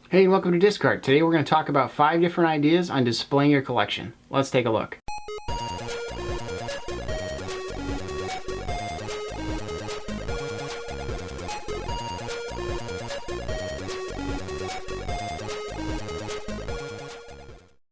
Hey, and welcome to DiskCart. Today we're going to talk about 5 different ideas on displaying your collection. Let's take a look.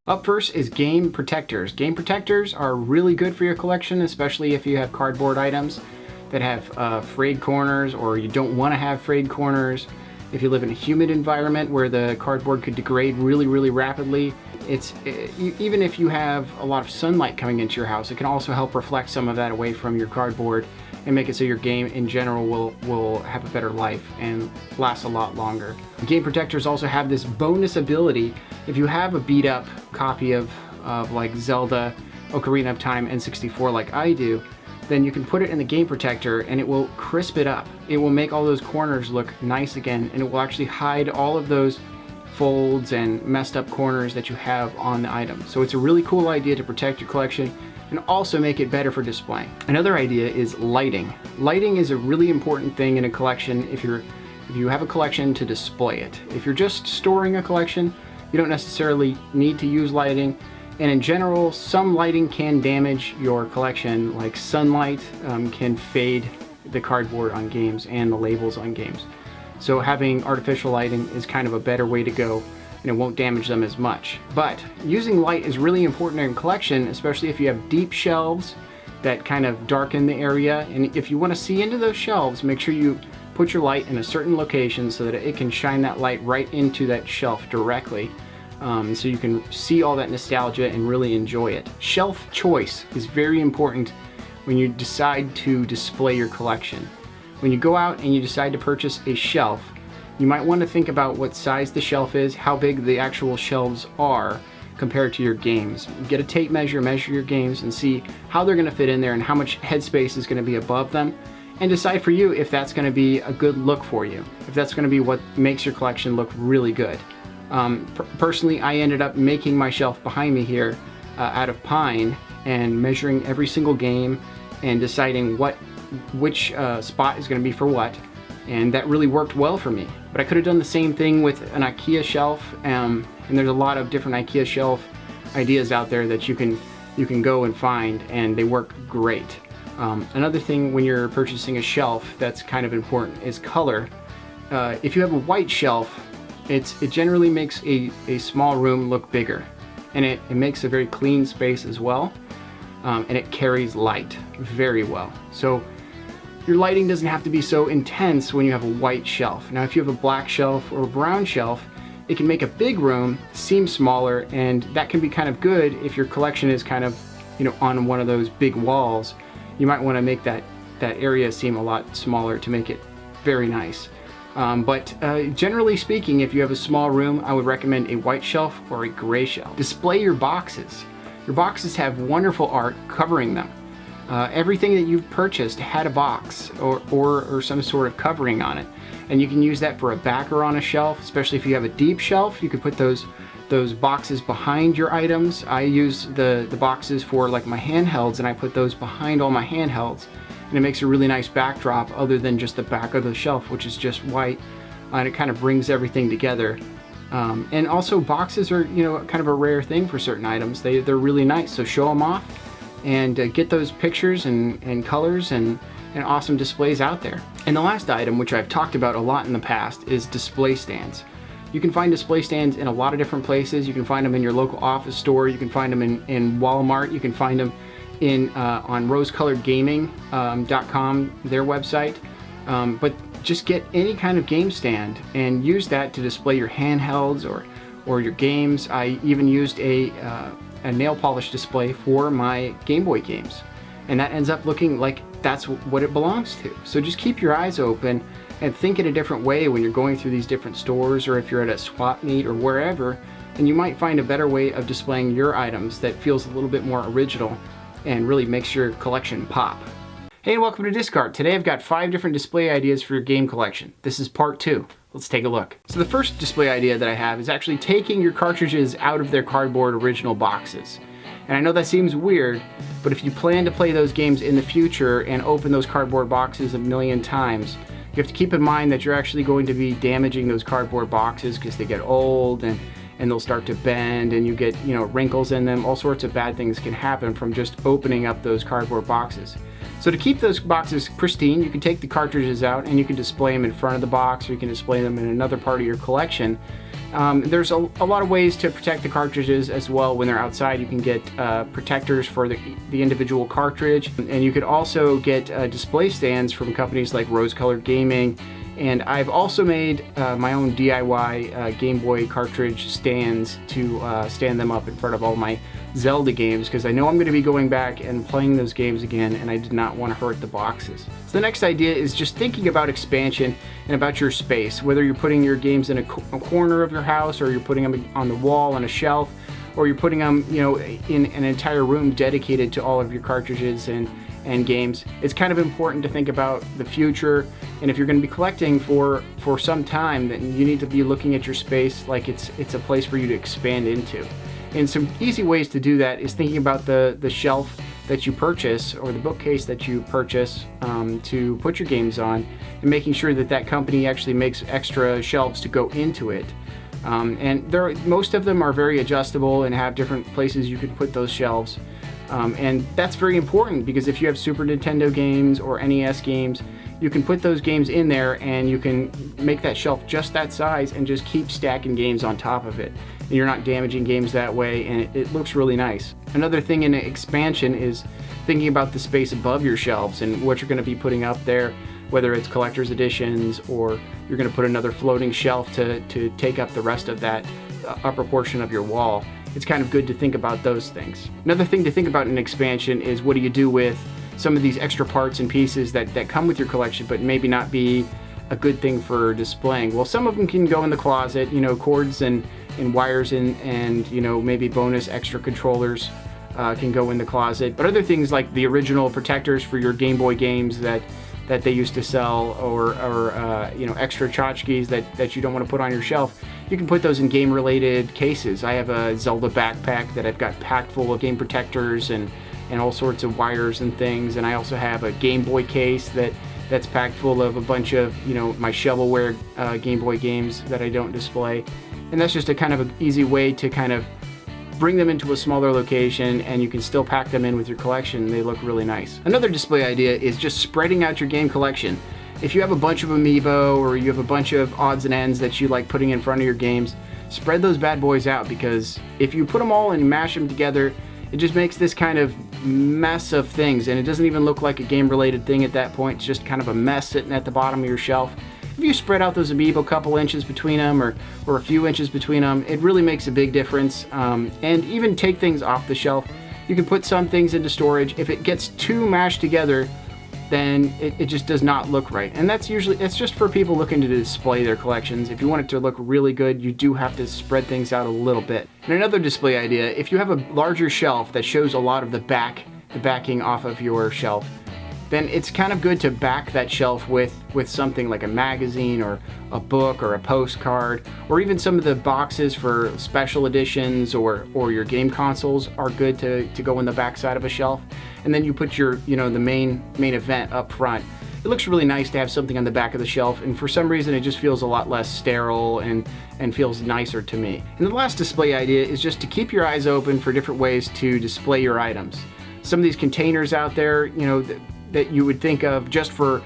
Up first is game protectors. Game protectors are really good for your collection, especially if you have cardboard items that have frayed corners, or you don't want to have frayed corners. If you live in a humid environment where the cardboard could degrade really rapidly, even if you have a lot of sunlight coming into your house, it can also help reflect some of that away from your cardboard and make it so your game in general will have a better life and last a lot longer. Game protectors also have this bonus ability. If you have a beat up copy of like Zelda Ocarina of Time N64 like I do, then you can put it in the game protector and it will crisp it up. It will make all those corners look nice again, and it will actually hide all of those folds and messed up corners that you have on the item. So it's a really cool idea to protect your collection and also make it better for displaying. Another idea is lighting. Lighting is a really important thing in a collection if you have a collection to display it. If you're just storing a collection, you don't necessarily need to use lighting. And in general, some lighting can damage your collection, like sunlight can fade the cardboard on games and the labels on games. So having artificial lighting is kind of a better way to go, and it won't damage them as much. But using light is really important in a collection, especially if you have deep shelves that kind of darken the area. And if you want to see into those shelves, make sure you put your light in a certain location so that it can shine that light right into that shelf directly. So you can see all that nostalgia and really enjoy it. Shelf choice is very important when you decide to display your collection. When you go out and you decide to purchase a shelf, you might want to think about what size the shelf is, how big the actual shelves are compared to your games. Get a tape measure, measure your games, and see how they're going to fit in there and how much headspace is going to be above them, and decide for you if that's going to be a good look for you, if that's going to be what makes your collection look really good. Personally, I ended up making my shelf behind me here out of pine and measuring every single game and deciding which spot is going to be for what, and that really worked well for me. But I could have done the same thing with an IKEA shelf, and there's a lot of different IKEA shelf ideas out there that you can go and find, and they work great. Another thing when you're purchasing a shelf that's kind of important is color. If you have a white shelf, it generally makes a small room look bigger, and it makes a very clean space as well, and it carries light very well. So your lighting doesn't have to be so intense when you have a white shelf. Now if you have a black shelf or a brown shelf, it can make a big room seem smaller, and that can be kind of good if your collection is kind of, on one of those big walls. You might want to make that area seem a lot smaller to make it very nice. But generally speaking, if you have a small room, I would recommend a white shelf or a gray shelf. Display your boxes. Your boxes have wonderful art covering them. Everything that you've purchased had a box or some sort of covering on it. And you can use that for a backer on a shelf, especially if you have a deep shelf. You could put those boxes behind your items. I use the boxes for like my handhelds, and I put those behind all my handhelds. And it makes a really nice backdrop other than just the back of the shelf, which is just white, and it kind of brings everything together. And also boxes are, kind of a rare thing for certain items. They're really nice, so show them off and get those pictures and colors and awesome displays out there. And the last item, which I've talked about a lot in the past, is display stands. You can find display stands in a lot of different places. You can find them in your local office store. You can find them in Walmart. You can find them on rosecoloredgaming.com, their website. But just get any kind of game stand and use that to display your handhelds or your games. I even used a nail polish display for my GameBoy games, and that ends up looking like that's what it belongs to. So just keep your eyes open and think in a different way when you're going through these different stores, or if you're at a swap meet or wherever, and you might find a better way of displaying your items that feels a little bit more original and really makes your collection pop. Hey, and welcome to DiskCart. Today I've got 5 different display ideas for your game collection. This is part 2. Let's take a look. So the first display idea that I have is actually taking your cartridges out of their cardboard original boxes. And I know that seems weird, but if you plan to play those games in the future and open those cardboard boxes a million times, You have to keep in mind that you're actually going to be damaging those cardboard boxes because they get old and they'll start to bend, and you get, wrinkles in them. All sorts of bad things can happen from just opening up those cardboard boxes. So to keep those boxes pristine, you can take the cartridges out and you can display them in front of the box, or you can display them in another part of your collection. There's a lot of ways to protect the cartridges as well. When they're outside, you can get protectors for the individual cartridge, and you could also get display stands from companies like Rose Colored Gaming. And I've also made my own DIY Game Boy cartridge stands to stand them up in front of all my Zelda games, because I know I'm going to be going back and playing those games again, and I did not want to hurt the boxes. So the next idea is just thinking about expansion and about your space, whether you're putting your games in a corner of your house, or you're putting them on the wall on a shelf, or you're putting them in an entire room dedicated to all of your cartridges and games. It's kind of important to think about the future, and if you're going to be collecting for some time, then you need to be looking at your space like it's a place for you to expand into. And some easy ways to do that is thinking about the shelf that you purchase, or the bookcase that you purchase to put your games on, and making sure that company actually makes extra shelves to go into it. And most of them are very adjustable and have different places you can put those shelves. And that's very important, because if you have Super Nintendo games or NES games, you can put those games in there and you can make that shelf just that size and just keep stacking games on top of it. And you're not damaging games that way, and it looks really nice. Another thing in expansion is thinking about the space above your shelves and what you're going to be putting up there, whether it's collector's editions, or you're going to put another floating shelf to take up the rest of that upper portion of your wall. It's kind of good to think about those things. Another thing to think about in expansion is, what do you do with some of these extra parts and pieces that come with your collection but maybe not be a good thing for displaying? Well, some of them can go in the closet, cords and wires and maybe bonus extra controllers can go in the closet. But other things, like the original protectors for your Game Boy games that they used to sell, or extra tchotchkes that you don't want to put on your shelf, you can put those in game related cases. I have a Zelda backpack that I've got packed full of game protectors and all sorts of wires and things, and I also have a Game Boy case that's packed full of a bunch of my shovelware Game Boy games that I don't display. And that's just a kind of an easy way to kind of bring them into a smaller location, and you can still pack them in with your collection. They look really nice. Another display idea is just spreading out your game collection. If you have a bunch of amiibo, or you have a bunch of odds and ends that you like putting in front of your games, spread those bad boys out, because if you put them all and mash them together, it just makes this kind of mess of things, and it doesn't even look like a game related thing at that point. It's just kind of a mess sitting at the bottom of your shelf. If you spread out those amiibo a couple inches between them, or a few inches between them, it really makes a big difference. And even take things off the shelf. You can put some things into storage. If it gets too mashed together, then it just does not look right. And it's just for people looking to display their collections. If you want it to look really good, you do have to spread things out a little bit. And another display idea, if you have a larger shelf that shows a lot of the backing off of your shelf, then it's kind of good to back that shelf with something like a magazine, or a book, or a postcard, or even some of the boxes for special editions or your game consoles are good to go in the back side of a shelf. And then you put your the main event up front. It looks really nice to have something on the back of the shelf, and for some reason it just feels a lot less sterile and feels nicer to me. And the last display idea is just to keep your eyes open for different ways to display your items. Some of these containers out there, that you would think of just for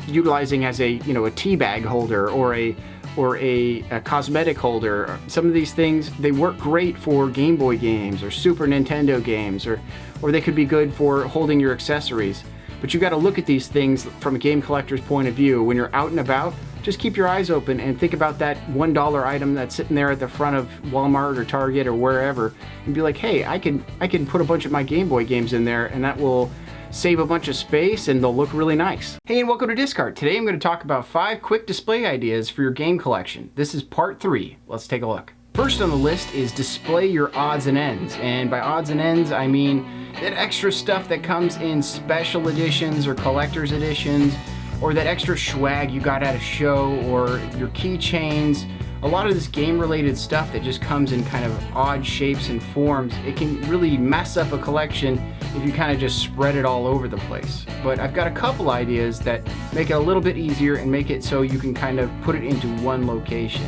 utilizing as a tea bag holder, or a cosmetic holder. Some of these things, they work great for Game Boy games or Super Nintendo games, or they could be good for holding your accessories. But you got to look at these things from a game collector's point of view. When you're out and about, just keep your eyes open and think about that $1 item that's sitting there at the front of Walmart or Target or wherever, and be like, hey, I can put a bunch of my Game Boy games in there, and that will save a bunch of space, and they'll look really nice. Hey, and welcome to DiskCart. Today I'm going to talk about 5 quick display ideas for your game collection. This is part 3. Let's take a look. First on the list is display your odds and ends. And by odds and ends, I mean that extra stuff that comes in special editions or collector's editions, or that extra swag you got at a show, or your keychains, a lot of this game-related stuff that just comes in kind of odd shapes and forms, it can really mess up a collection if you kind of just spread it all over the place. But I've got a couple ideas that make it a little bit easier and make it so you can kind of put it into one location.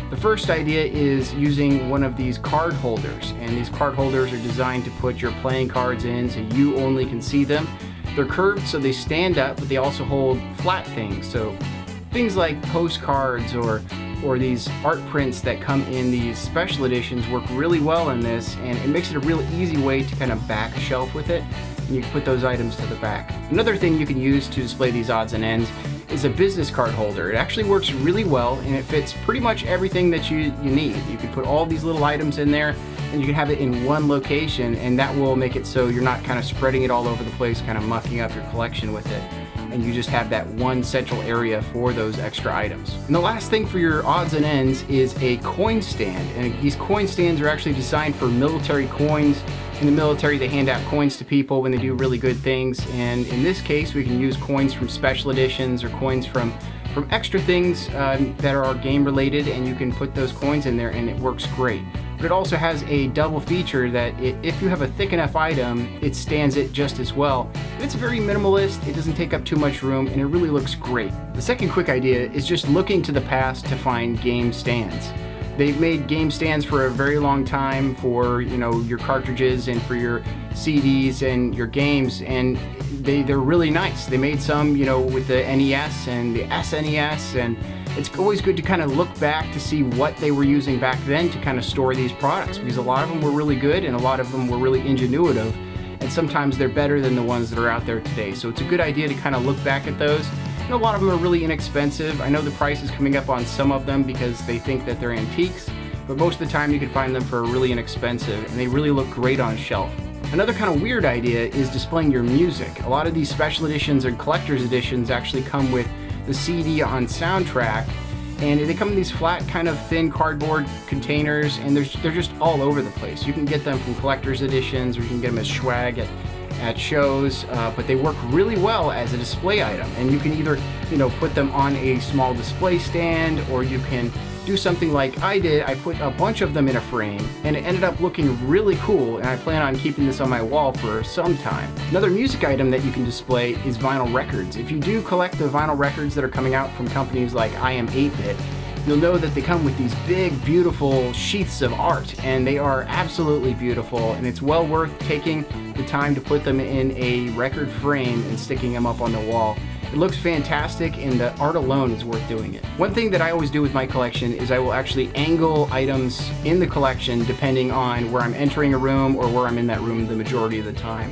The first idea is using one of these card holders, and these card holders are designed to put your playing cards in so you only can see them. They're curved so they stand up, but they also hold flat things. So things like postcards or these art prints that come in these special editions work really well in this, and it makes it a real easy way to kind of back a shelf with it, and you can put those items to the back. Another thing you can use to display these odds and ends is a business card holder. It actually works really well, and it fits pretty much everything that you need. You can put all these little items in there, and you can have it in one location, and that will make it so you're not kind of spreading it all over the place, kind of mucking up your collection with it. And you just have that one central area for those extra items. And the last thing for your odds and ends is a coin stand. And these coin stands are actually designed for military coins. In the military, they hand out coins to people when they do really good things. And in this case, we can use coins from special editions or coins from extra things that are game related, and you can put those coins in there and it works great. But it also has a double feature that if you have a thick enough item, it stands it just as well. And it's very minimalist, it doesn't take up too much room, and it really looks great. The second quick idea is just looking to the past to find game stands. They've made game stands for a very long time for, you know, your cartridges and for your CDs and your games, and they're really nice. They made some, you know, with the NES and the SNES, and it's always good to kind of look back to see what they were using back then to kind of store these products, because a lot of them were really good and a lot of them were really ingenuitive, and sometimes they're better than the ones that are out there today. So it's a good idea to kind of look back at those. And a lot of them are really inexpensive. I know the price is coming up on some of them because they think that they're antiques, but most of the time you can find them for really inexpensive, and they really look great on a shelf. Another kind of weird idea is displaying your music. A lot of these special editions or collector's editions actually come with the CD on soundtrack, and they come in these flat kind of thin cardboard containers, and they're just all over the place. You can get them from collector's editions, or you can get them as swag at shows, but they work really well as a display item, and you can either, you know, put them on a small display stand, or you can do something like I did. I put a bunch of them in a frame, and it ended up looking really cool, and I plan on keeping this on my wall for some time. Another music item that you can display is vinyl records. If you do collect the vinyl records that are coming out from companies like I Am 8-Bit, you'll know that they come with these big, beautiful sheaths of art, and they are absolutely beautiful, and it's well worth taking the time to put them in a record frame and sticking them up on the wall. It looks fantastic, and the art alone is worth doing it. One thing that I always do with my collection is I will actually angle items in the collection depending on where I'm entering a room or where I'm in that room the majority of the time.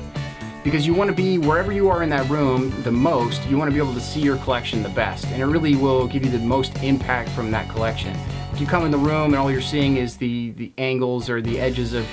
Because you want to be wherever you are in that room the most, you want to be able to see your collection the best, and it really will give you the most impact from that collection. If you come in the room and all you're seeing is the angles or the edges of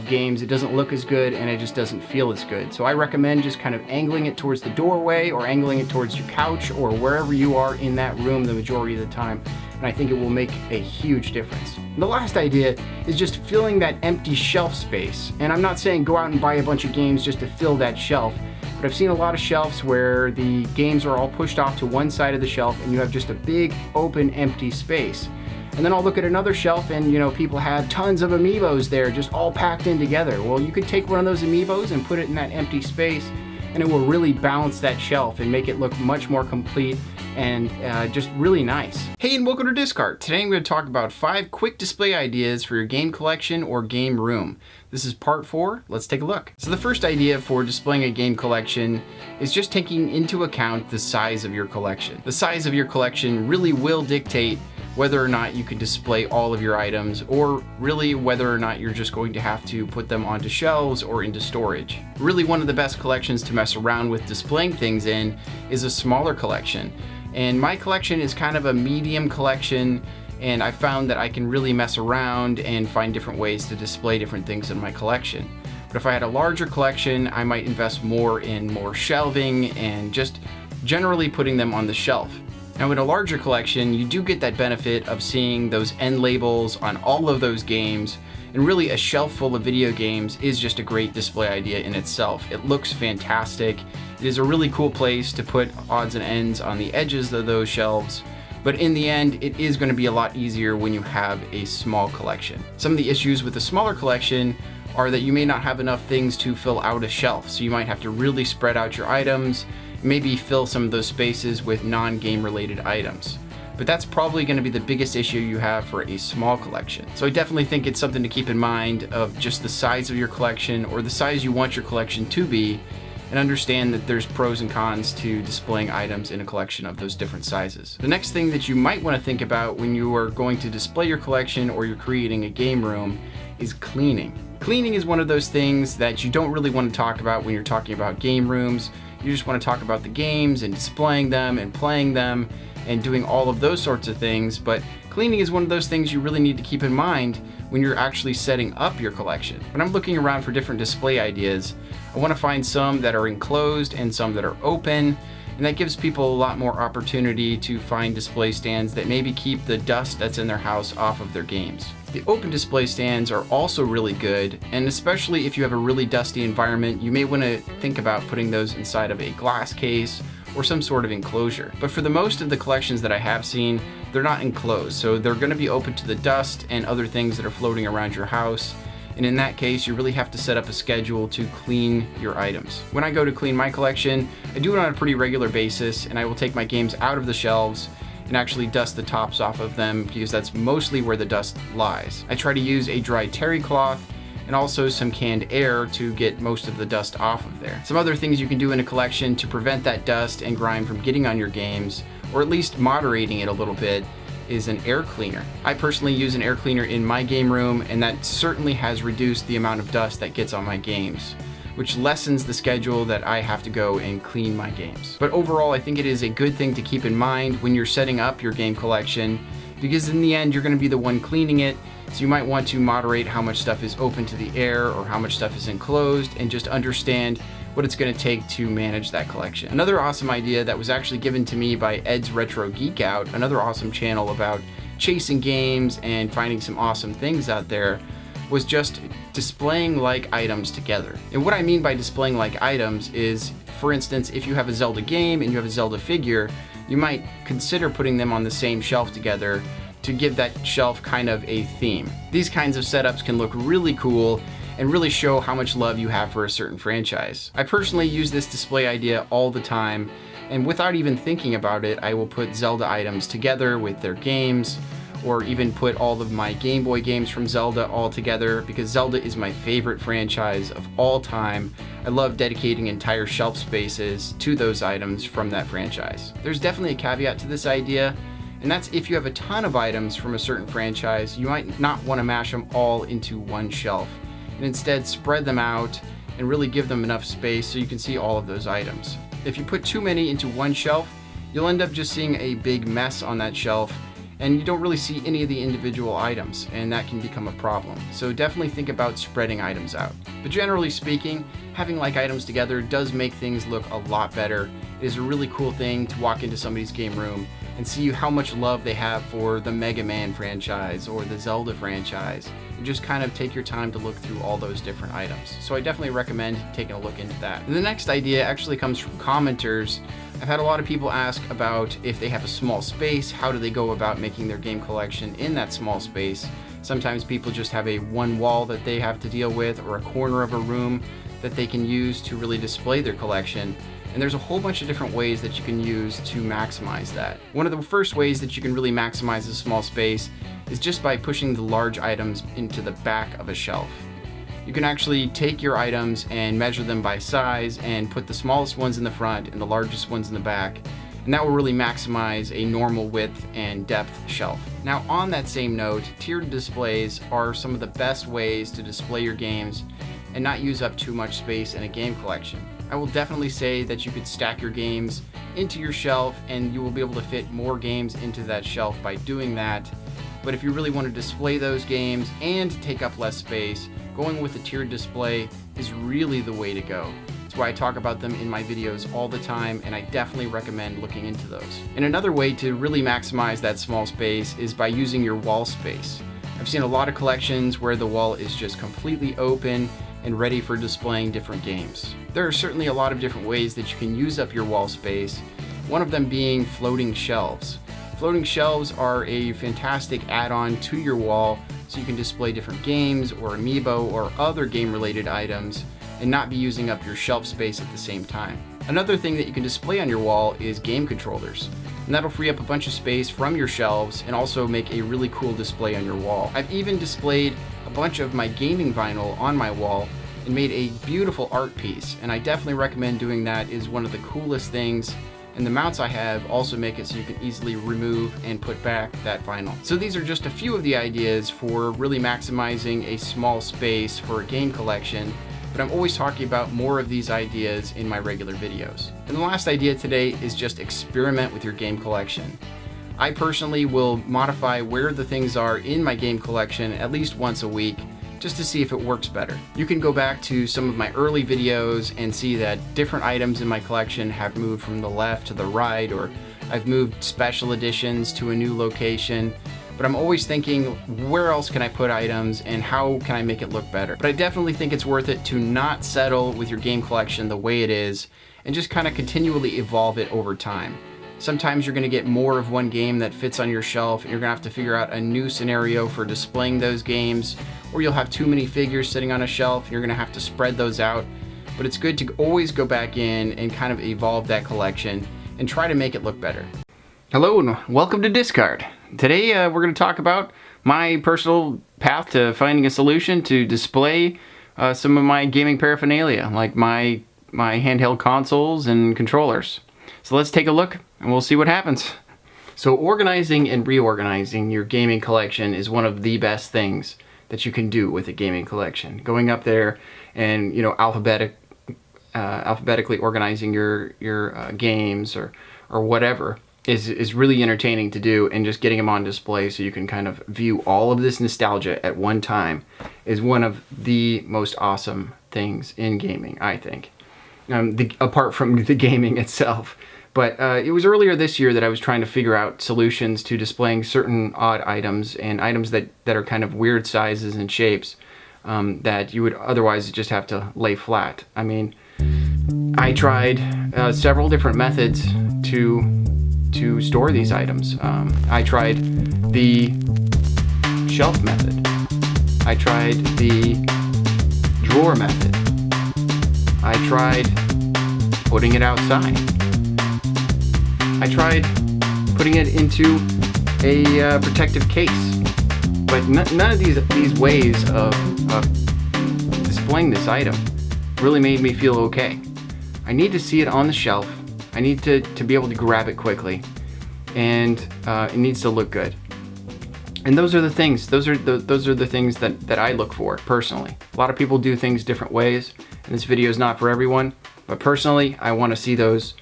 games, it doesn't look as good, and it just doesn't feel as good. So I recommend just kind of angling it towards the doorway or angling it towards your couch or wherever you are in that room the majority of the time, and I think it will make a huge difference. And the last idea is just filling that empty shelf space. And I'm not saying go out and buy a bunch of games just to fill that shelf, but I've seen a lot of shelves where the games are all pushed off to one side of the shelf and you have just a big open empty space. And then I'll look at another shelf and, you know, people have tons of amiibos there just all packed in together. Well, you could take one of those amiibos and put it in that empty space, and it will really balance that shelf and make it look much more complete and just really nice. Hey, and welcome to DiskCart. Today I'm going to talk about 5 quick display ideas for your game collection or game room. This is part 4. Let's take a look. So the first idea for displaying a game collection is just taking into account the size of your collection. The size of your collection really will dictate whether or not you can display all of your items, or really whether or not you're just going to have to put them onto shelves or into storage. Really, one of the best collections to mess around with displaying things in is a smaller collection. And my collection is kind of a medium collection, and I found that I can really mess around and find different ways to display different things in my collection. But if I had a larger collection, I might invest more in more shelving and just generally putting them on the shelf. Now, in a larger collection, you do get that benefit of seeing those end labels on all of those games, and really a shelf full of video games is just a great display idea in itself. It looks fantastic. It is a really cool place to put odds and ends on the edges of those shelves, But in the end, it is going to be a lot easier when you have a small collection. Some of the issues with a smaller collection are that you may not have enough things to fill out a shelf. So you might have to really spread out your items, maybe fill some of those spaces with non-game related items. But that's probably going to be the biggest issue you have for a small collection. So I definitely think it's something to keep in mind of just the size of your collection or the size you want your collection to be, and understand that there's pros and cons to displaying items in a collection of those different sizes. The next thing that you might want to think about when you are going to display your collection or you're creating a game room is cleaning. Cleaning is one of those things that you don't really want to talk about when you're talking about game rooms. You just want to talk about the games and displaying them and playing them and doing all of those sorts of things, but cleaning is one of those things you really need to keep in mind when you're actually setting up your collection. When I'm looking around for different display ideas, I want to find some that are enclosed and some that are open, and that gives people a lot more opportunity to find display stands that maybe keep the dust that's in their house off of their games. The open display stands are also really good, and especially if you have a really dusty environment, you may want to think about putting those inside of a glass case or some sort of enclosure. But for the most of the collections that I have seen, they're not enclosed, so they're going to be open to the dust and other things that are floating around your house. And in that case, you really have to set up a schedule to clean your items. When I go to clean my collection, I do it on a pretty regular basis, and I will take my games out of the shelves and actually dust the tops off of them, because that's mostly where the dust lies. I try to use a dry terry cloth and also some canned air to get most of the dust off of there. Some other things you can do in a collection to prevent that dust and grime from getting on your games, or at least moderating it a little bit, is an air cleaner. I personally use an air cleaner in my game room, and that certainly has reduced the amount of dust that gets on my games, which lessens the schedule that I have to go and clean my games. But overall, I think it is a good thing to keep in mind when you're setting up your game collection, because in the end, you're gonna be the one cleaning it, so you might want to moderate how much stuff is open to the air or how much stuff is enclosed, and just understand what it's going to take to manage that collection. Another awesome idea that was actually given to me by Ed's Retro Geek Out, another awesome channel about chasing games and finding some awesome things out there, was just displaying like items together. And what I mean by displaying like items is, for instance, if you have a Zelda game and you have a Zelda figure, you might consider putting them on the same shelf together to give that shelf kind of a theme. These kinds of setups can look really cool and really show how much love you have for a certain franchise. I personally use this display idea all the time, and without even thinking about it, I will put Zelda items together with their games, or even put all of my Game Boy games from Zelda all together, because Zelda is my favorite franchise of all time. I love dedicating entire shelf spaces to those items from that franchise. There's definitely a caveat to this idea, and that's if you have a ton of items from a certain franchise, you might not want to mash them all into one shelf, and instead spread them out and really give them enough space so you can see all of those items. If you put too many into one shelf, you'll end up just seeing a big mess on that shelf, and you don't really see any of the individual items, and that can become a problem. So definitely think about spreading items out. But generally speaking, having like items together does make things look a lot better. It is a really cool thing to walk into somebody's game room and see how much love they have for the Mega Man franchise or the Zelda franchise, and just kind of take your time to look through all those different items. So I definitely recommend taking a look into that. And the next idea actually comes from commenters. I've had a lot of people ask about if they have a small space, how do they go about making their game collection in that small space? Sometimes people just have a one wall that they have to deal with, or a corner of a room that they can use to really display their collection. And there's a whole bunch of different ways that you can use to maximize that. One of the first ways that you can really maximize a small space is just by pushing the large items into the back of a shelf. You can actually take your items and measure them by size and put the smallest ones in the front and the largest ones in the back, and that will really maximize a normal width and depth shelf. Now, on that same note, tiered displays are some of the best ways to display your games and not use up too much space in a game collection. I will definitely say that you could stack your games into your shelf, and you will be able to fit more games into that shelf by doing that. But if you really want to display those games and take up less space, going with a tiered display is really the way to go. That's why I talk about them in my videos all the time, and I definitely recommend looking into those. And another way to really maximize that small space is by using your wall space. I've seen a lot of collections where the wall is just completely open and ready for displaying different games. There are certainly a lot of different ways that you can use up your wall space, one of them being floating shelves. Floating shelves are a fantastic add-on to your wall, so you can display different games or amiibo or other game-related items and not be using up your shelf space at the same time. Another thing that you can display on your wall is game controllers, and that'll free up a bunch of space from your shelves and also make a really cool display on your wall. I've even displayed a bunch of my gaming vinyl on my wall and made a beautiful art piece, and I definitely recommend doing that. It is one of the coolest things, and the mounts I have also make it so you can easily remove and put back that vinyl. So these are just a few of the ideas for really maximizing a small space for a game collection, but I'm always talking about more of these ideas in my regular videos. And the last idea today is just experiment with your game collection. I personally will modify where the things are in my game collection at least once a week, just to see if it works better. You can go back to some of my early videos and see that different items in my collection have moved from the left to the right, or I've moved special editions to a new location. But I'm always thinking, where else can I put items and how can I make it look better? But I definitely think it's worth it to not settle with your game collection the way it is and just kind of continually evolve it over time. Sometimes you're going to get more of one game that fits on your shelf and you're going to have to figure out a new scenario for displaying those games, or you'll have too many figures sitting on a shelf and you're going to have to spread those out. But it's good to always go back in and kind of evolve that collection and try to make it look better. Hello and welcome to DiskCart. Today we're going to talk about my personal path to finding a solution to display some of my gaming paraphernalia, like my handheld consoles and controllers. So let's take a look and we'll see what happens. So organizing and reorganizing your gaming collection is one of the best things that you can do with a gaming collection. Going up there and, you know, alphabetically organizing your games or whatever is really entertaining to do, and just getting them on display so you can kind of view all of this nostalgia at one time is one of the most awesome things in gaming, I think. Apart from the gaming itself. But it was earlier this year that I was trying to figure out solutions to displaying certain odd items and items that are kind of weird sizes and shapes that you would otherwise just have to lay flat. I mean, I tried several different methods to store these items. I tried the shelf method. I tried the drawer method. I tried putting it outside. I tried putting it into a protective case. But none of these ways of displaying this item really made me feel okay. I need to see it on the shelf. I need to be able to grab it quickly, and it needs to look good. And those are the things. Those are the things that I look for personally. A lot of people do things different ways, and this video is not for everyone. But personally, I want to see those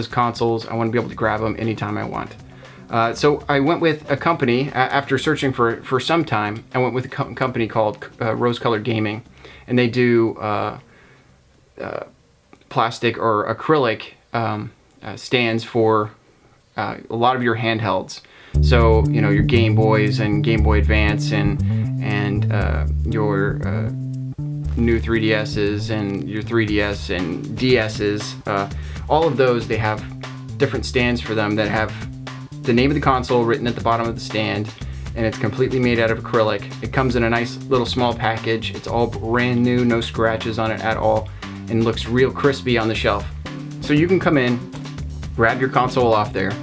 consoles. I want to be able to grab them anytime I want. So I went with a company after searching for some time. I went with a company called Rose Colored Gaming, and they do plastic or acrylic stands for a lot of your handhelds. So, you know, your Game Boys and Game Boy Advance and your new 3DSs and your 3DS and DSs. All of those, they have different stands for them that have the name of the console written at the bottom of the stand, and it's completely made out of acrylic. It comes in a nice little small package. It's all brand new, no scratches on it at all, and looks real crispy on the shelf. So you can come in, grab your console off there,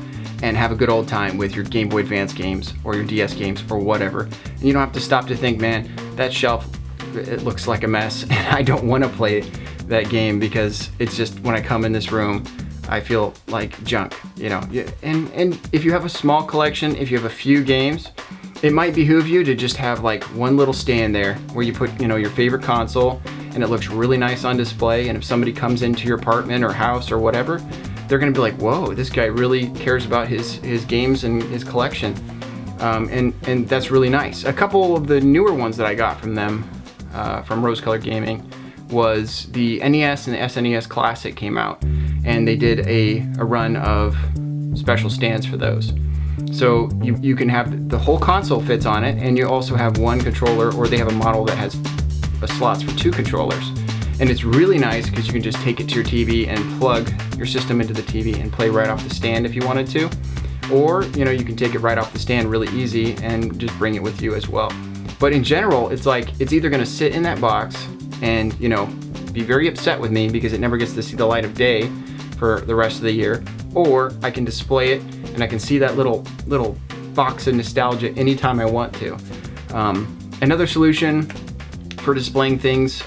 and have a good old time with your Game Boy Advance games or your DS games or whatever. And you don't have to stop to think, man, that shelf, it looks like a mess, and I don't want to play that game because it's just, when I come in this room, I feel like junk, you know. And if you have a small collection, if you have a few games, it might behoove you to just have like one little stand there where you put, you know, your favorite console, and it looks really nice on display. And if somebody comes into your apartment or house or whatever, they're gonna be like, whoa, this guy really cares about his games and his collection. And that's really nice. A couple of the newer ones that I got from them, from Rose Colored Gaming, was the NES and the SNES Classic came out, and they did a run of special stands for those. So you can have the whole console fits on it, and you also have one controller, or they have a model that has slots for 2 controllers. And it's really nice because you can just take it to your TV and plug your system into the TV and play right off the stand if you wanted to. or you can take it right off the stand really easy and just bring it with you as well. But in general, it's like it's either gonna sit in that box and be very upset with me because it never gets to see the light of day for the rest of the year, or I can display it and I can see that little box of nostalgia anytime I want to. Another solution for displaying things,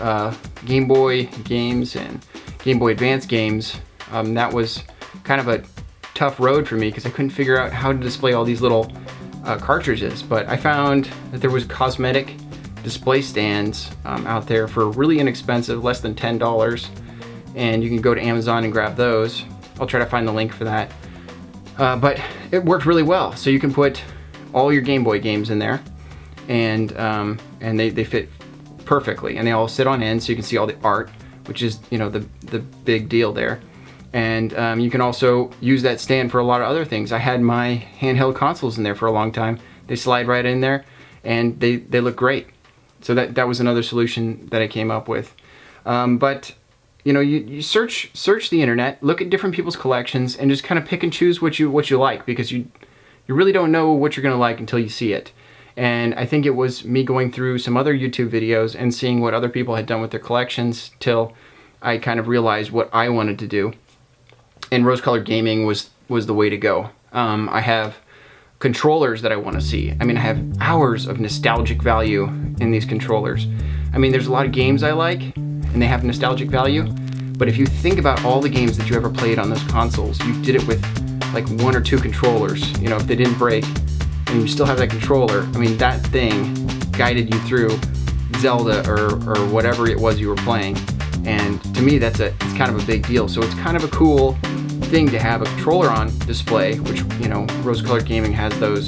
Game Boy games and Game Boy Advance games, that was kind of a tough road for me because I couldn't figure out how to display all these little cartridges. But I found that there was cosmetic display stands out there for really inexpensive, less than $10, and you can go to Amazon and grab those. I'll try to find the link for that. But it worked really well. So you can put all your Game Boy games in there, and they fit perfectly, and they all sit on end so you can see all the art, which is the big deal there. And you can also use that stand for a lot of other things. I had my handheld consoles in there for a long time. They slide right in there and they look great. So that was another solution that I came up with. But you search the internet, look at different people's collections, and just kind of pick and choose what you like, because you really don't know what you're gonna like until you see it. And I think it was me going through some other YouTube videos and seeing what other people had done with their collections till I kind of realized what I wanted to do. And rose-colored gaming was the way to go. I have controllers that I want to see. I mean, I have hours of nostalgic value in these controllers. I mean, there's a lot of games I like, and they have nostalgic value. But if you think about all the games that you ever played on those consoles, you did it with like 1 or 2 controllers. If they didn't break, and you still have that controller, I mean, that thing guided you through Zelda or whatever it was you were playing. And to me, it's kind of a big deal. So it's kind of a cool thing to have a controller on display, which rose-colored gaming has those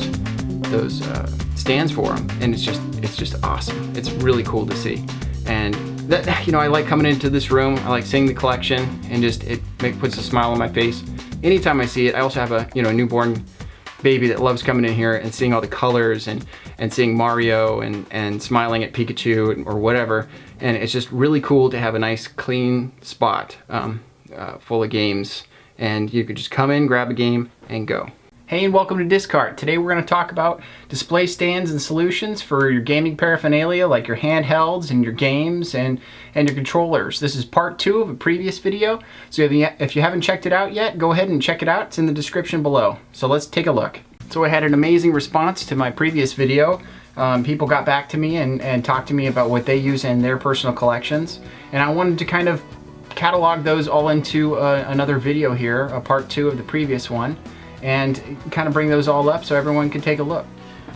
stands for them, and it's just awesome. It's really cool to see. And that I like coming into this room. I like seeing the collection, and just puts a smile on my face anytime I see it. I also have a newborn baby that loves coming in here and seeing all the colors and seeing Mario and smiling at Pikachu or whatever. And it's just really cool to have a nice clean spot full of games, and you could just come in, grab a game, and go. Hey, and welcome to DiskCart. Today we're going to talk about display stands and solutions for your gaming paraphernalia, like your handhelds and your games and your controllers. This is part 2 of a previous video, so if you haven't checked it out yet, go ahead and check it out. It's in the description below. So let's take a look. So I had an amazing response to my previous video. People got back to me and talked to me about what they use in their personal collections, and I wanted to kind of catalog those all into another video here, a part 2 of the previous one, and kind of bring those all up so everyone can take a look.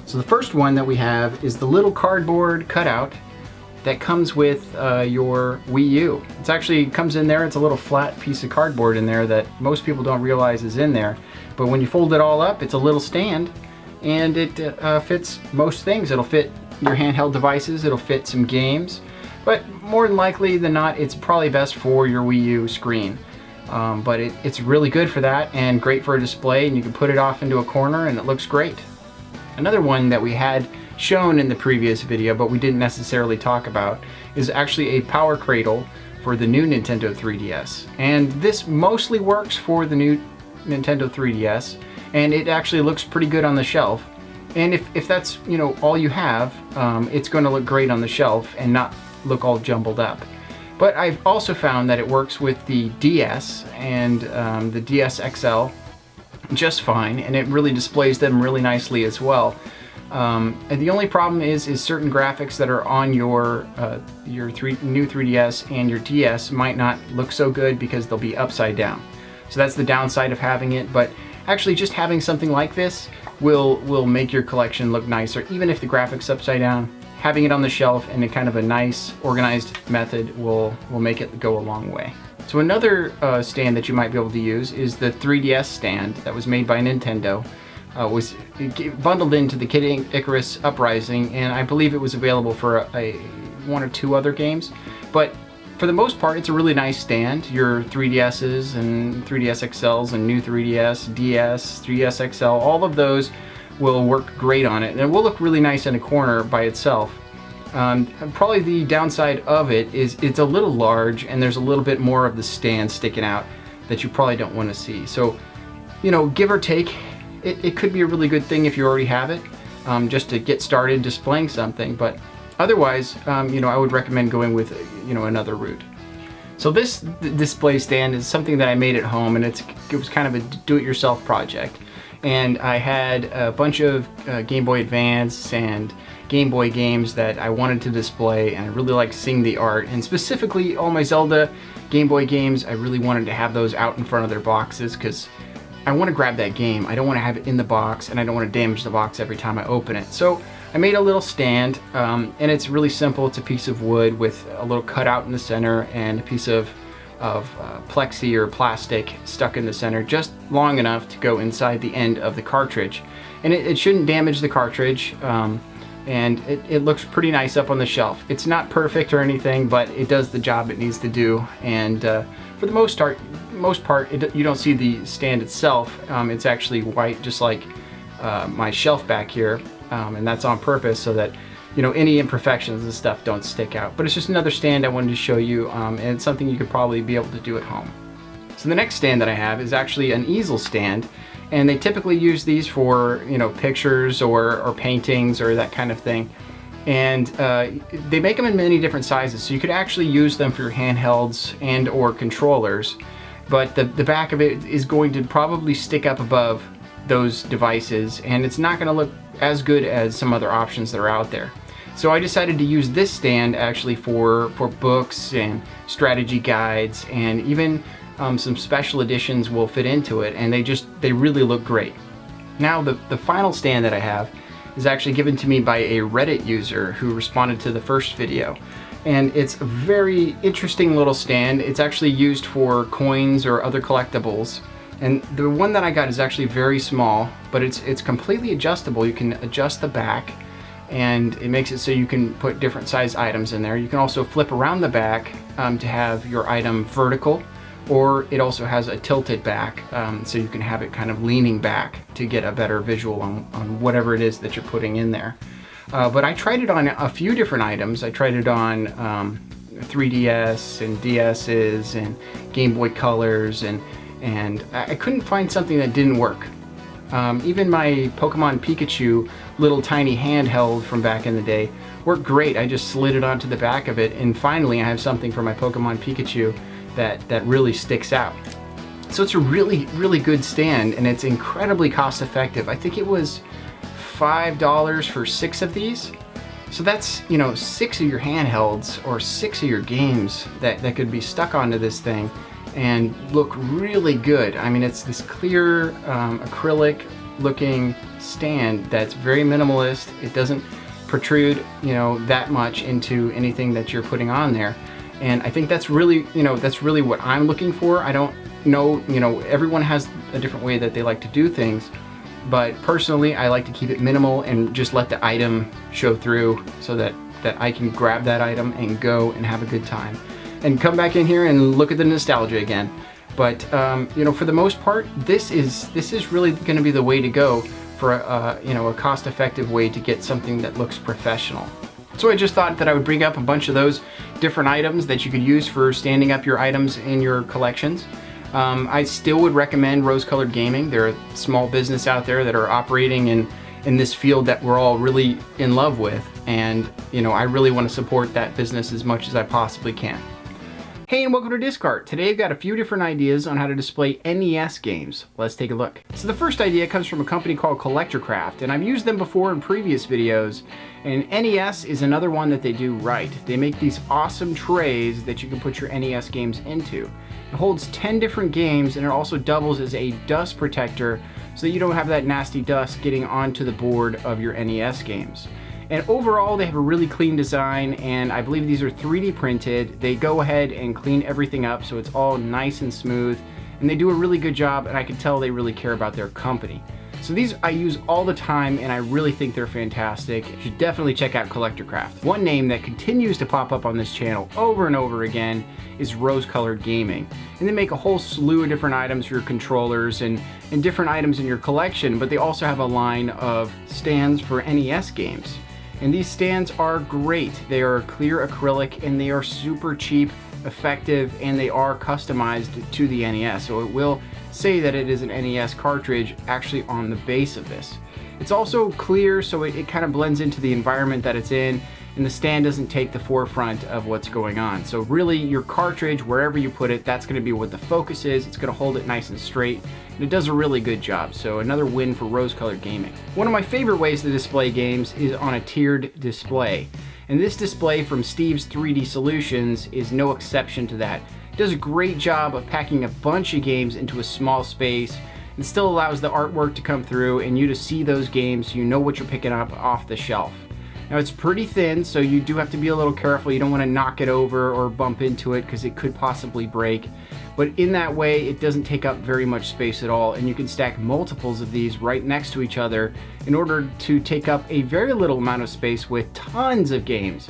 So the first one that we have is the little cardboard cutout that comes with your Wii U. It actually comes in there. It's a little flat piece of cardboard in there that most people don't realize is in there, but when you fold it all up, it's a little stand, and it fits most things. It'll fit your handheld devices, it'll fit some games, but more than likely than not, it's probably best for your Wii U screen. But it's really good for that and great for a display, and you can put it off into a corner and it looks great. Another one that we had shown in the previous video but we didn't necessarily talk about is actually a power cradle for the new Nintendo 3DS. And this mostly works for the new Nintendo 3DS, and it actually looks pretty good on the shelf. And if that's all you have, it's going to look great on the shelf and not look all jumbled up. But I've also found that it works with the DS and the DS XL just fine, and it really displays them really nicely as well. And the only problem is certain graphics that are on your new 3DS and your DS might not look so good because they'll be upside down. So that's the downside of having it, but actually just having something like this will make your collection look nicer. Even if the graphics upside down, having it on the shelf in a kind of a nice organized method will make it go a long way. So another stand that you might be able to use is the 3DS stand that was made by Nintendo. Was bundled into the Kid Icarus Uprising, and I believe it was available for 1 or 2 other games. But for the most part, it's a really nice stand. Your 3DSs and 3DS XLs and new 3DS, DS, 3DS XL, all of those will work great on it, and it will look really nice in a corner by itself. Probably the downside of it is it's a little large, and there's a little bit more of the stand sticking out that you probably don't want to see. So, give or take, it could be a really good thing if you already have it, just to get started displaying something. But otherwise, you know, I would recommend going with, you know, another route. So this display stand is something that I made at home, and it was kind of a do-it-yourself project. And I had a bunch of Game Boy Advance and Game Boy games that I wanted to display, and I really like seeing the art. And specifically, all my Zelda Game Boy games, I really wanted to have those out in front of their boxes because I want to grab that game. I don't want to have it in the box, and I don't want to damage the box every time I open it. So I made a little stand, and it's really simple. It's a piece of wood with a little cutout in the center and a piece of plexi or plastic stuck in the center, just long enough to go inside the end of the cartridge. And it shouldn't damage the cartridge, and it looks pretty nice up on the shelf. It's not perfect or anything, but it does the job it needs to do. And for the most part, you don't see the stand itself. It's actually white, just like my shelf back here. And that's on purpose so that, you know, any imperfections and stuff don't stick out. But it's just another stand I wanted to show you, and it's something you could probably be able to do at home. So the next stand that I have is actually an easel stand, and they typically use these for, you know, pictures or paintings or that kind of thing. And they make them in many different sizes, so you could actually use them for your handhelds and or controllers. But the back of it is going to probably stick up above those devices, and it's not going to look as good as some other options that are out there. So I decided to use this stand actually for books and strategy guides, and even some special editions will fit into it, and they really look great. Now the final stand that I have is actually given to me by a Reddit user who responded to the first video. And it's a very interesting little stand. It's actually used for coins or other collectibles. And the one that I got is actually very small, but it's completely adjustable. You can adjust the back, and it makes it so you can put different size items in there. You can also flip around the back to have your item vertical, or it also has a tilted back, so you can have it kind of leaning back to get a better visual on whatever it is that you're putting in there. But I tried it on a few different items. I tried it on 3DS and DS's and Game Boy Colors, and I couldn't find something that didn't work. Even my Pokemon Pikachu little tiny handheld from back in the day worked great. I just slid it onto the back of it, and finally I have something for my Pokemon Pikachu that really sticks out. So it's a really, really good stand, and it's incredibly cost effective. I think it was $5 for 6 of these. So that's, you know, 6 of your handhelds or 6 of your games that could be stuck onto this thing and look really good. I mean, it's this clear acrylic looking stand that's very minimalist. It doesn't protrude, you know, that much into anything that you're putting on there. And I think that's really, you know, that's really what I'm looking for. I don't know, you know, everyone has a different way that they like to do things, but personally I like to keep it minimal and just let the item show through so that I can grab that item and go and have a good time and come back in here and look at the nostalgia again. But you know, for the most part, this is really going to be the way to go for you know, a cost-effective way to get something that looks professional. So I just thought that I would bring up a bunch of those different items that you could use for standing up your items in your collections. I still would recommend Rose Colored Gaming. They're a small business out there that are operating in this field that we're all really in love with, and you know, I really want to support that business as much as I possibly can. Hey, and welcome to DiskCart. Today I've got a few different ideas on how to display NES games. Let's take a look. So the first idea comes from a company called Collectorcraft, and I've used them before in previous videos, and NES is another one that they do right. They make these awesome trays that you can put your NES games into. It holds 10 different games, and it also doubles as a dust protector so that you don't have that nasty dust getting onto the board of your NES games. And overall, they have a really clean design, and I believe these are 3D printed. They go ahead and clean everything up so it's all nice and smooth, and they do a really good job, and I can tell they really care about their company. So these I use all the time, and I really think they're fantastic. You should definitely check out Collectorcraft. One name that continues to pop up on this channel over and over again is Rose Colored Gaming. And they make a whole slew of different items for your controllers and different items in your collection, but they also have a line of stands for NES games. And these stands are great. They are clear acrylic, and they are super cheap, effective, and they are customized to the NES. So it will say that it is an NES cartridge actually on the base of this. It's also clear, so it kind of blends into the environment that it's in, and the stand doesn't take the forefront of what's going on. So really, your cartridge, wherever you put it, that's going to be what the focus is. It's going to hold it nice and straight, and it does a really good job. So another win for rose-colored gaming. One of my favorite ways to display games is on a tiered display. And this display from Steve's 3D Solutions is no exception to that. It does a great job of packing a bunch of games into a small space, and still allows the artwork to come through and you to see those games so you know what you're picking up off the shelf. Now it's pretty thin, so you do have to be a little careful. You don't want to knock it over or bump into it because it could possibly break. But in that way, it doesn't take up very much space at all, and you can stack multiples of these right next to each other in order to take up a very little amount of space with tons of games.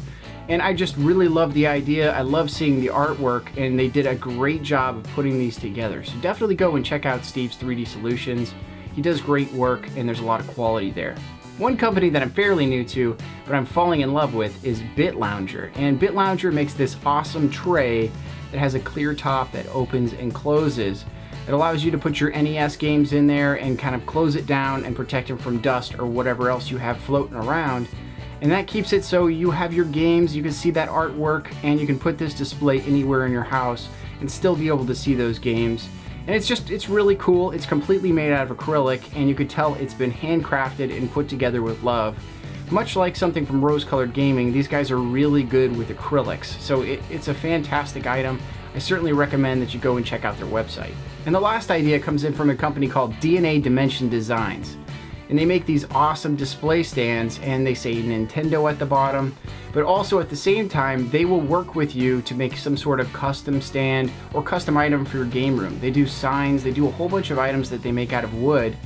And I just really love the idea. I love seeing the artwork, and they did a great job of putting these together. So definitely go and check out Steve's 3D Solutions. He does great work, and there's a lot of quality there. One company that I'm fairly new to, but I'm falling in love with, is BitLounger. And BitLounger makes this awesome tray that has a clear top that opens and closes. It allows you to put your NES games in there and kind of close it down and protect them from dust or whatever else you have floating around. And that keeps it so you have your games, you can see that artwork, and you can put this display anywhere in your house and still be able to see those games. And it's really cool. It's completely made out of acrylic, and you could tell it's been handcrafted and put together with love. Much like something from Rose Colored Gaming, these guys are really good with acrylics, so it's a fantastic item. I certainly recommend that you go and check out their website. And the last idea comes in from a company called DNA Dimension Designs. And they make these awesome display stands, and they say Nintendo at the bottom, but also at the same time they will work with you to make some sort of custom stand or custom item for your game room. They do signs, they do a whole bunch of items that they make out of wood,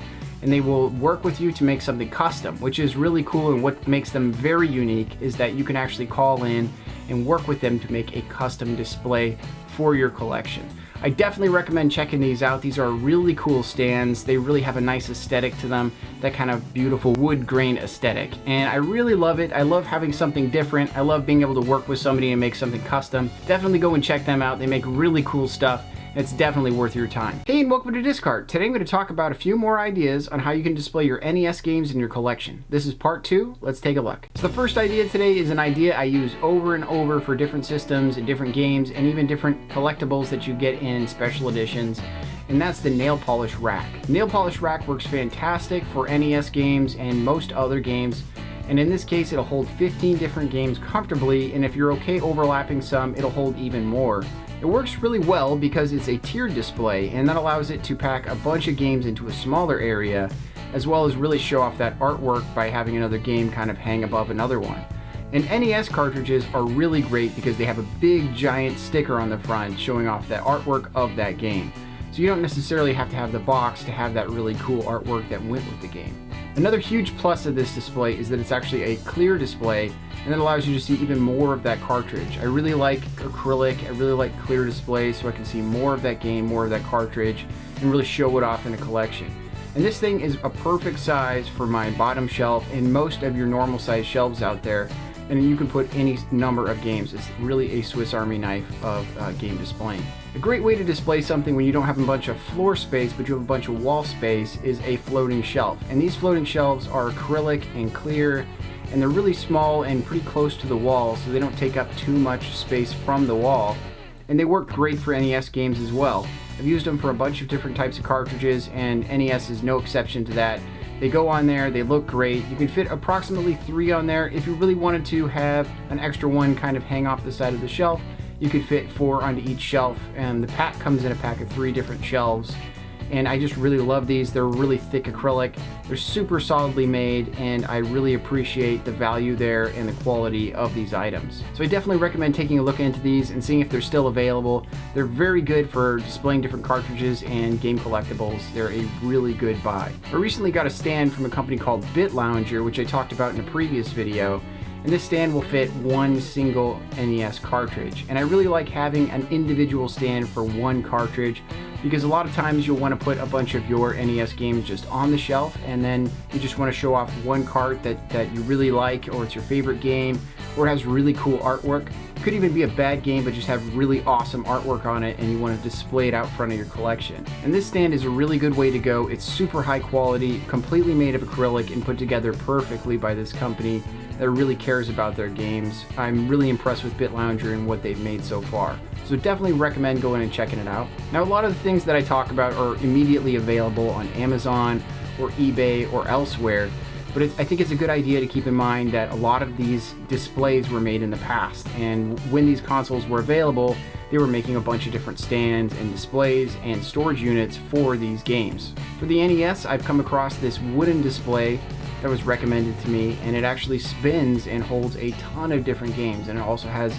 and they will work with you to make something custom, which is really cool. And what makes them very unique is that you can actually call in and work with them to make a custom display for your collection. I definitely recommend checking these out. These are really cool stands. They really have a nice aesthetic to them, that kind of beautiful wood grain aesthetic. And I really love it. I love having something different. I love being able to work with somebody and make something custom. Definitely go and check them out. They make really cool stuff. It's definitely worth your time. Hey, and welcome to DiskCart. Today I'm going to talk about a few more ideas on how you can display your NES games in your collection. This is part 2. Let's take a look. So the first idea today is an idea I use over and over for different systems and different games and even different collectibles that you get in special editions. And that's the nail polish rack. Nail polish rack works fantastic for NES games and most other games. And in this case, it'll hold 15 different games comfortably, and if you're okay overlapping some, it'll hold even more. It works really well because it's a tiered display, and that allows it to pack a bunch of games into a smaller area, as well as really show off that artwork by having another game kind of hang above another one. And NES cartridges are really great because they have a big giant sticker on the front showing off the artwork of that game. So you don't necessarily have to have the box to have that really cool artwork that went with the game. Another huge plus of this display is that it's actually a clear display, and it allows you to see even more of that cartridge. I really like acrylic, I really like clear displays so I can see more of that game, more of that cartridge, and really show it off in a collection. And this thing is a perfect size for my bottom shelf and most of your normal size shelves out there, and you can put any number of games. It's really a Swiss Army knife of game displaying. A great way to display something when you don't have a bunch of floor space but you have a bunch of wall space is a floating shelf. And these floating shelves are acrylic and clear, and they're really small and pretty close to the wall, so they don't take up too much space from the wall. And they work great for NES games as well. I've used them for a bunch of different types of cartridges, and NES is no exception to that. They go on there, they look great. You can fit approximately 3 on there. If you really wanted to have an extra one kind of hang off the side of the shelf, you could fit 4 onto each shelf, and the pack comes in a pack of 3 different shelves. And I just really love these. They're really thick acrylic. They're super solidly made, and I really appreciate the value there and the quality of these items. So I definitely recommend taking a look into these and seeing if they're still available. They're very good for displaying different cartridges and game collectibles. They're a really good buy. I recently got a stand from a company called BitLounger, which I talked about in a previous video. And this stand will fit one single NES cartridge. And I really like having an individual stand for one cartridge, because a lot of times you'll want to put a bunch of your NES games just on the shelf, and then you just want to show off one cart that you really like, or it's your favorite game, or it has really cool artwork. It could even be a bad game but just have really awesome artwork on it and you want to display it out front of your collection. And this stand is a really good way to go. It's super high quality, completely made of acrylic and put together perfectly by this company that really cares about their games. I'm really impressed with BitLounger and what they've made so far. So definitely recommend going and checking it out. Now, a lot of the things that I talk about are immediately available on Amazon or eBay or elsewhere, but I think it's a good idea to keep in mind that a lot of these displays were made in the past, and when these consoles were available, they were making a bunch of different stands and displays and storage units for these games. For the NES, I've come across this wooden display that was recommended to me, and it actually spins and holds a ton of different games, and it also has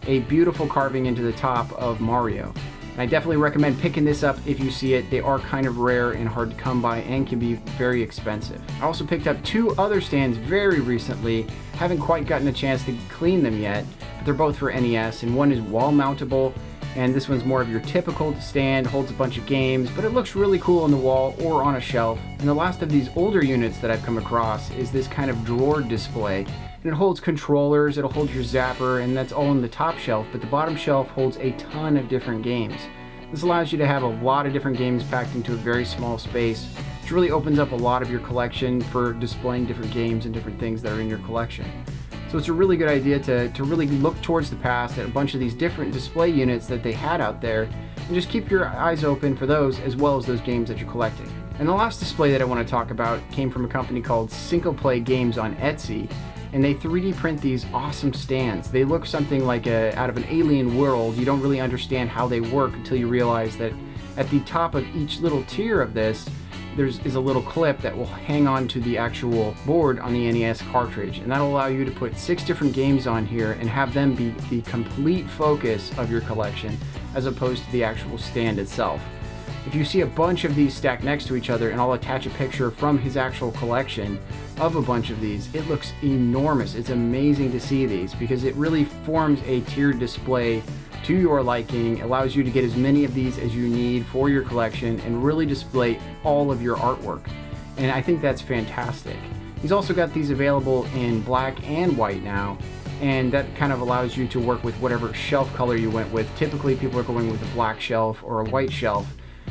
a beautiful carving into the top of Mario. And I definitely recommend picking this up if you see it. They are kind of rare and hard to come by and can be very expensive. I also picked up 2 other stands very recently. Haven't quite gotten a chance to clean them yet, but they're both for NES, and one is wall mountable, and this one's more of your typical stand, holds a bunch of games, but it looks really cool on the wall or on a shelf. And the last of these older units that I've come across is this kind of drawer display. And it holds controllers, it'll hold your zapper, and that's all in the top shelf, but the bottom shelf holds a ton of different games. This allows you to have a lot of different games packed into a very small space, which really opens up a lot of your collection for displaying different games and different things that are in your collection. So it's a really good idea to really look towards the past at a bunch of these different display units that they had out there, and just keep your eyes open for those as well as those games that you're collecting. And the last display that I want to talk about came from a company called Single Play Games on Etsy, and they 3D print these awesome stands. They look something like out of an alien world. You don't really understand how they work until you realize that at the top of each little tier of this, is a little clip that will hang on to the actual board on the NES cartridge, and that'll allow you to put 6 different games on here and have them be the complete focus of your collection as opposed to the actual stand itself. If you see a bunch of these stacked next to each other, and I'll attach a picture from his actual collection of a bunch of these, it looks enormous. It's amazing to see these because it really forms a tiered display to your liking, allows you to get as many of these as you need for your collection and really display all of your artwork. And I think that's fantastic. He's also got these available in black and white now, and that kind of allows you to work with whatever shelf color you went with. Typically people are going with a black shelf or a white shelf,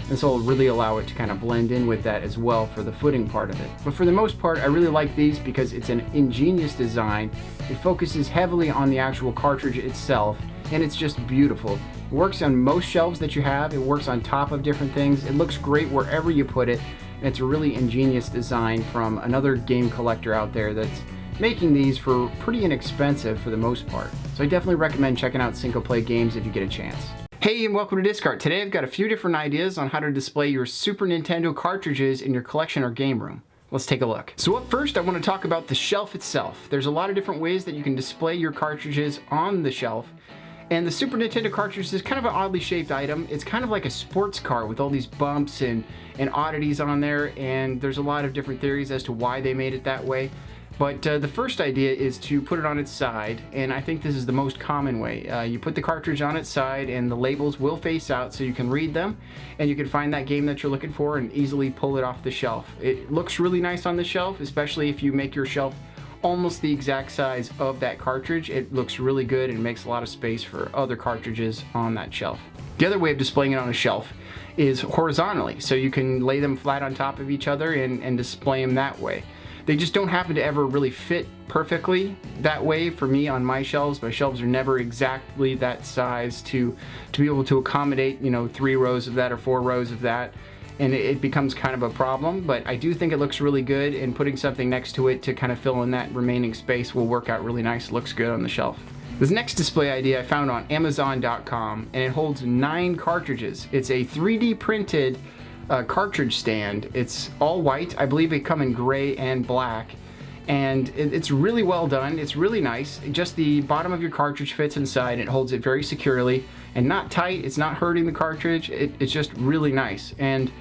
and so it'll really allow it to kind of blend in with that as well for the footing part of it. But for the most part, I really like these because it's an ingenious design. It focuses heavily on the actual cartridge itself, and it's just beautiful. It works on most shelves that you have. It works on top of different things. It looks great wherever you put it, and it's a really ingenious design from another game collector out there that's making these for pretty inexpensive for the most part. So I definitely recommend checking out Single Play Games if you get a chance. Hey, and welcome to DiskCart. Today I've got a few different ideas on how to display your Super Nintendo cartridges in your collection or game room. Let's take a look. So up first, I want to talk about the shelf itself. There's a lot of different ways that you can display your cartridges on the shelf. And the Super Nintendo cartridge is kind of an oddly shaped item. It's kind of like a sports car with all these bumps and oddities on there, and there's a lot of different theories as to why they made it that way. But the first idea is to put it on its side, and I think this is the most common way. You put the cartridge on its side and the labels will face out so you can read them, and you can find that game that you're looking for and easily pull it off the shelf. It looks really nice on the shelf, especially if you make your shelf almost the exact size of that cartridge. It looks really good and makes a lot of space for other cartridges on that shelf. The other way of displaying it on a shelf is horizontally, so you can lay them flat on top of each other and display them that way. They just don't happen to ever really fit perfectly that way for me on my shelves. My shelves are never exactly that size to be able to accommodate, 3 rows of that or 4 rows of that, and it becomes kind of a problem. But I do think it looks really good, and putting something next to it to kind of fill in that remaining space will work out really nice. It looks good on the shelf. This next display idea I found on Amazon.com, and it holds 9 cartridges. It's a 3D printed cartridge stand. It's all white. I believe they come in gray and black, and it's really well done. It's really nice. Just the bottom of your cartridge fits inside. It holds it very securely and not tight. It's not hurting the cartridge. It's just really nice, and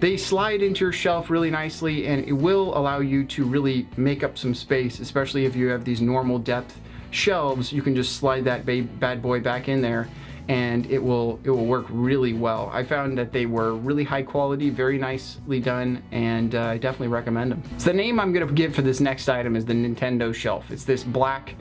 they slide into your shelf really nicely, and it will allow you to really make up some space, especially if you have these normal depth shelves. You can just slide that bad boy back in there, and it will work really well. I found that they were really high quality, very nicely done, and I definitely recommend them. So the name I'm going to give for this next item is the Nintendo shelf. It's this black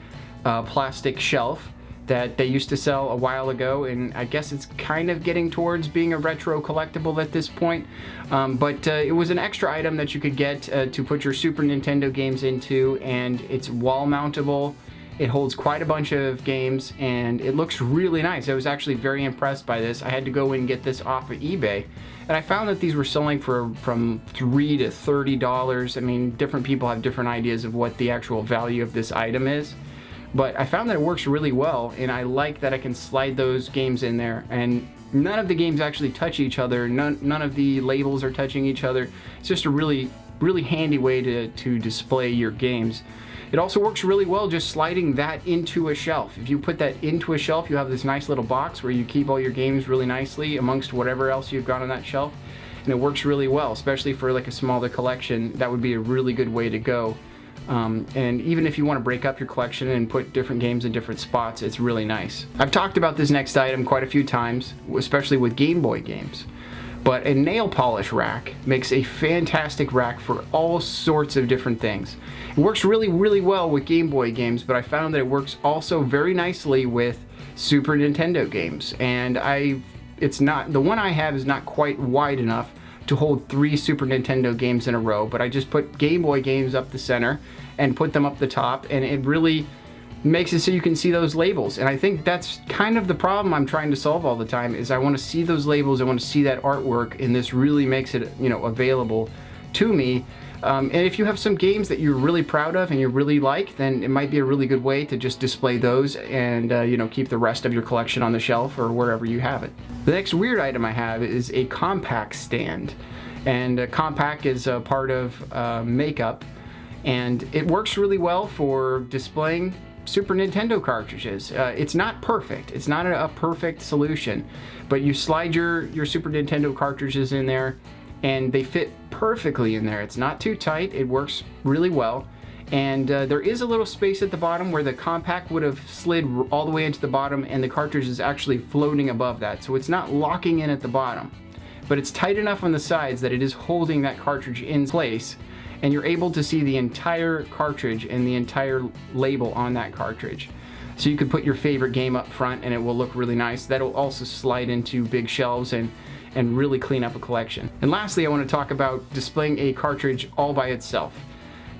plastic shelf that they used to sell a while ago, and I guess it's kind of getting towards being a retro collectible at this point. But it was an extra item that you could get to put your Super Nintendo games into, and it's wall mountable. It holds quite a bunch of games, and it looks really nice. I was actually very impressed by this. I had to go and get this off of eBay, and I found that these were selling for from $3 to $30. I mean, different people have different ideas of what the actual value of this item is. But I found that it works really well, and I like that I can slide those games in there, and none of the games actually touch each other. None of the labels are touching each other. It's just a really handy way to display your games. It also works really well just sliding that into a shelf. If you put that into a shelf, you have this nice little box where you keep all your games really nicely amongst whatever else you've got on that shelf, and it works really well, especially for like a smaller collection. That would be a really good way to go. And even if you want to break up your collection and put different games in different spots, it's really nice. I've talked about this next item quite a few times, especially with Game Boy games. But a nail polish rack makes a fantastic rack for all sorts of different things. It works really well with Game Boy games, but I found that it works also very nicely with Super Nintendo games. And the one I have is not quite wide enough to hold 3 Super Nintendo games in a row, but I just put Game Boy games up the center and put them up the top, and it really makes it so you can see those labels. And I think that's kind of the problem I'm trying to solve all the time, is I want to see those labels, I want to see that artwork, and this really makes it, you know, available to me. And if you have some games that you're really proud of and you really like, then it might be a really good way to just display those and you know, keep the rest of your collection on the shelf or wherever you have it. The next weird item I have is a compact stand, and a compact is a part of Makeup, and it works really well for displaying Super Nintendo cartridges. It's not perfect. It's not a perfect solution, but you slide your Super Nintendo cartridges in there, and they fit perfectly in there. It's not too tight. It works really well. And there is a little space at the bottom where the compact would have slid all the way into the bottom, and the cartridge is actually floating above that. So it's not locking in at the bottom, but it's tight enough on the sides that it is holding that cartridge in place, and you're able to see the entire cartridge and the entire label on that cartridge. So you could put your favorite game up front and it will look really nice. That'll also slide into big shelves and really clean up a collection. And lastly, I want to talk about displaying a cartridge all by itself.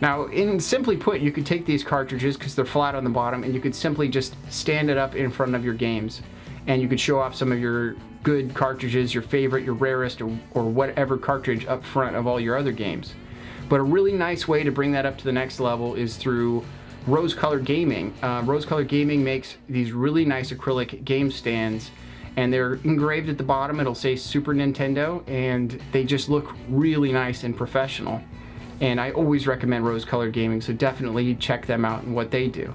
Now, simply put, you could take these cartridges, because they're flat on the bottom, and you could simply just stand it up in front of your games, and you could show off some of your good cartridges, your favorite, your rarest, or whatever cartridge up front of all your other games. But a really nice way to bring that up to the next level is through rose-colored gaming. Rose-colored gaming makes these really nice acrylic game stands, and they're engraved at the bottom. It'll say Super Nintendo, and they just look really nice and professional. And I always recommend rose-colored gaming, so definitely check them out and what they do.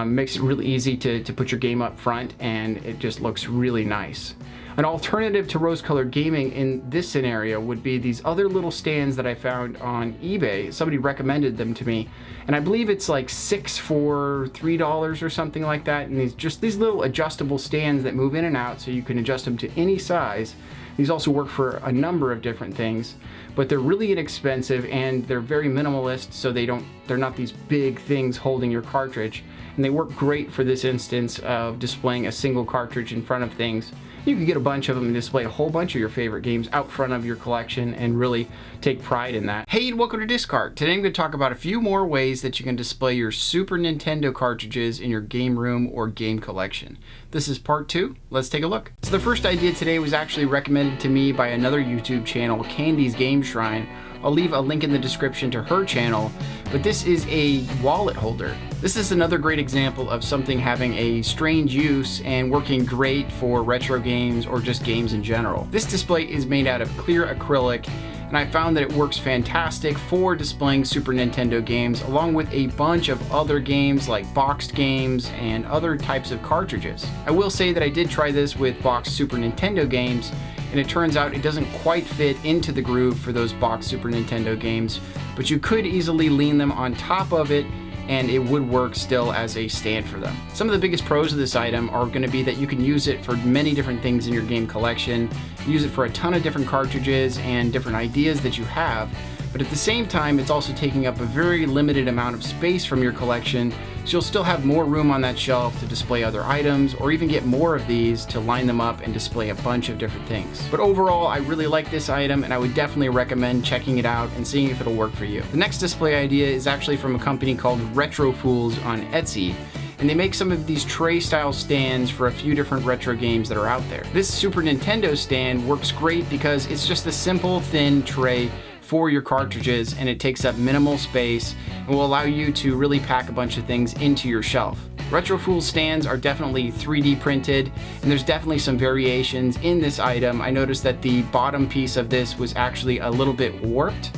Makes it really easy to put your game up front, and it just looks really nice. An alternative to rose-colored gaming in this scenario would be these other little stands that I found on eBay. Somebody recommended them to me, and I believe it's like 6 for $3 or something like that. And these little adjustable stands that move in and out, so you can adjust them to any size. These also work for a number of different things, but they're really inexpensive and they're very minimalist, so they're not these big things holding your cartridge, and they work great for this instance of displaying a single cartridge in front of things. You can get a bunch of them and display a whole bunch of your favorite games out front of your collection and really take pride in that. Hey, and welcome to DiskCart. Today I'm going to talk about a few more ways that you can display your Super Nintendo cartridges in your game room or game collection. This is part 2. Let's take a look. So the first idea today was actually recommended to me by another YouTube channel, Candy's Game Shrine. I'll leave a link in the description to her channel, but this is a wallet holder. This is another great example of something having a strange use and working great for retro games or just games in general. This display is made out of clear acrylic, and I found that it works fantastic for displaying Super Nintendo games along with a bunch of other games like boxed games and other types of cartridges. I will say that I did try this with boxed Super Nintendo games, and it turns out it doesn't quite fit into the groove for those boxed Super Nintendo games, but you could easily lean them on top of it and it would work still as a stand for them. Some of the biggest pros of this item are going to be that you can use it for many different things in your game collection, use it for a ton of different cartridges and different ideas that you have, but at the same time it's also taking up a very limited amount of space from your collection, So you'll still have more room on that shelf to display other items, or even get more of these to line them up and display a bunch of different things. But overall, I really like this item, and I would definitely recommend checking it out and seeing if it'll work for you. The next display idea is actually from a company called Retro Fools on Etsy, and they make some of these tray style stands for a few different retro games that are out there. This Super Nintendo stand works great because it's just a simple thin tray for your cartridges, and it takes up minimal space and will allow you to really pack a bunch of things into your shelf. Retro Fools stands are definitely 3D printed, and there's definitely some variations in this item. I noticed that the bottom piece of this was actually a little bit warped,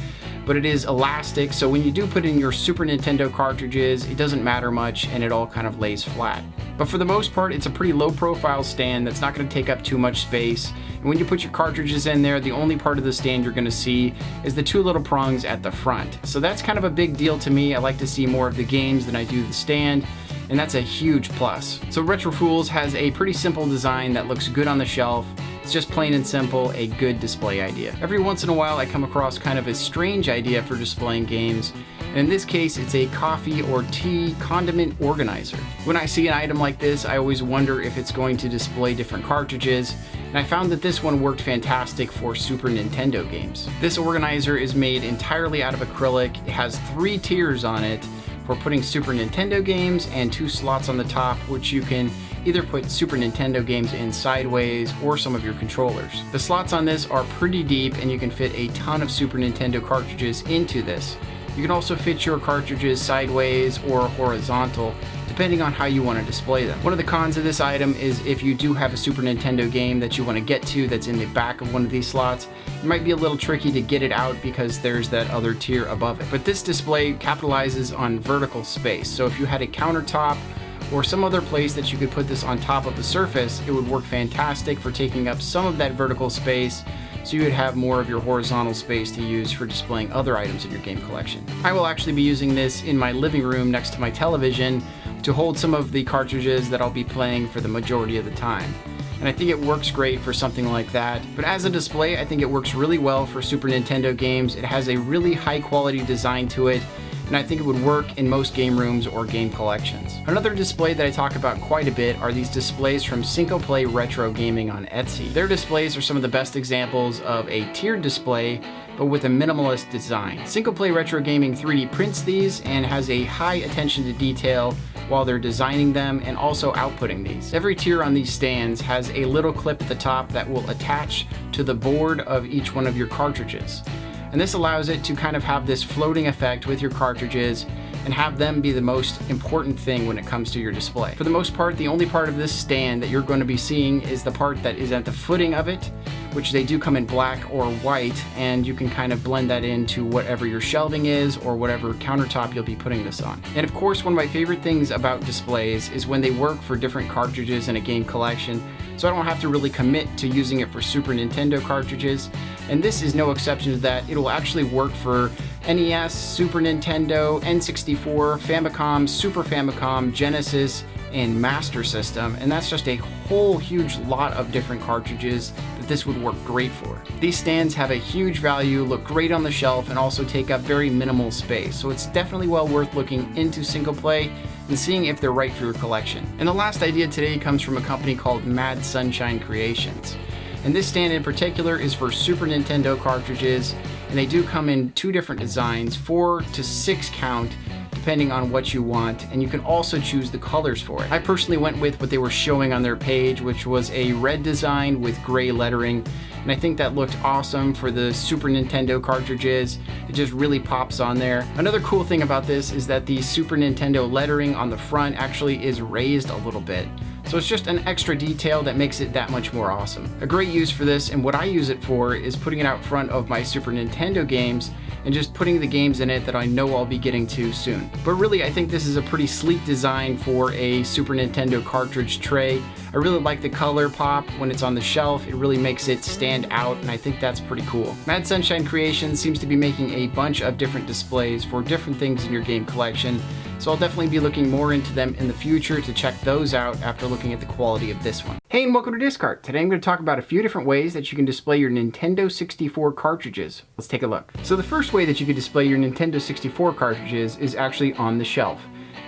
but it is elastic, so when you do put in your Super Nintendo cartridges, it doesn't matter much and it all kind of lays flat. But for the most part, it's a pretty low profile stand that's not going to take up too much space. And when you put your cartridges in there, the only part of the stand you're going to see is the two little prongs at the front. So that's kind of a big deal to me. I like to see more of the games than I do the stand, and that's a huge plus. So Retro Fools has a pretty simple design that looks good on the shelf. It's just plain and simple, a good display idea. Every once in a while I come across kind of a strange idea for displaying games, and in this case it's a coffee or tea condiment organizer. When I see an item like this, I always wonder if it's going to display different cartridges, and I found that this one worked fantastic for Super Nintendo games. This organizer is made entirely out of acrylic. It has 3 tiers on it for putting Super Nintendo games and 2 slots on the top, which you can either put Super Nintendo games in sideways or some of your controllers. The slots on this are pretty deep, and you can fit a ton of Super Nintendo cartridges into this. You can also fit your cartridges sideways or horizontal, depending on how you want to display them. One of the cons of this item is if you do have a Super Nintendo game that you want to get to that's in the back of one of these slots, it might be a little tricky to get it out because there's that other tier above it. But this display capitalizes on vertical space, so if you had a countertop or some other place that you could put this on top of the surface, it would work fantastic for taking up some of that vertical space, so you would have more of your horizontal space to use for displaying other items in your game collection. I will actually be using this in my living room next to my television to hold some of the cartridges that I'll be playing for the majority of the time. And I think it works great for something like that. But as a display, I think it works really well for Super Nintendo games. It has a really high quality design to it, and I think it would work in most game rooms or game collections. Another display that I talk about quite a bit are these displays from Play Retro Gaming on Etsy. Their displays are some of the best examples of a tiered display, but with a minimalist design. Play Retro Gaming 3D prints these and has a high attention to detail while they're designing them and also outputting these. Every tier on these stands has a little clip at the top that will attach to the board of each one of your cartridges. And this allows it to kind of have this floating effect with your cartridges and have them be the most important thing when it comes to your display. For the most part, the only part of this stand that you're going to be seeing is the part that is at the footing of it, which they do come in black or white, and you can kind of blend that into whatever your shelving is or whatever countertop you'll be putting this on. And of course, one of my favorite things about displays is when they work for different cartridges in a game collection, so I don't have to really commit to using it for Super Nintendo cartridges. And this is no exception to that. It will actually work for NES, Super Nintendo, N64, Famicom, Super Famicom, Genesis, and Master System, and that's just a whole huge lot of different cartridges that this would work great for. These stands have a huge value, look great on the shelf, and also take up very minimal space, so it's definitely well worth looking into single play and seeing if they're right for your collection. And the last idea today comes from a company called Mad Sunshine Creations. And this stand in particular is for Super Nintendo cartridges, and they do come in 2 different designs, 4 to 6 count, depending on what you want, and you can also choose the colors for it. I personally went with what they were showing on their page, which was a red design with gray lettering, and I think that looked awesome for the Super Nintendo cartridges. It just really pops on there. Another cool thing about this is that the Super Nintendo lettering on the front actually is raised a little bit. So it's just an extra detail that makes it that much more awesome. A great use for this, and what I use it for, is putting it out front of my Super Nintendo games and just putting the games in it that I know I'll be getting to soon. But really, I think this is a pretty sleek design for a Super Nintendo cartridge tray. I really like the color pop when it's on the shelf. It really makes it stand out, and I think that's pretty cool. Mad Sunshine Creations seems to be making a bunch of different displays for different things in your game collection, so I'll definitely be looking more into them in the future to check those out after looking at the quality of this one. Hey, and welcome to DiskCart. Today I'm going to talk about a few different ways that you can display your Nintendo 64 cartridges. Let's take a look. So the first way that you can display your Nintendo 64 cartridges is actually on the shelf.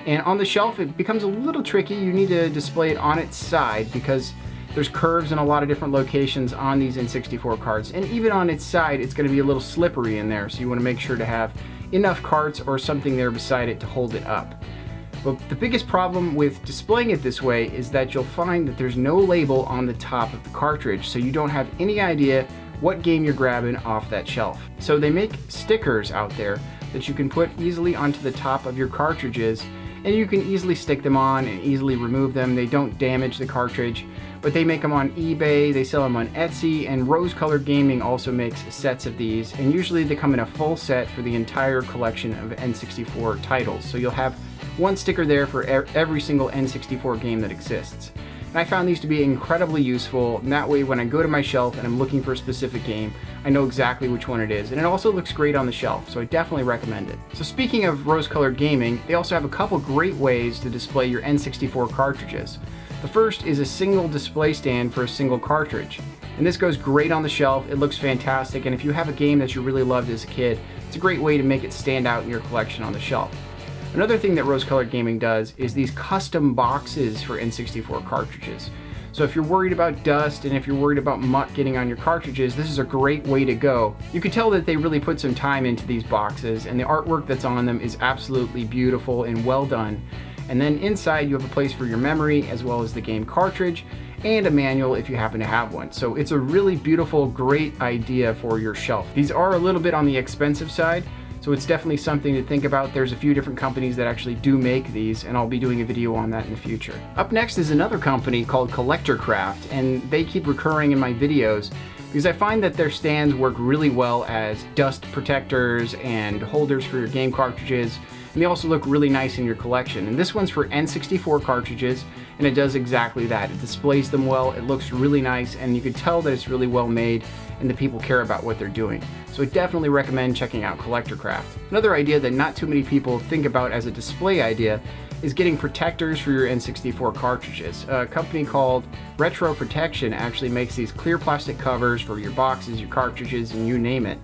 And on the shelf, it becomes a little tricky. You need to display it on its side because there's curves in a lot of different locations on these N64 carts. And even on its side, it's going to be a little slippery in there. So you want to make sure to have enough carts or something there beside it to hold it up. But the biggest problem with displaying it this way is that you'll find that there's no label on the top of the cartridge. So you don't have any idea what game you're grabbing off that shelf. So they make stickers out there that you can put easily onto the top of your cartridges, and you can easily stick them on and easily remove them. They don't damage the cartridge, but they make them on eBay, they sell them on Etsy, and Rose Colored Gaming also makes sets of these, and usually they come in a full set for the entire collection of N64 titles. So you'll have one sticker there for every single N64 game that exists. And I found these to be incredibly useful, and that way when I go to my shelf and I'm looking for a specific game, I know exactly which one it is. And it also looks great on the shelf, so I definitely recommend it. So speaking of Rose Colored Gaming, they also have a couple great ways to display your N64 cartridges. The first is a single display stand for a single cartridge. And this goes great on the shelf, it looks fantastic, and if you have a game that you really loved as a kid, it's a great way to make it stand out in your collection on the shelf. Another thing that Rose Colored Gaming does is these custom boxes for N64 cartridges. So if you're worried about dust and if you're worried about muck getting on your cartridges, this is a great way to go. You can tell that they really put some time into these boxes, and the artwork that's on them is absolutely beautiful and well done. And then inside you have a place for your memory as well as the game cartridge and a manual if you happen to have one. So it's a really beautiful, great idea for your shelf. These are a little bit on the expensive side, so it's definitely something to think about. There's a few different companies that actually do make these, and I'll be doing a video on that in the future. Up next is another company called Collector Craft, and they keep recurring in my videos because I find that their stands work really well as dust protectors and holders for your game cartridges, and they also look really nice in your collection. And this one's for N64 cartridges, and it does exactly that. It displays them well, it looks really nice, and you can tell that it's really well made and the people care about what they're doing. So I definitely recommend checking out Collector Craft. Another idea that not too many people think about as a display idea is getting protectors for your N64 cartridges. A company called Retro Protection actually makes these clear plastic covers for your boxes, your cartridges, and you name it.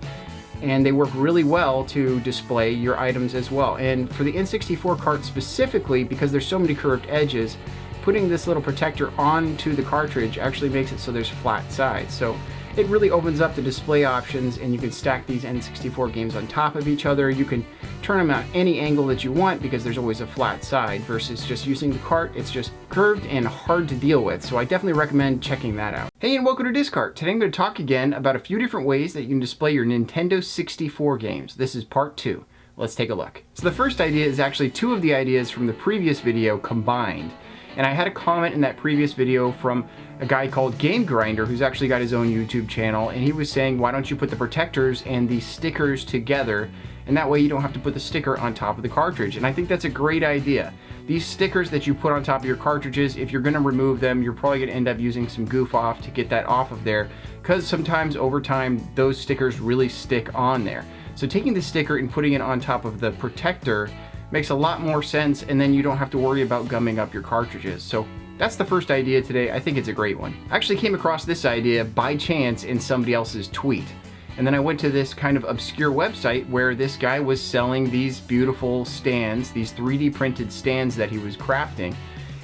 And they work really well to display your items as well. And for the N64 cart specifically, because there's so many curved edges, putting this little protector onto the cartridge actually makes it so there's flat sides. So it really opens up the display options, and you can stack these N64 games on top of each other. You can turn them at any angle that you want because there's always a flat side, versus just using the cart. It's just curved and hard to deal with, so I definitely recommend checking that out. Hey, and welcome to DiskCart. Today I'm going to talk again about a few different ways that you can display your Nintendo 64 games. This is part 2. Let's take a look. So the first idea is actually two of the ideas from the previous video combined. And I had a comment in that previous video from a guy called Game Grinder, who's actually got his own YouTube channel, and he was saying, why don't you put the protectors and the stickers together, and that way you don't have to put the sticker on top of the cartridge. And I think that's a great idea. These stickers that you put on top of your cartridges, if you're going to remove them, you're probably going to end up using some goof off to get that off of there, because sometimes over time those stickers really stick on there. So taking the sticker and putting it on top of the protector makes a lot more sense, and then you don't have to worry about gumming up your cartridges. So that's the first idea today. I think it's a great one. I actually came across this idea by chance in somebody else's tweet. And then I went to this kind of obscure website where this guy was selling these beautiful stands, these 3D printed stands that he was crafting.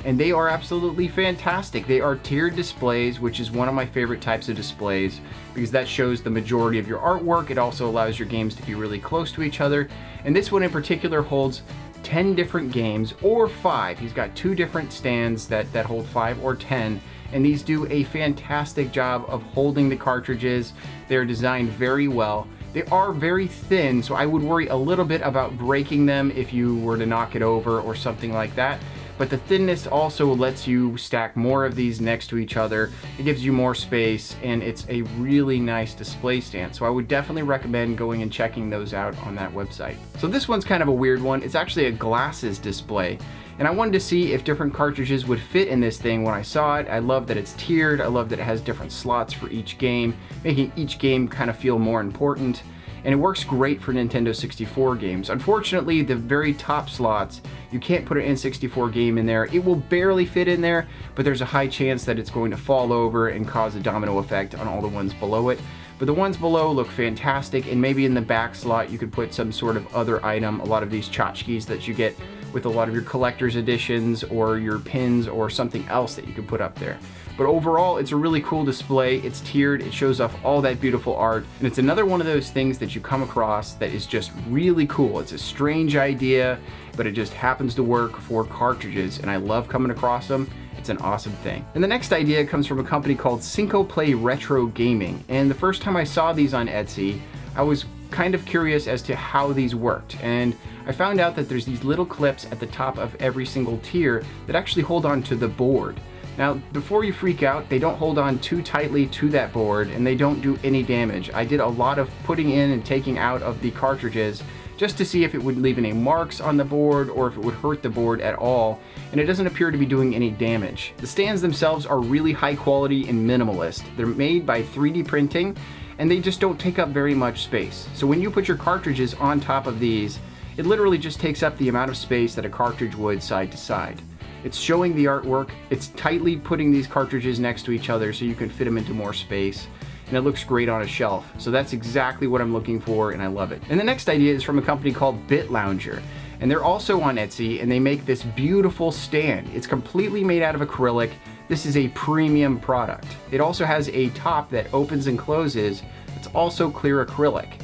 And they are absolutely fantastic. They are tiered displays, which is one of my favorite types of displays because that shows the majority of your artwork. It also allows your games to be really close to each other. And this one in particular holds 10 different games, or 5. He's got 2 different stands that hold 5 or 10. And these do a fantastic job of holding the cartridges. They're designed very well. They are very thin, so I would worry a little bit about breaking them if you were to knock it over or something like that. But the thinness also lets you stack more of these next to each other. It gives you more space, and it's a really nice display stand. So I would definitely recommend going and checking those out on that website. So this one's kind of a weird one. It's actually a glasses display. And I wanted to see if different cartridges would fit in this thing when I saw it. I love that it's tiered. I love that it has different slots for each game, making each game kind of feel more important. And it works great for Nintendo 64 games. Unfortunately, the very top slots, you can't put an N64 game in there. It will barely fit in there, but there's a high chance that it's going to fall over and cause a domino effect on all the ones below it. But the ones below look fantastic, and maybe in the back slot you could put some sort of other item. A lot of these tchotchkes that you get with a lot of your collector's editions or your pins or something else that you can put up there. But overall, it's a really cool display. It's tiered, it shows off all that beautiful art, and it's another one of those things that you come across that is just really cool. It's a strange idea, but it just happens to work for cartridges, and I love coming across them. It's an awesome thing. And the next idea comes from a company called Cinco Play Retro Gaming, and the first time I saw these on Etsy, I was kind of curious as to how these worked, and I found out that there's these little clips at the top of every single tier that actually hold on to the board. Now, before you freak out, they don't hold on too tightly to that board and they don't do any damage. I did a lot of putting in and taking out of the cartridges just to see if it would leave any marks on the board or if it would hurt the board at all, and it doesn't appear to be doing any damage. The stands themselves are really high quality and minimalist. They're made by 3D printing and they just don't take up very much space. So when you put your cartridges on top of these, it literally just takes up the amount of space that a cartridge would side to side. It's showing the artwork, it's tightly putting these cartridges next to each other so you can fit them into more space, and it looks great on a shelf. So that's exactly what I'm looking for, and I love it. And the next idea is from a company called BitLounger, and they're also on Etsy, and they make this beautiful stand. It's completely made out of acrylic. This is a premium product. It also has a top that opens and closes. It's also clear acrylic.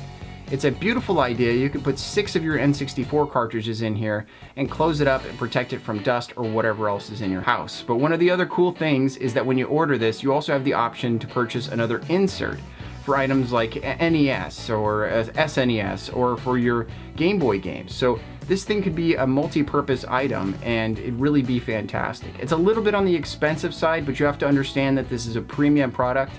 It's a beautiful idea. You can put 6 of your N64 cartridges in here and close it up and protect it from dust or whatever else is in your house. But one of the other cool things is that when you order this, you also have the option to purchase another insert for items like NES or SNES or for your Game Boy games. So this thing could be a multi-purpose item and it'd really be fantastic. It's a little bit on the expensive side, but you have to understand that this is a premium product.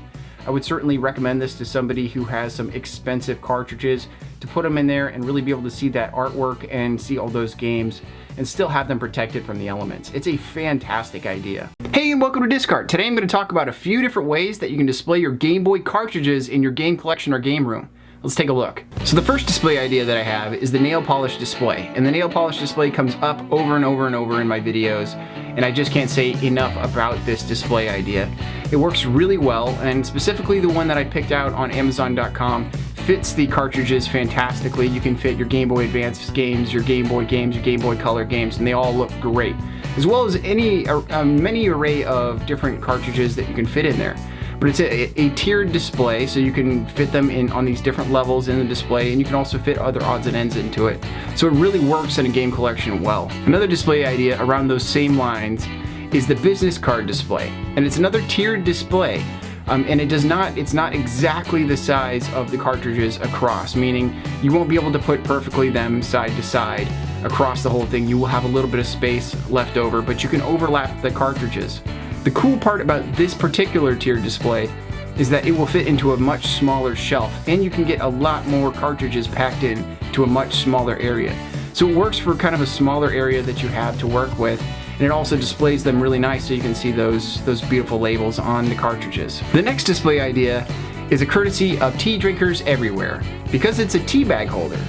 I would certainly recommend this to somebody who has some expensive cartridges to put them in there and really be able to see that artwork and see all those games and still have them protected from the elements. It's a fantastic idea. Hey, and welcome to DiskCart. Today I'm going to talk about a few different ways that you can display your Game Boy cartridges in your game collection or game room. Let's take a look. So the first display idea that I have is the nail polish display. And the nail polish display comes up over and over and over in my videos, and I just can't say enough about this display idea. It works really well, and specifically the one that I picked out on Amazon.com fits the cartridges fantastically. You can fit your Game Boy Advance games, your Game Boy games, your Game Boy Color games, and they all look great. As well as many array of different cartridges that you can fit in there. But it's a tiered display, so you can fit them in on these different levels in the display, and you can also fit other odds and ends into it. So it really works in a game collection well. Another display idea around those same lines is the business card display, and it's another tiered display. And it's not exactly the size of the cartridges across, meaning you won't be able to put perfectly them side to side across the whole thing. You will have a little bit of space left over, but you can overlap the cartridges. The cool part about this particular tiered display is that it will fit into a much smaller shelf, and you can get a lot more cartridges packed in to a much smaller area. So it works for kind of a smaller area that you have to work with, and it also displays them really nice so you can see those beautiful labels on the cartridges. The next display idea is a courtesy of tea drinkers everywhere, because it's a tea bag holder.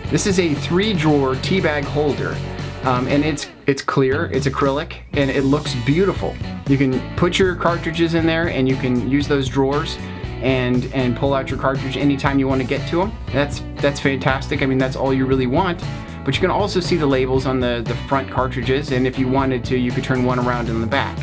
This is a 3-drawer tea bag holder. And it's clear, it's acrylic, and it looks beautiful. You can put your cartridges in there and you can use those drawers and pull out your cartridge anytime you want to get to them. That's fantastic. I mean, that's all you really want. But you can also see the labels on the front cartridges, and if you wanted to, you could turn one around in the back.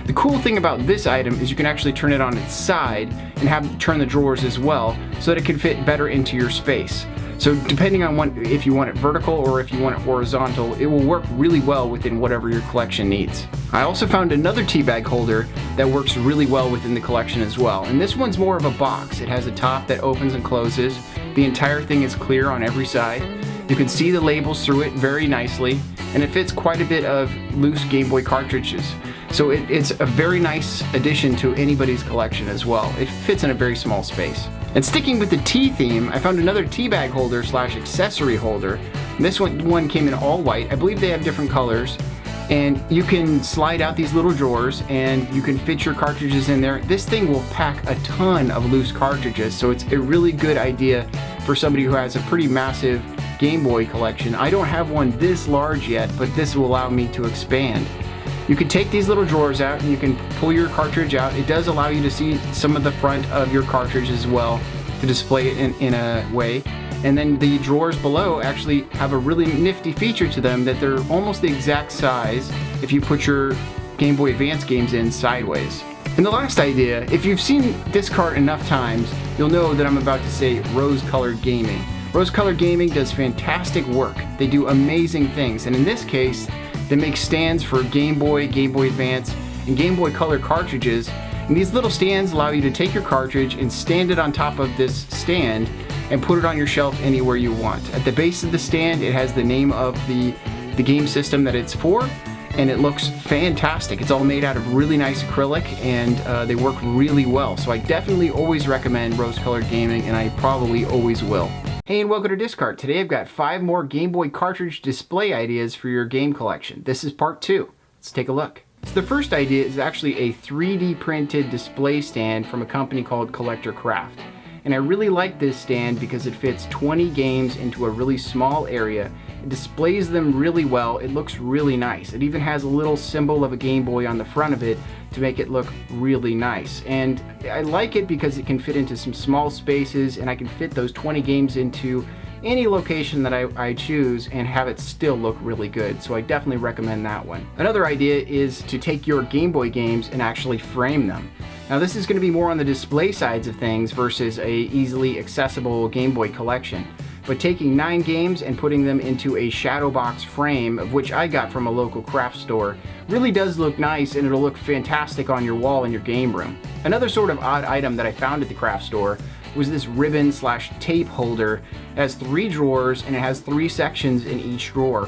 The cool thing about this item is you can actually turn it on its side and turn the drawers as well so that it can fit better into your space. So depending on if you want it vertical or if you want it horizontal, it will work really well within whatever your collection needs. I also found another tea bag holder that works really well within the collection as well. And this one's more of a box. It has a top that opens and closes. The entire thing is clear on every side. You can see the labels through it very nicely, and it fits quite a bit of loose Game Boy cartridges. So it's a very nice addition to anybody's collection as well. It fits in a very small space. And sticking with the tea theme, I found another tea bag holder / accessory holder. And this one came in all white. I believe they have different colors. And you can slide out these little drawers and you can fit your cartridges in there. This thing will pack a ton of loose cartridges, so it's a really good idea for somebody who has a pretty massive Game Boy collection. I don't have one this large yet, but this will allow me to expand. You can take these little drawers out and you can pull your cartridge out. It does allow you to see some of the front of your cartridge as well, to display it in a way. And then the drawers below actually have a really nifty feature to them that they're almost the exact size if you put your Game Boy Advance games in sideways. And the last idea, if you've seen DiskCart enough times, you'll know that I'm about to say rose-colored gaming. Rose-colored gaming does fantastic work. They do amazing things, and in this case, they make stands for Game Boy, Game Boy Advance, and Game Boy Color cartridges. And these little stands allow you to take your cartridge and stand it on top of this stand and put it on your shelf anywhere you want. At the base of the stand, it has the name of the game system that it's for, and it looks fantastic. It's all made out of really nice acrylic, and they work really well. So I definitely always recommend rose-colored gaming, and I probably always will. Hey, and welcome to DiskCart. Today I've got 5 more Game Boy cartridge display ideas for your game collection. This is part 2. Let's take a look. So the first idea is actually a 3D printed display stand from a company called Collector Craft. And I really like this stand because it fits 20 games into a really small area. It displays them really well. It looks really nice. It even has a little symbol of a Game Boy on the front of it to make it look really nice. And I like it because it can fit into some small spaces, and I can fit those 20 games into any location that I choose and have it still look really good. So I definitely recommend that one. Another idea is to take your Game Boy games and actually frame them. Now this is going to be more on the display sides of things versus a easily accessible Game Boy collection. But taking 9 games and putting them into a shadow box frame, of which I got from a local craft store, really does look nice, and it'll look fantastic on your wall in your game room. Another sort of odd item that I found at the craft store was this ribbon/tape holder. It has 3 drawers and it has 3 sections in each drawer.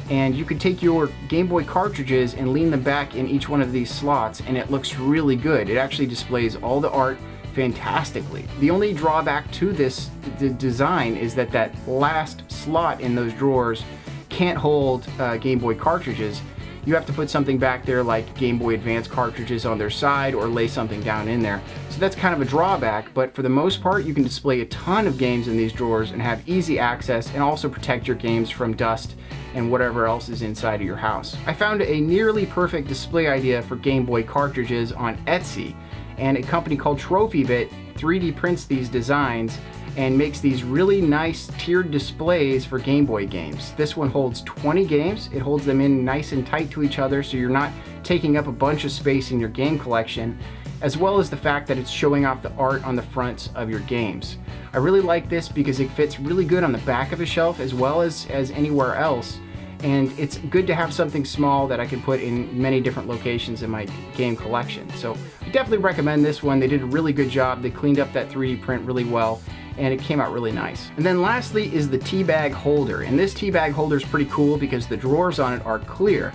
And you could take your Game Boy cartridges and lean them back in each one of these slots, and it looks really good. It actually displays all the art fantastically. The only drawback to this design is that that last slot in those drawers can't hold Game Boy cartridges. You have to put something back there like Game Boy Advance cartridges on their side, or lay something down in there. So that's kind of a drawback, but for the most part you can display a ton of games in these drawers and have easy access, and also protect your games from dust and whatever else is inside of your house. I found a nearly perfect display idea for Game Boy cartridges on Etsy, and a company called TrophyBit 3D prints these designs and makes these really nice tiered displays for Game Boy games. This one holds 20 games. It holds them in nice and tight to each other, so you're not taking up a bunch of space in your game collection, as well as the fact that it's showing off the art on the fronts of your games. I really like this because it fits really good on the back of a shelf as well as anywhere else, and it's good to have something small that I can put in many different locations in my game collection. So I definitely recommend this one. They did a really good job. They cleaned up that 3D print really well, and it came out really nice. And then lastly is the tea bag holder. And this tea bag holder is pretty cool because the drawers on it are clear.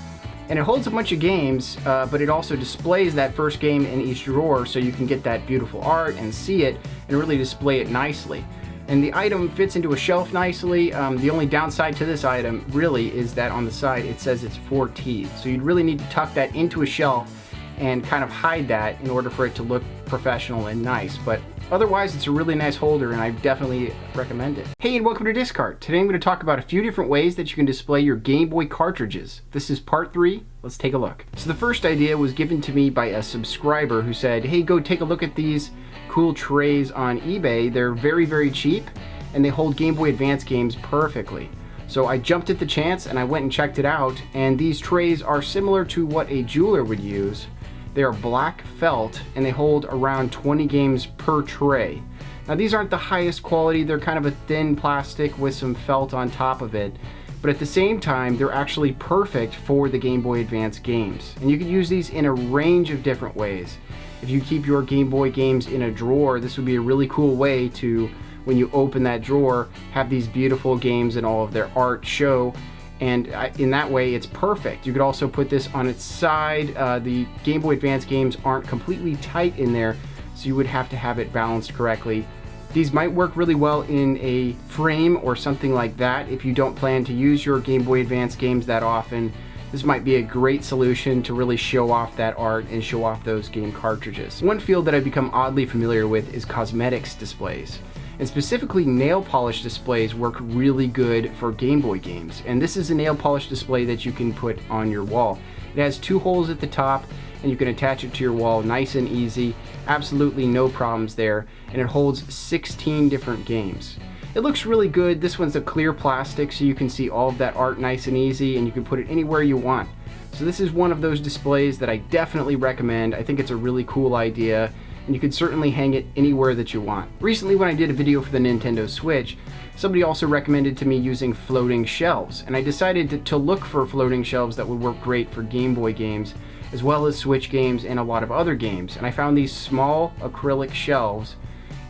And it holds a bunch of games, but it also displays that first game in each drawer, so you can get that beautiful art and see it and really display it nicely. And the item fits into a shelf nicely. The only downside to this item really is that on the side it says it's 4 teeth. So you'd really need to tuck that into a shelf and kind of hide that in order for it to look professional and nice. But otherwise, it's a really nice holder, and I definitely recommend it. Hey, and welcome to DiskCart. Today I'm going to talk about a few different ways that you can display your Game Boy cartridges. This is part 3. Let's take a look. So the first idea was given to me by a subscriber who said, hey, go take a look at these cool trays on eBay. They're very, very cheap, and they hold Game Boy Advance games perfectly. So I jumped at the chance and I went and checked it out, and these trays are similar to what a jeweler would use. They are black felt, and they hold around 20 games per tray. Now these aren't the highest quality. They're kind of a thin plastic with some felt on top of it, but at the same time they're actually perfect for the Game Boy Advance games. And you can use these in a range of different ways. If you keep your Game Boy games in a drawer, this would be a really cool way to, when you open that drawer, have these beautiful games and all of their art show. And in that way it's perfect. You could also put this on its side. The Game Boy Advance games aren't completely tight in there, so you would have to have it balanced correctly. These might work really well in a frame or something like that. If you don't plan to use your Game Boy Advance games that often, this might be a great solution to really show off that art and show off those game cartridges. One field that I've become oddly familiar with is cosmetics displays. And specifically, nail polish displays work really good for Game Boy games. And this is a nail polish display that you can put on your wall. It has 2 holes at the top, and you can attach it to your wall nice and easy. Absolutely no problems there. And it holds 16 different games. It looks really good. This one's a clear plastic, so you can see all of that art nice and easy, and you can put it anywhere you want. So this is one of those displays that I definitely recommend. I think it's a really cool idea, and you can certainly hang it anywhere that you want. Recently, when I did a video for the Nintendo Switch, somebody also recommended to me using floating shelves, and I decided to look for floating shelves that would work great for Game Boy games, as well as Switch games and a lot of other games. And I found these small acrylic shelves.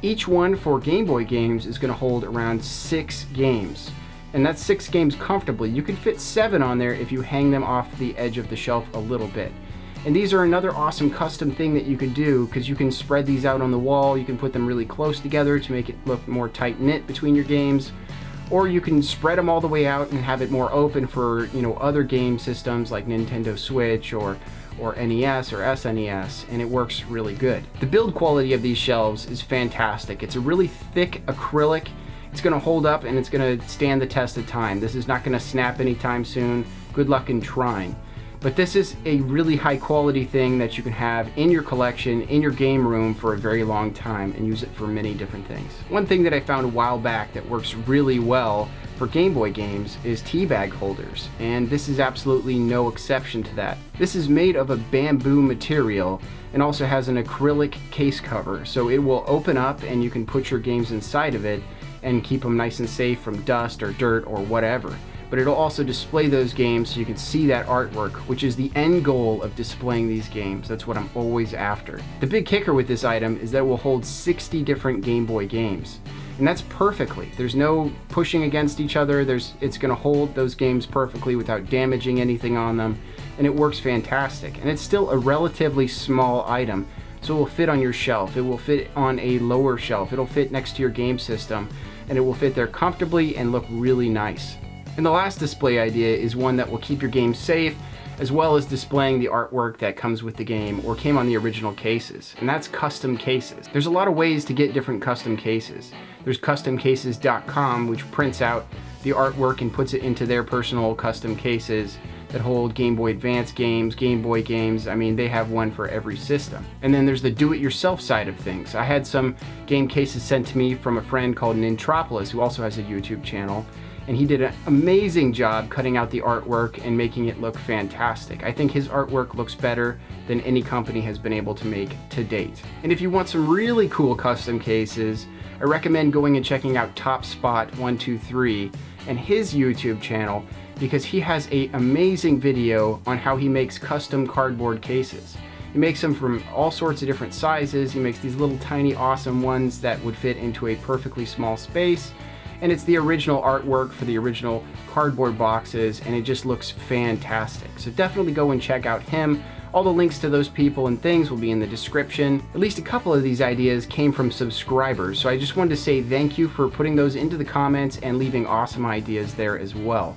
Each one for Game Boy games is going to hold around 6 games. And that's 6 games comfortably. You can fit 7 on there if you hang them off the edge of the shelf a little bit. And these are another awesome custom thing that you can do, because you can spread these out on the wall. You can put them really close together to make it look more tight-knit between your games. Or you can spread them all the way out and have it more open for, you know, other game systems like Nintendo Switch or NES or SNES, and it works really good. The build quality of these shelves is fantastic. It's a really thick acrylic. It's going to hold up and it's going to stand the test of time. This is not going to snap anytime soon. Good luck in trying. But this is a really high quality thing that you can have in your collection, in your game room for a very long time, and use it for many different things. One thing that I found a while back that works really well for Game Boy games is tea bag holders, and this is absolutely no exception to that. This is made of a bamboo material and also has an acrylic case cover, so it will open up and you can put your games inside of it and keep them nice and safe from dust or dirt or whatever. But it'll also display those games so you can see that artwork, which is the end goal of displaying these games. That's what I'm always after. The big kicker with this item is that it will hold 60 different Game Boy games. And that's perfectly. There's no pushing against each other. It's going to hold those games perfectly without damaging anything on them. And it works fantastic. And it's still a relatively small item, so it will fit on your shelf. It will fit on a lower shelf. It'll fit next to your game system, and it will fit there comfortably and look really nice. And the last display idea is one that will keep your game safe, as well as displaying the artwork that comes with the game or came on the original cases, and that's custom cases. There's a lot of ways to get different custom cases. There's customcases.com, which prints out the artwork and puts it into their personal custom cases that hold Game Boy Advance games, Game Boy games. I mean, they have one for every system. And then there's the do-it-yourself side of things. I had some game cases sent to me from a friend called Nintropolis, who also has a YouTube channel, and he did an amazing job cutting out the artwork and making it look fantastic. I think his artwork looks better than any company has been able to make to date. And if you want some really cool custom cases, I recommend going and checking out TopSpot123 and his YouTube channel, because he has an amazing video on how he makes custom cardboard cases. He makes them from all sorts of different sizes. He makes these little tiny awesome ones that would fit into a perfectly small space. And it's the original artwork for the original cardboard boxes, and it just looks fantastic. So definitely go and check out him. All the links to those people and things will be in the description. At least a couple of these ideas came from subscribers, so I just wanted to say thank you for putting those into the comments and leaving awesome ideas there as well.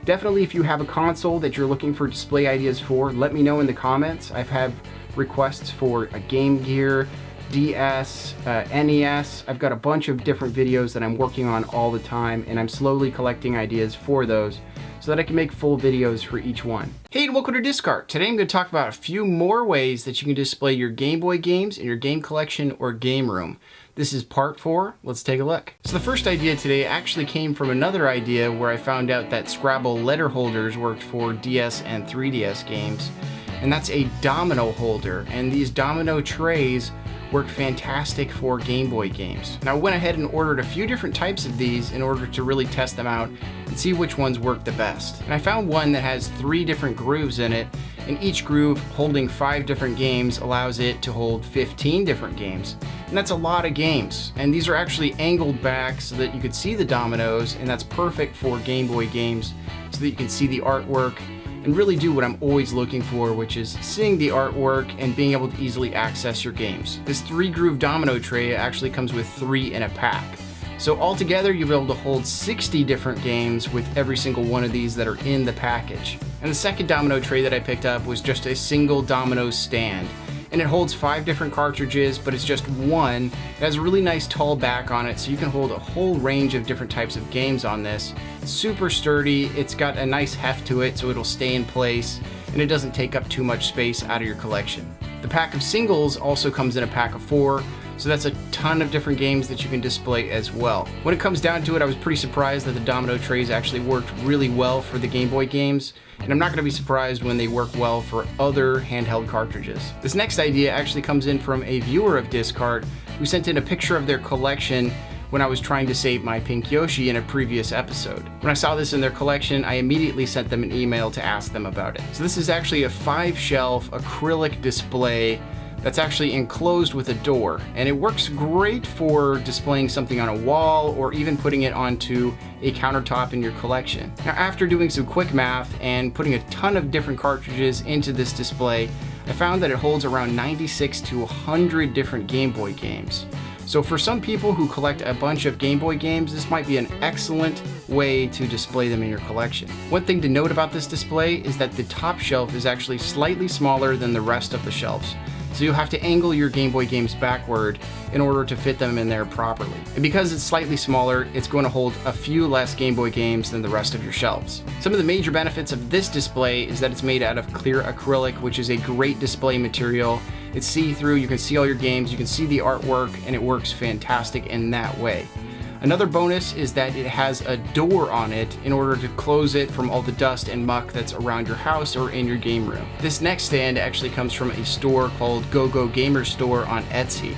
Definitely, if you have a console that you're looking for display ideas for, let me know in the comments. I've had requests for a Game Gear, DS, NES. I've got a bunch of different videos that I'm working on all the time, and I'm slowly collecting ideas for those so that I can make full videos for each one. Hey, and welcome to DiskCart. Today I'm going to talk about a few more ways that you can display your Game Boy games in your game collection or game room. This is part 4. Let's take a look. So the first idea today actually came from another idea where I found out that Scrabble letter holders worked for DS and 3DS games, and that's a domino holder, and these domino trays work fantastic for Game Boy games. Now I went ahead and ordered a few different types of these in order to really test them out and see which ones work the best. And I found one that has 3 different grooves in it, and each groove holding 5 different games allows it to hold 15 different games. And that's a lot of games. And these are actually angled back so that you could see the dominoes, and that's perfect for Game Boy games so that you can see the artwork and really do what I'm always looking for, which is seeing the artwork and being able to easily access your games. This 3-groove domino tray actually comes with 3 in a pack. So altogether, you'll be able to hold 60 different games with every single one of these that are in the package. And the second domino tray that I picked up was just a single domino stand. And it holds 5 different cartridges, but it's just one. It has a really nice tall back on it, so you can hold a whole range of different types of games on this. It's super sturdy, it's got a nice heft to it, so it'll stay in place, and it doesn't take up too much space out of your collection. The pack of singles also comes in a pack of 4, So that's a ton of different games that you can display as well. When it comes down to it, I was pretty surprised that the domino trays actually worked really well for the Game Boy games, and I'm not going to be surprised when they work well for other handheld cartridges. This next idea actually comes in from a viewer of DiskCart who sent in a picture of their collection when I was trying to save my Pink Yoshi in a previous episode. When I saw this in their collection, I immediately sent them an email to ask them about it. So this is actually a 5-shelf acrylic display that's actually enclosed with a door, and it works great for displaying something on a wall or even putting it onto a countertop in your collection. Now, after doing some quick math and putting a ton of different cartridges into this display, I found that it holds around 96 to 100 different Game Boy games. So for some people who collect a bunch of Game Boy games, this might be an excellent way to display them in your collection. One thing to note about this display is that the top shelf is actually slightly smaller than the rest of the shelves. So you'll have to angle your Game Boy games backward in order to fit them in there properly. And because it's slightly smaller, it's going to hold a few less Game Boy games than the rest of your shelves. Some of the major benefits of this display is that it's made out of clear acrylic, which is a great display material. It's see-through, you can see all your games, you can see the artwork, and it works fantastic in that way. Another bonus is that it has a door on it in order to close it from all the dust and muck that's around your house or in your game room. This next stand actually comes from a store called Go Gamer Store on Etsy.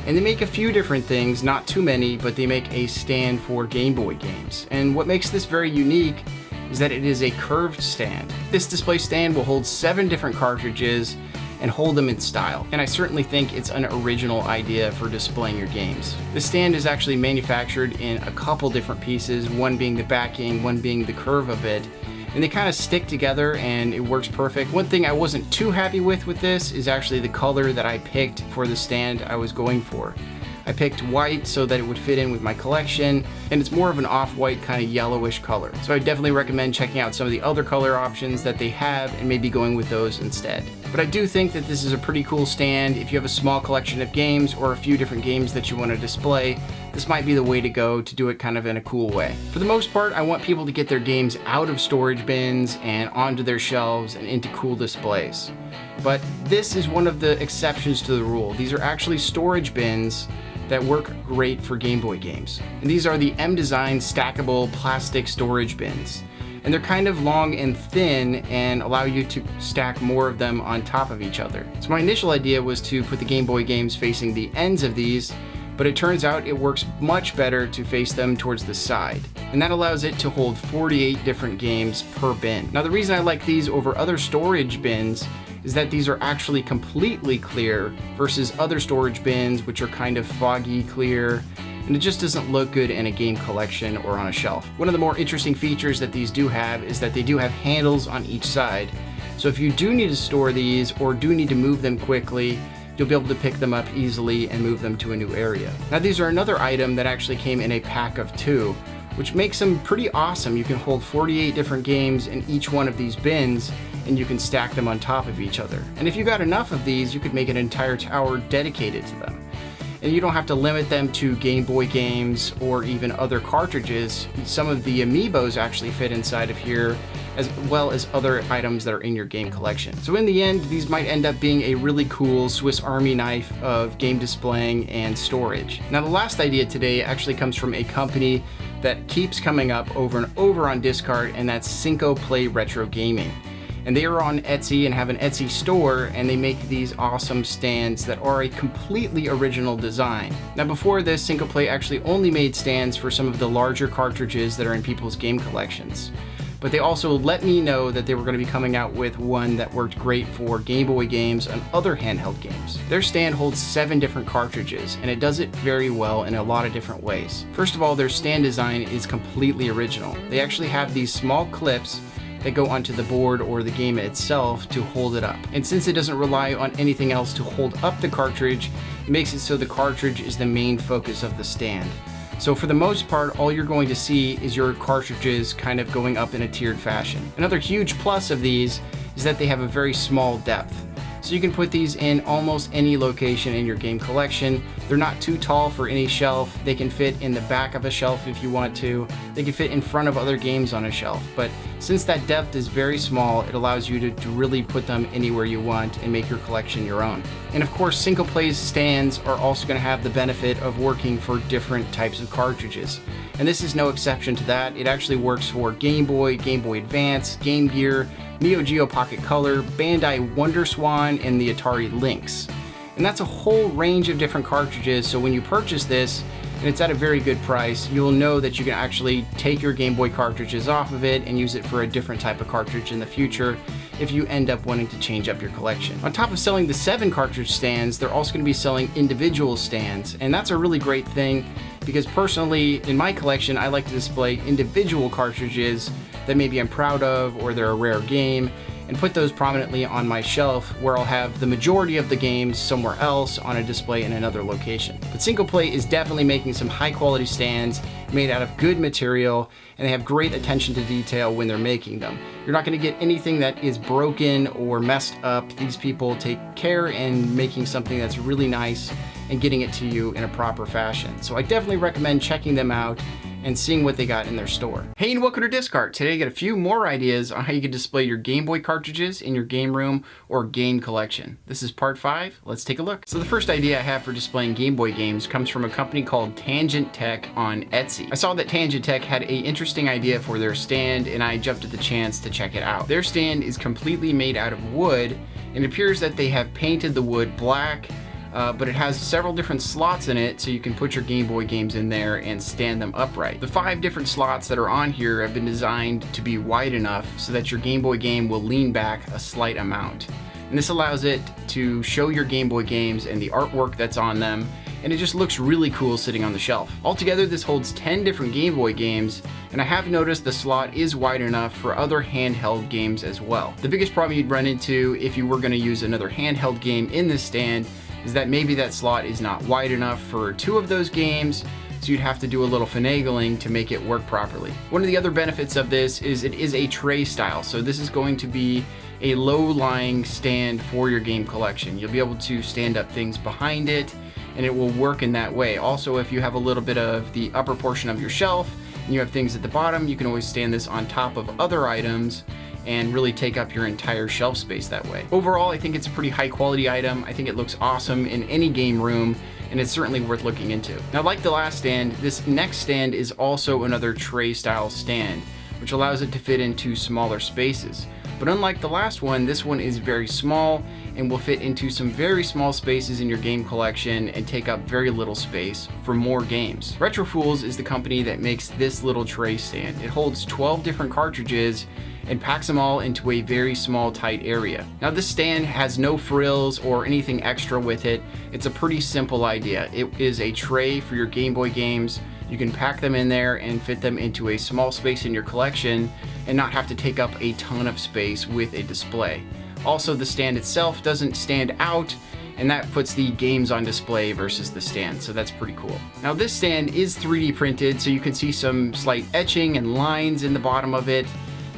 And they make a few different things, not too many, but they make a stand for Game Boy games. And what makes this very unique is that it is a curved stand. This display stand will hold 7 different cartridges and hold them in style. And I certainly think it's an original idea for displaying your games. The stand is actually manufactured in a couple different pieces, one being the backing, one being the curve of it, and they kind of stick together and it works perfect. One thing I wasn't too happy with this is actually the color that I picked for the stand I was going for. I picked white so that it would fit in with my collection, and it's more of an off-white kind of yellowish color. So I definitely recommend checking out some of the other color options that they have and maybe going with those instead. But I do think that this is a pretty cool stand. If you have a small collection of games or a few different games that you want to display, this might be the way to go to do it kind of in a cool way. For the most part, I want people to get their games out of storage bins and onto their shelves and into cool displays. But this is one of the exceptions to the rule. These are actually storage bins that work great for Game Boy games. And these are the M-Design stackable plastic storage bins. And they're kind of long and thin and allow you to stack more of them on top of each other. So my initial idea was to put the Game Boy games facing the ends of these, but it turns out it works much better to face them towards the side. And that allows it to hold 48 different games per bin. Now the reason I like these over other storage bins is that these are actually completely clear versus other storage bins which are kind of foggy clear, and it just doesn't look good in a game collection or on a shelf. One of the more interesting features that these do have is that they do have handles on each side. So if you do need to store these or do need to move them quickly, you'll be able to pick them up easily and move them to a new area. Now these are another item that actually came in a pack of 2, which makes them pretty awesome. You can hold 48 different games in each one of these bins, and you can stack them on top of each other. And if you got enough of these, you could make an entire tower dedicated to them. And you don't have to limit them to Game Boy games or even other cartridges. Some of the amiibos actually fit inside of here, as well as other items that are in your game collection. So in the end, these might end up being a really cool Swiss Army knife of game displaying and storage. Now the last idea today actually comes from a company that keeps coming up over and over on DiskCart, and that's Cinco Play Retro Gaming. And they are on Etsy and have an Etsy store, and they make these awesome stands that are a completely original design. Now before this, Cinco Play actually only made stands for some of the larger cartridges that are in people's game collections. But they also let me know that they were going to be coming out with one that worked great for Game Boy games and other handheld games. Their stand holds 7 different cartridges, and it does it very well in a lot of different ways. First of all, their stand design is completely original. They actually have these small clips that go onto the board or the game itself to hold it up. And since it doesn't rely on anything else to hold up the cartridge, it makes it so the cartridge is the main focus of the stand. So for the most part, all you're going to see is your cartridges kind of going up in a tiered fashion. Another huge plus of these is that they have a very small depth. So you can put these in almost any location in your game collection. They're not too tall for any shelf. They can fit in the back of a shelf if you want to. They can fit in front of other games on a shelf. But since that depth is very small, it allows you to really put them anywhere you want and make your collection your own. And of course, single play stands are also going to have the benefit of working for different types of cartridges. And this is no exception to that. It actually works for Game Boy, Game Boy Advance, Game Gear, Neo Geo Pocket Color, Bandai WonderSwan, and the Atari Lynx. And that's a whole range of different cartridges, so when you purchase this, and it's at a very good price, you'll know that you can actually take your Game Boy cartridges off of it and use it for a different type of cartridge in the future if you end up wanting to change up your collection. On top of selling the 7 cartridge stands, they're also going to be selling individual stands, and that's a really great thing because personally, in my collection, I like to display individual cartridges that maybe I'm proud of or they're a rare game, and put those prominently on my shelf where I'll have the majority of the games somewhere else on a display in another location. But Single Play is definitely making some high quality stands made out of good material, and they have great attention to detail when they're making them. You're not going to get anything that is broken or messed up. These people take care in making something that's really nice and getting it to you in a proper fashion. So I definitely recommend checking them out and seeing what they got in their store. Hey, and welcome to DiskCart. Today I got a few more ideas on how you can display your Game Boy cartridges in your game room or game collection. This is part 5. Let's take a look. So the first idea I have for displaying Game Boy games comes from a company called Tangent Tech on Etsy. I saw that Tangent Tech had an interesting idea for their stand, and I jumped at the chance to check it out. Their stand is completely made out of wood, and it appears that they have painted the wood black, but it has several different slots in it so you can put your Game Boy games in there and stand them upright. The 5 different slots that are on here have been designed to be wide enough so that your Game Boy game will lean back a slight amount. And this allows it to show your Game Boy games and the artwork that's on them, and it just looks really cool sitting on the shelf. Altogether, this holds 10 different Game Boy games, and I have noticed the slot is wide enough for other handheld games as well. The biggest problem you'd run into if you were going to use another handheld game in this stand is that maybe that slot is not wide enough for 2 of those games, so you'd have to do a little finagling to make it work properly. One of the other benefits of this is it is a tray style, so this is going to be a low-lying stand for your game collection. You'll be able to stand up things behind it, and it will work in that way. Also, if you have a little bit of the upper portion of your shelf and you have things at the bottom, you can always stand this on top of other items and really take up your entire shelf space that way. Overall, I think it's a pretty high quality item. I think it looks awesome in any game room, and it's certainly worth looking into. Now, like the last stand, this next stand is also another tray style stand, which allows it to fit into smaller spaces. But unlike the last one, this one is very small and will fit into some very small spaces in your game collection and take up very little space for more games. Retro Fools is the company that makes this little tray stand. It holds 12 different cartridges and packs them all into a very small, tight area. Now, this stand has no frills or anything extra with it. It's a pretty simple idea. It is a tray for your Game Boy games. You can pack them in there and fit them into a small space in your collection and not have to take up a ton of space with a display. Also, the stand itself doesn't stand out, and that puts the games on display versus the stand, so that's pretty cool. Now, this stand is 3D printed, so you can see some slight etching and lines in the bottom of it,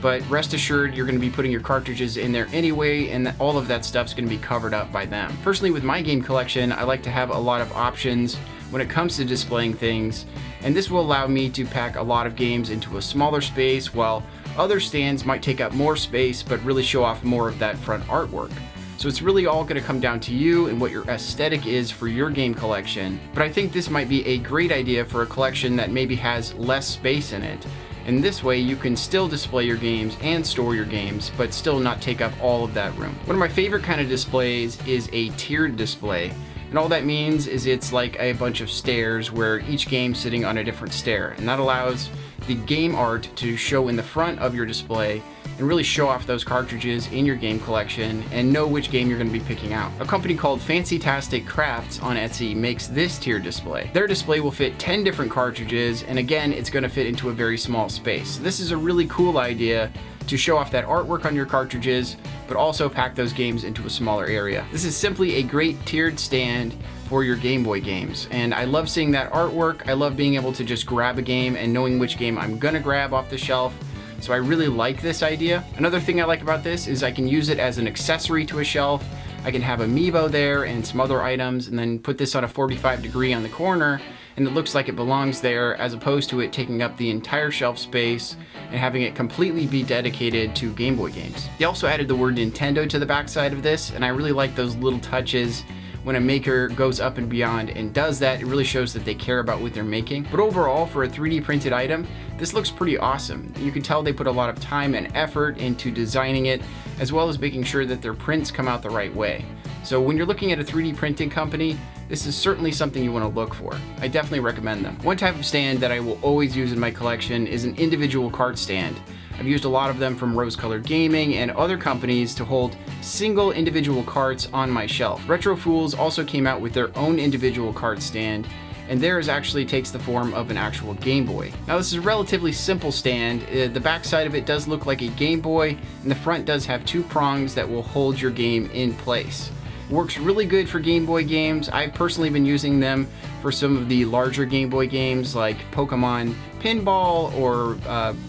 but rest assured you're going to be putting your cartridges in there anyway, and all of that stuff's going to be covered up by them. Personally, with my game collection, I like to have a lot of options when it comes to displaying things, and this will allow me to pack a lot of games into a smaller space, while other stands might take up more space but really show off more of that front artwork. So it's really all going to come down to you and what your aesthetic is for your game collection, but I think this might be a great idea for a collection that maybe has less space in it. And this way you can still display your games and store your games, but still not take up all of that room. One of my favorite kind of displays is a tiered display. And all that means is it's like a bunch of stairs where each game's sitting on a different stair. And that allows the game art to show in the front of your display and really show off those cartridges in your game collection and know which game you're going to be picking out. A company called Fancytastic Crafts on Etsy makes this tier display. Their display will fit 10 different cartridges, and again, it's going to fit into a very small space. This is a really cool idea to show off that artwork on your cartridges, but also pack those games into a smaller area. This is simply a great tiered stand for your Game Boy games, and I love seeing that artwork. I love being able to just grab a game and knowing which game I'm gonna grab off the shelf. So I really like this idea. Another thing I like about this is I can use it as an accessory to a shelf. I can have Amiibo there and some other items, and then put this on a 45 degree on the corner, and it looks like it belongs there, as opposed to it taking up the entire shelf space and having it completely be dedicated to Game Boy games. They also added the word Nintendo to the backside of this, and I really like those little touches. When a maker goes up and beyond and does that, it really shows that they care about what they're making. But overall, for a 3D printed item, this looks pretty awesome. You can tell they put a lot of time and effort into designing it, as well as making sure that their prints come out the right way. So when you're looking at a 3D printing company, this is certainly something you want to look for. I definitely recommend them. One type of stand that I will always use in my collection is an individual cart stand. I've used a lot of them from Rose Colored Gaming and other companies to hold single individual carts on my shelf. Retro Fools also came out with their own individual cart stand, and theirs actually takes the form of an actual Game Boy. Now this is a relatively simple stand. The back side of it does look like a Game Boy, and the front does have two prongs that will hold your game in place. Works really good for Game Boy games. I've personally been using them for some of the larger Game Boy games like Pokemon Pinball or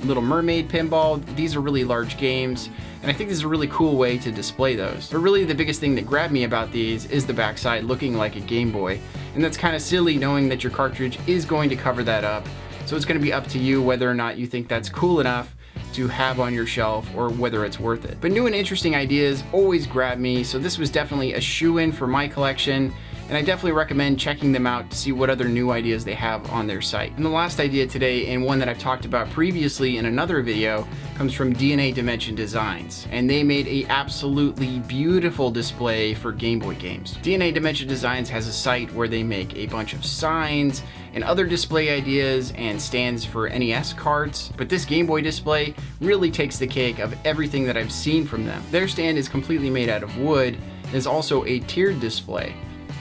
Little Mermaid Pinball. These are really large games, and I think this is a really cool way to display those. But really the biggest thing that grabbed me about these is the backside looking like a Game Boy, and that's kind of silly knowing that your cartridge is going to cover that up. So it's going to be up to you whether or not you think that's cool enough to have on your shelf or whether it's worth it. But new and interesting ideas always grab me, so this was definitely a shoe-in for my collection, and I definitely recommend checking them out to see what other new ideas they have on their site. And the last idea today, and one that I've talked about previously in another video, comes from DNA Dimension Designs, and they made a absolutely beautiful display for Game Boy games. DNA Dimension Designs has a site where they make a bunch of signs and other display ideas and stands for NES carts, but this Game Boy display really takes the cake of everything that I've seen from them. Their stand is completely made out of wood and is also a tiered display.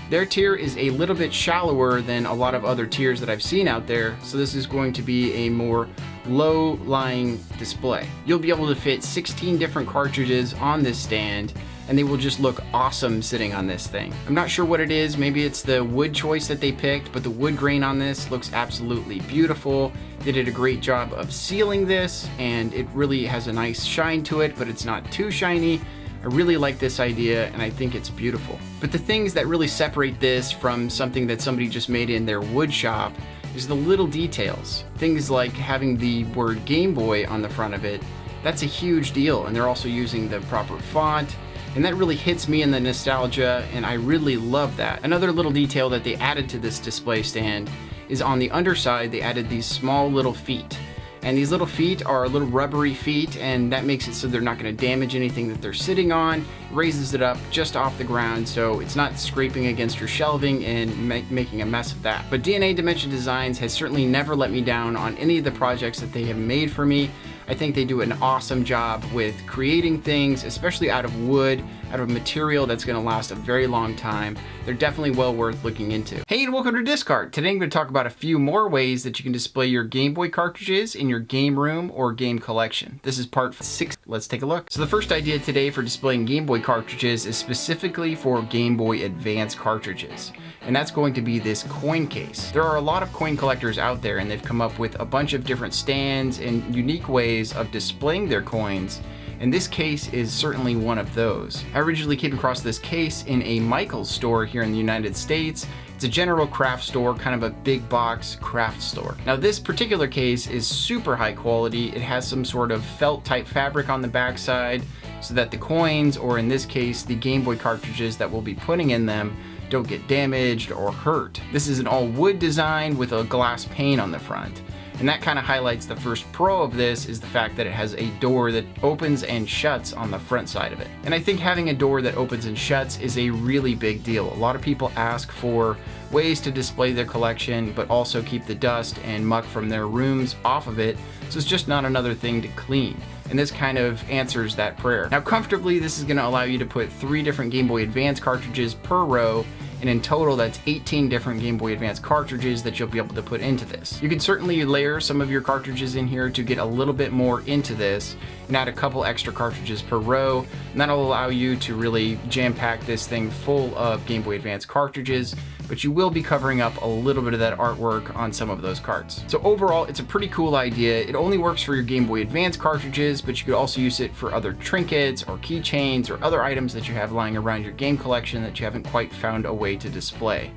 Their tier is a little bit shallower than a lot of other tiers that I've seen out there, so this is going to be a more low-lying display. You'll be able to fit 16 different cartridges on this stand, and they will just look awesome sitting on this thing. I'm not sure what it is, maybe it's the wood choice that they picked, but the wood grain on this looks absolutely beautiful. They did a great job of sealing this, and it really has a nice shine to it, but it's not too shiny. I really like this idea, and I think it's beautiful. But the things that really separate this from something that somebody just made in their wood shop is the little details. Things like having the word Game Boy on the front of it, that's a huge deal, and they're also using the proper font, and that really hits me in the nostalgia, and I really love that. Another little detail that they added to this display stand is on the underside they added these small little feet. And these little feet are little rubbery feet, and that makes it so they're not going to damage anything that they're sitting on. It raises it up just off the ground, so it's not scraping against your shelving and making a mess of that. But DNA Dimension Designs has certainly never let me down on any of the projects that they have made for me. I think they do an awesome job with creating things, especially out of wood, out of material that's going to last a very long time. They're definitely well worth looking into. Hey, and welcome to DiskCart. Today I'm going to talk about a few more ways that you can display your Game Boy cartridges in your game room or game collection. This is part 6. Let's take a look. So the first idea today for displaying Game Boy cartridges is specifically for Game Boy Advance cartridges, and that's going to be this coin case. There are a lot of coin collectors out there, and they've come up with a bunch of different stands and unique ways of displaying their coins, and this case is certainly one of those. I originally came across this case in a Michaels store here in the United States. It's a general craft store, kind of a big box craft store. Now this particular case is super high quality. It has some sort of felt type fabric on the backside so that the coins, or in this case the Game Boy cartridges that we'll be putting in them, don't get damaged or hurt. This is an all wood design with a glass pane on the front. And that kind of highlights the first pro of this, is the fact that it has a door that opens and shuts on the front side of it. And I think having a door that opens and shuts is a really big deal. A lot of people ask for ways to display their collection, but also keep the dust and muck from their rooms off of it, so it's just not another thing to clean. And this kind of answers that prayer. Now comfortably, this is going to allow you to put 3 different Game Boy Advance cartridges per row and in total that's 18 different Game Boy Advance cartridges that you'll be able to put into this. You can certainly layer some of your cartridges in here to get a little bit more into this and add a couple extra cartridges per row, and that'll allow you to really jam-pack this thing full of Game Boy Advance cartridges, but you will be covering up a little bit of that artwork on some of those carts. So overall, it's a pretty cool idea. It only works for your Game Boy Advance cartridges, but you could also use it for other trinkets or keychains or other items that you have lying around your game collection that you haven't quite found a way to display.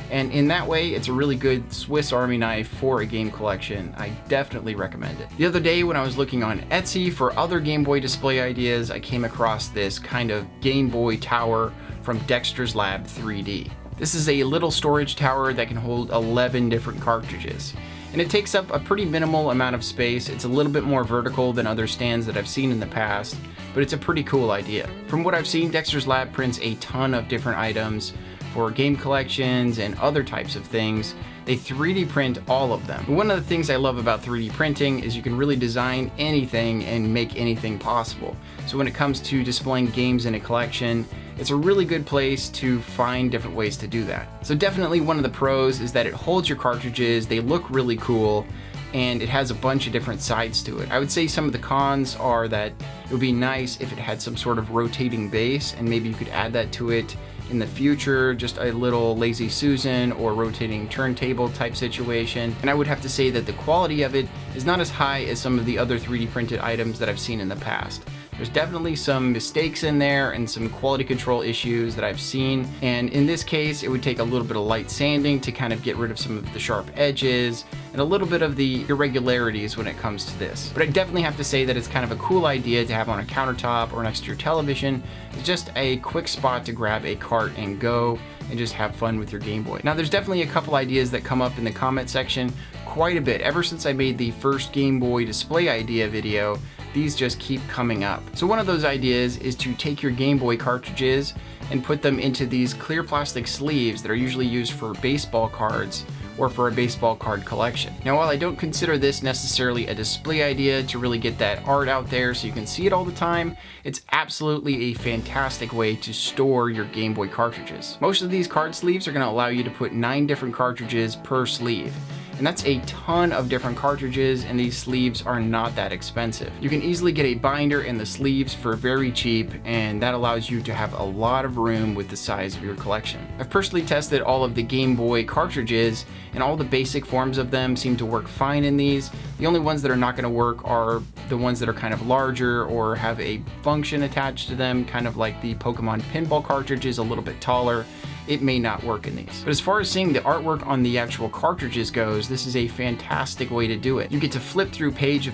And in that way, it's a really good Swiss Army knife for a game collection. I definitely recommend it. The other day when I was looking on Etsy for other Game Boy display ideas, I came across this kind of Game Boy tower from Dexter's Lab 3D. This is a little storage tower that can hold 11 different cartridges. And it takes up a pretty minimal amount of space. It's a little bit more vertical than other stands that I've seen in the past, but it's a pretty cool idea. From what I've seen, Dexter's Lab prints a ton of different items for game collections and other types of things. They 3D print all of them. One of the things I love about 3D printing is you can really design anything and make anything possible. So when it comes to displaying games in a collection, it's a really good place to find different ways to do that. So definitely one of the pros is that it holds your cartridges, they look really cool, and it has a bunch of different sides to it. I would say some of the cons are that it would be nice if it had some sort of rotating base, and maybe you could add that to it in the future, just a little Lazy Susan or rotating turntable type situation. And I would have to say that the quality of it is not as high as some of the other 3D printed items that I've seen in the past. There's definitely some mistakes in there and some quality control issues that I've seen. And in this case, it would take a little bit of light sanding to kind of get rid of some of the sharp edges and a little bit of the irregularities when it comes to this. But I definitely have to say that it's kind of a cool idea to have on a countertop or next to your television. It's just a quick spot to grab a cart and go and just have fun with your Game Boy. Now there's definitely a couple ideas that come up in the comment section quite a bit. Ever since I made the first Game Boy display idea video, these just keep coming up. So one of those ideas is to take your Game Boy cartridges and put them into these clear plastic sleeves that are usually used for baseball cards or for a baseball card collection. Now while I don't consider this necessarily a display idea to really get that art out there so you can see it all the time, it's absolutely a fantastic way to store your Game Boy cartridges. Most of these card sleeves are going to allow you to put 9 different cartridges per sleeve. And that's a ton of different cartridges, and these sleeves are not that expensive. You can easily get a binder and the sleeves for very cheap, and that allows you to have a lot of room with the size of your collection. I've personally tested all of the Game Boy cartridges, and all the basic forms of them seem to work fine in these. The only ones that are not going to work are the ones that are kind of larger or have a function attached to them, kind of like the Pokemon pinball cartridges, a little bit taller. It may not work in these. But as far as seeing the artwork on the actual cartridges goes, this is a fantastic way to do it. You get to flip through page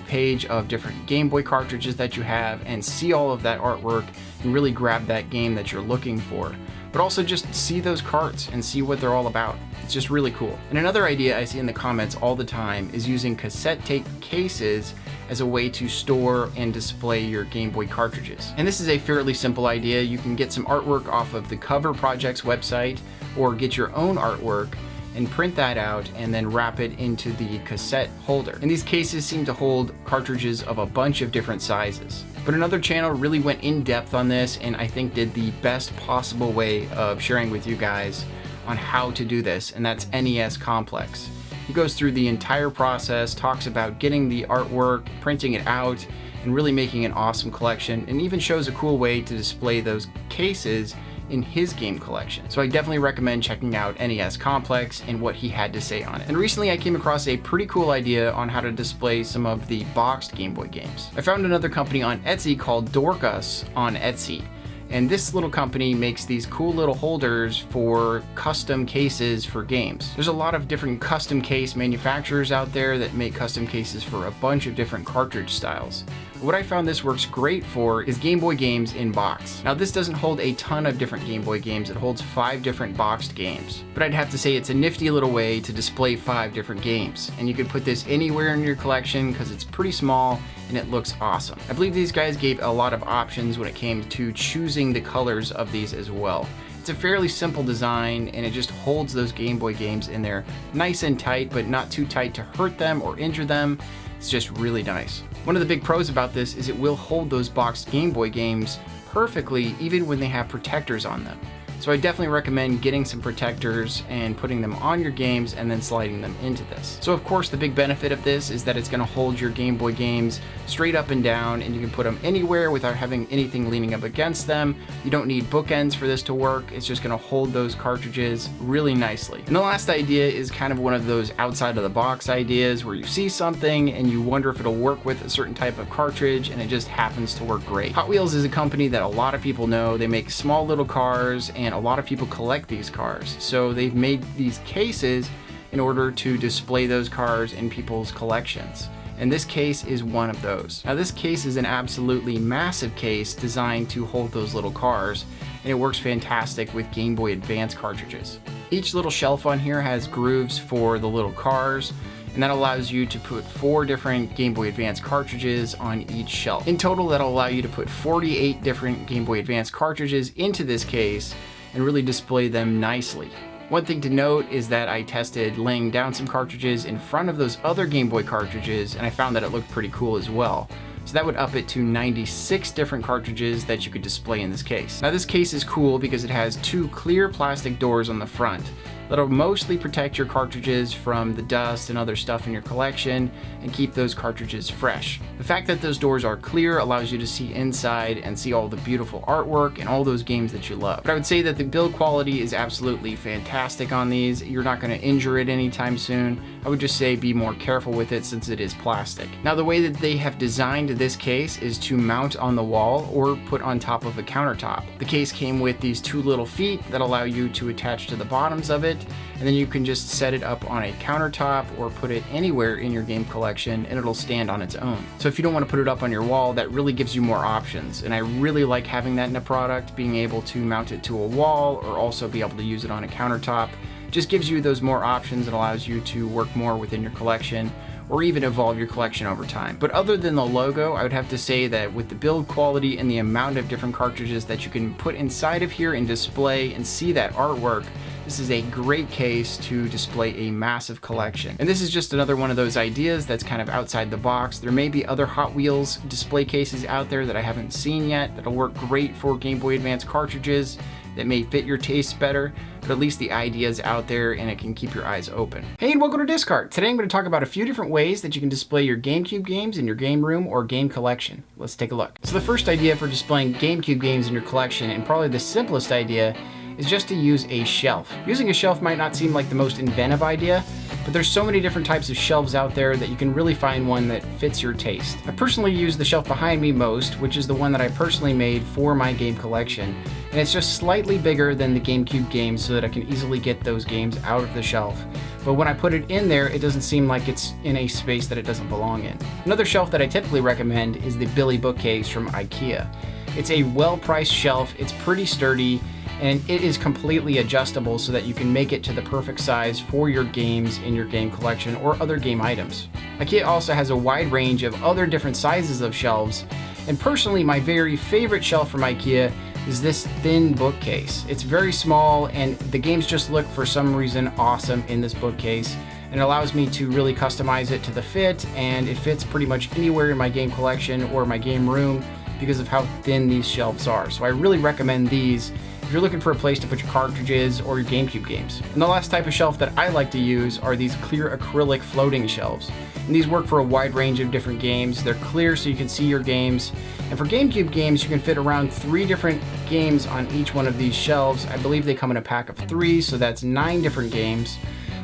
of different Game Boy cartridges that you have and see all of that artwork and really grab that game that you're looking for. But also just see those carts and see what they're all about. It's just really cool. And another idea I see in the comments all the time is using cassette tape cases as a way to store and display your Game Boy cartridges. And this is a fairly simple idea. You can get some artwork off of the Cover Project's website or get your own artwork and print that out and then wrap it into the cassette holder. And these cases seem to hold cartridges of a bunch of different sizes. But another channel really went in depth on this and I think did the best possible way of sharing with you guys on how to do this, and that's NES Complex. He goes through the entire process, talks about getting the artwork, printing it out, and really making an awesome collection, and even shows a cool way to display those cases in his game collection. So I definitely recommend checking out NES Complex and what he had to say on it. And recently I came across a pretty cool idea on how to display some of the boxed Game Boy games. I found another company on Etsy called Dorcas on Etsy. And this little company makes these cool little holders for custom cases for games. There's a lot of different custom case manufacturers out there that make custom cases for a bunch of different cartridge styles. What I found this works great for is Game Boy games in box. Now this doesn't hold a ton of different Game Boy games, it holds 5 different boxed games. But I'd have to say it's a nifty little way to display 5 different games. And you could put this anywhere in your collection because it's pretty small and it looks awesome. I believe these guys gave a lot of options when it came to choosing the colors of these as well. It's a fairly simple design and it just holds those Game Boy games in there nice and tight, but not too tight to hurt them or injure them. It's just really nice. One of the big pros about this is it will hold those boxed Game Boy games perfectly even when they have protectors on them. So I definitely recommend getting some protectors and putting them on your games and then sliding them into this. So of course the big benefit of this is that it's going to hold your Game Boy games straight up and down, and you can put them anywhere without having anything leaning up against them. You don't need bookends for this to work. It's just going to hold those cartridges really nicely. And the last idea is kind of one of those outside of the box ideas where you see something and you wonder if it'll work with a certain type of cartridge, and it just happens to work great. Hot Wheels is a company that a lot of people know. They make small little cars, and a lot of people collect these cars. So they've made these cases in order to display those cars in people's collections. And this case is one of those. Now this case is an absolutely massive case designed to hold those little cars, and it works fantastic with Game Boy Advance cartridges. Each little shelf on here has grooves for the little cars, and that allows you to put 4 different Game Boy Advance cartridges on each shelf. In total, that'll allow you to put 48 different Game Boy Advance cartridges into this case and really display them nicely. One thing to note is that I tested laying down some cartridges in front of those other Game Boy cartridges, and I found that it looked pretty cool as well. So that would up it to 96 different cartridges that you could display in this case. Now this case is cool because it has 2 clear plastic doors on the front that'll mostly protect your cartridges from the dust and other stuff in your collection and keep those cartridges fresh. The fact that those doors are clear allows you to see inside and see all the beautiful artwork and all those games that you love. But I would say that the build quality is absolutely fantastic on these. You're not going to injure it anytime soon. I would just say be more careful with it since it is plastic. Now the way that they have designed this case is to mount on the wall or put on top of a countertop. The case came with these 2 little feet that allow you to attach to the bottoms of it, and then you can just set it up on a countertop or put it anywhere in your game collection and it'll stand on its own. So if you don't want to put it up on your wall, that really gives you more options, and I really like having that in a product, being able to mount it to a wall or also be able to use it on a countertop. Just gives you those more options and allows you to work more within your collection or even evolve your collection over time. But other than the logo, I would have to say that with the build quality and the amount of different cartridges that you can put inside of here and display and see that artwork, this is a great case to display a massive collection. And this is just another one of those ideas that's kind of outside the box. There may be other Hot Wheels display cases out there that I haven't seen yet that'll work great for Game Boy Advance cartridges that may fit your taste better, but at least the idea is out there and it can keep your eyes open. Hey, and welcome to DiskCart. Today I'm going to talk about a few different ways that you can display your GameCube games in your game room or game collection. Let's take a look. So the first idea for displaying GameCube games in your collection, and probably the simplest idea, is just to use a shelf. Using a shelf might not seem like the most inventive idea, but there's so many different types of shelves out there that you can really find one that fits your taste. I personally use the shelf behind me most, which is the one that I personally made for my game collection, and it's just slightly bigger than the GameCube games so that I can easily get those games out of the shelf. But when I put it in there, it doesn't seem like it's in a space that it doesn't belong in. Another shelf that I typically recommend is the Billy bookcase from IKEA. It's a well-priced shelf, it's pretty sturdy, and it is completely adjustable so that you can make it to the perfect size for your games in your game collection or other game items. IKEA also has a wide range of other different sizes of shelves, and personally my very favorite shelf from IKEA is this thin bookcase. It's very small and the games just look for some reason awesome in this bookcase, and it allows me to really customize it to the fit, and it fits pretty much anywhere in my game collection or my game room because of how thin these shelves are. So I really recommend these if you're looking for a place to put your cartridges or your GameCube games. And the last type of shelf that I like to use are these clear acrylic floating shelves. And these work for a wide range of different games. They're clear so you can see your games. And for GameCube games, you can fit around 3 different games on each one of these shelves. I believe they come in a pack of 3, so that's 9 different games.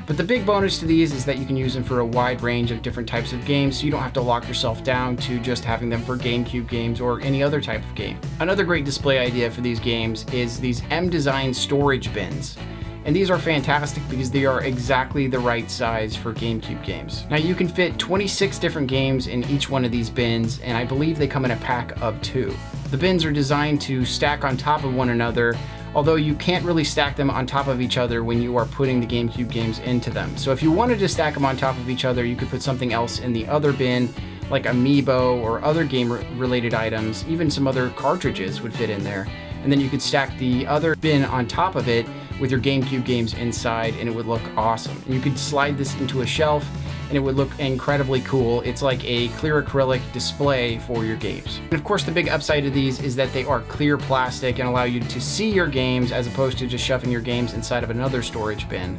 But the big bonus to these is that you can use them for a wide range of different types of games, so you don't have to lock yourself down to just having them for GameCube games or any other type of game. Another great display idea for these games is these M-Design storage bins. And these are fantastic because they are exactly the right size for GameCube games. Now you can fit 26 different games in each one of these bins, and I believe they come in a pack of 2. The bins are designed to stack on top of one another, although you can't really stack them on top of each other when you are putting the GameCube games into them. So if you wanted to stack them on top of each other, you could put something else in the other bin, like Amiibo or other game-related items. Even some other cartridges would fit in there. And then you could stack the other bin on top of it, with your GameCube games inside, and it would look awesome. And you could slide this into a shelf and it would look incredibly cool. It's like a clear acrylic display for your games. And of course, the big upside of these is that they are clear plastic and allow you to see your games as opposed to just shoving your games inside of another storage bin.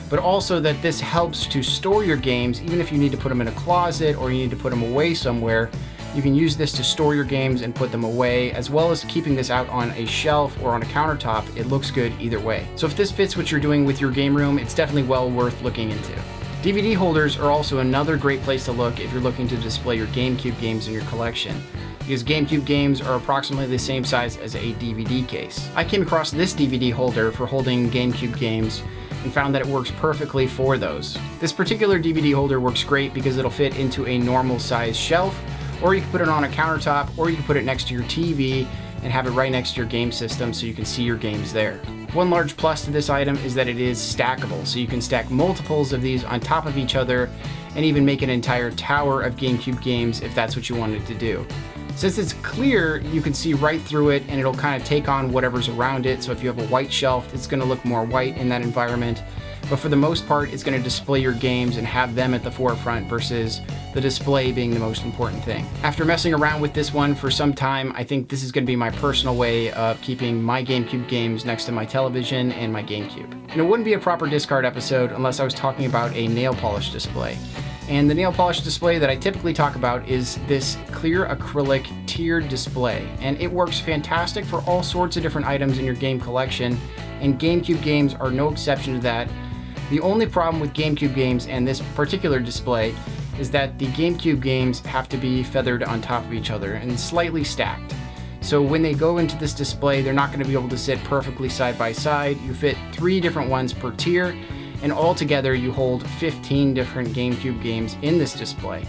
But also that this helps to store your games, even if you need to put them in a closet or you need to put them away somewhere. You can use this to store your games and put them away, as well as keeping this out on a shelf or on a countertop. It looks good either way. So if this fits what you're doing with your game room, it's definitely well worth looking into. DVD holders are also another great place to look if you're looking to display your GameCube games in your collection, because GameCube games are approximately the same size as a DVD case. I came across this DVD holder for holding GameCube games and found that it works perfectly for those. This particular DVD holder works great because it'll fit into a normal size shelf, or you can put it on a countertop, or you can put it next to your TV and have it right next to your game system so you can see your games there. One large plus to this item is that it is stackable, so you can stack multiples of these on top of each other and even make an entire tower of GameCube games if that's what you wanted to do. Since it's clear, you can see right through it and it'll kind of take on whatever's around it. So if you have a white shelf, it's going to look more white in that environment. But for the most part, it's going to display your games and have them at the forefront versus the display being the most important thing. After messing around with this one for some time, I think this is going to be my personal way of keeping my GameCube games next to my television and my GameCube. And it wouldn't be a proper DiskCart episode unless I was talking about a nail polish display. And the nail polish display that I typically talk about is this clear acrylic tiered display. And it works fantastic for all sorts of different items in your game collection, and GameCube games are no exception to that. The only problem with GameCube games and this particular display is that the GameCube games have to be feathered on top of each other and slightly stacked. So when they go into this display, they're not going to be able to sit perfectly side by side. You fit 3 different ones per tier, and altogether you hold 15 different GameCube games in this display.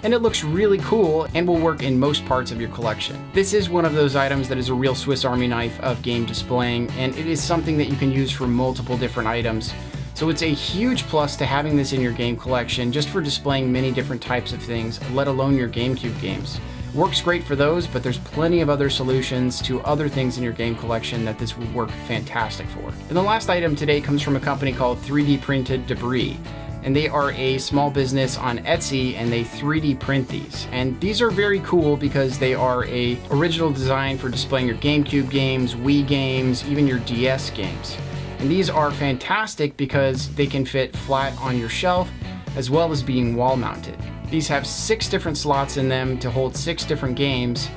And it looks really cool and will work in most parts of your collection. This is one of those items that is a real Swiss Army knife of game displaying, and it is something that you can use for multiple different items. So it's a huge plus to having this in your game collection just for displaying many different types of things, let alone your GameCube games. Works great for those, but there's plenty of other solutions to other things in your game collection that this would work fantastic for. And the last item today comes from a company called 3D Printed Debris. And they are a small business on Etsy, and they 3D print these. And these are very cool because they are a original design for displaying your GameCube games, Wii games, even your DS games. And these are fantastic because they can fit flat on your shelf as well as being wall mounted. These have 6 different slots in them to hold 6 different games,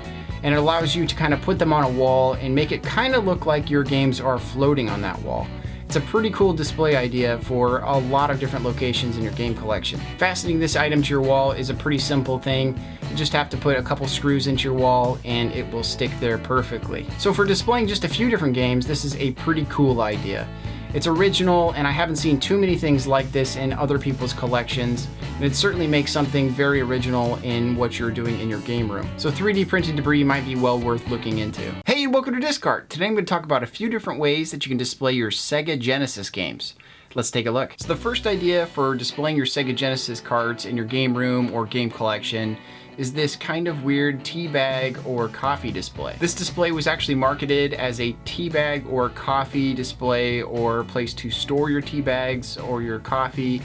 and it allows you to kind of put them on a wall and make it kind of look like your games are floating on that wall. It's a pretty cool display idea for a lot of different locations in your game collection. Fastening this item to your wall is a pretty simple thing. You just have to put a couple screws into your wall and it will stick there perfectly. So for displaying just a few different games, this is a pretty cool idea. It's original, and I haven't seen too many things like this in other people's collections, and it certainly makes something very original in what you're doing in your game room. So 3D printed debris might be well worth looking into. Hey, welcome to DiskCart. Today I'm going to talk about a few different ways that you can display your Sega Genesis games. Let's take a look. So the first idea for displaying your Sega Genesis carts in your game room or game collection is this kind of weird tea bag or coffee display. This display was actually marketed as a tea bag or coffee display or place to store your tea bags or your coffee,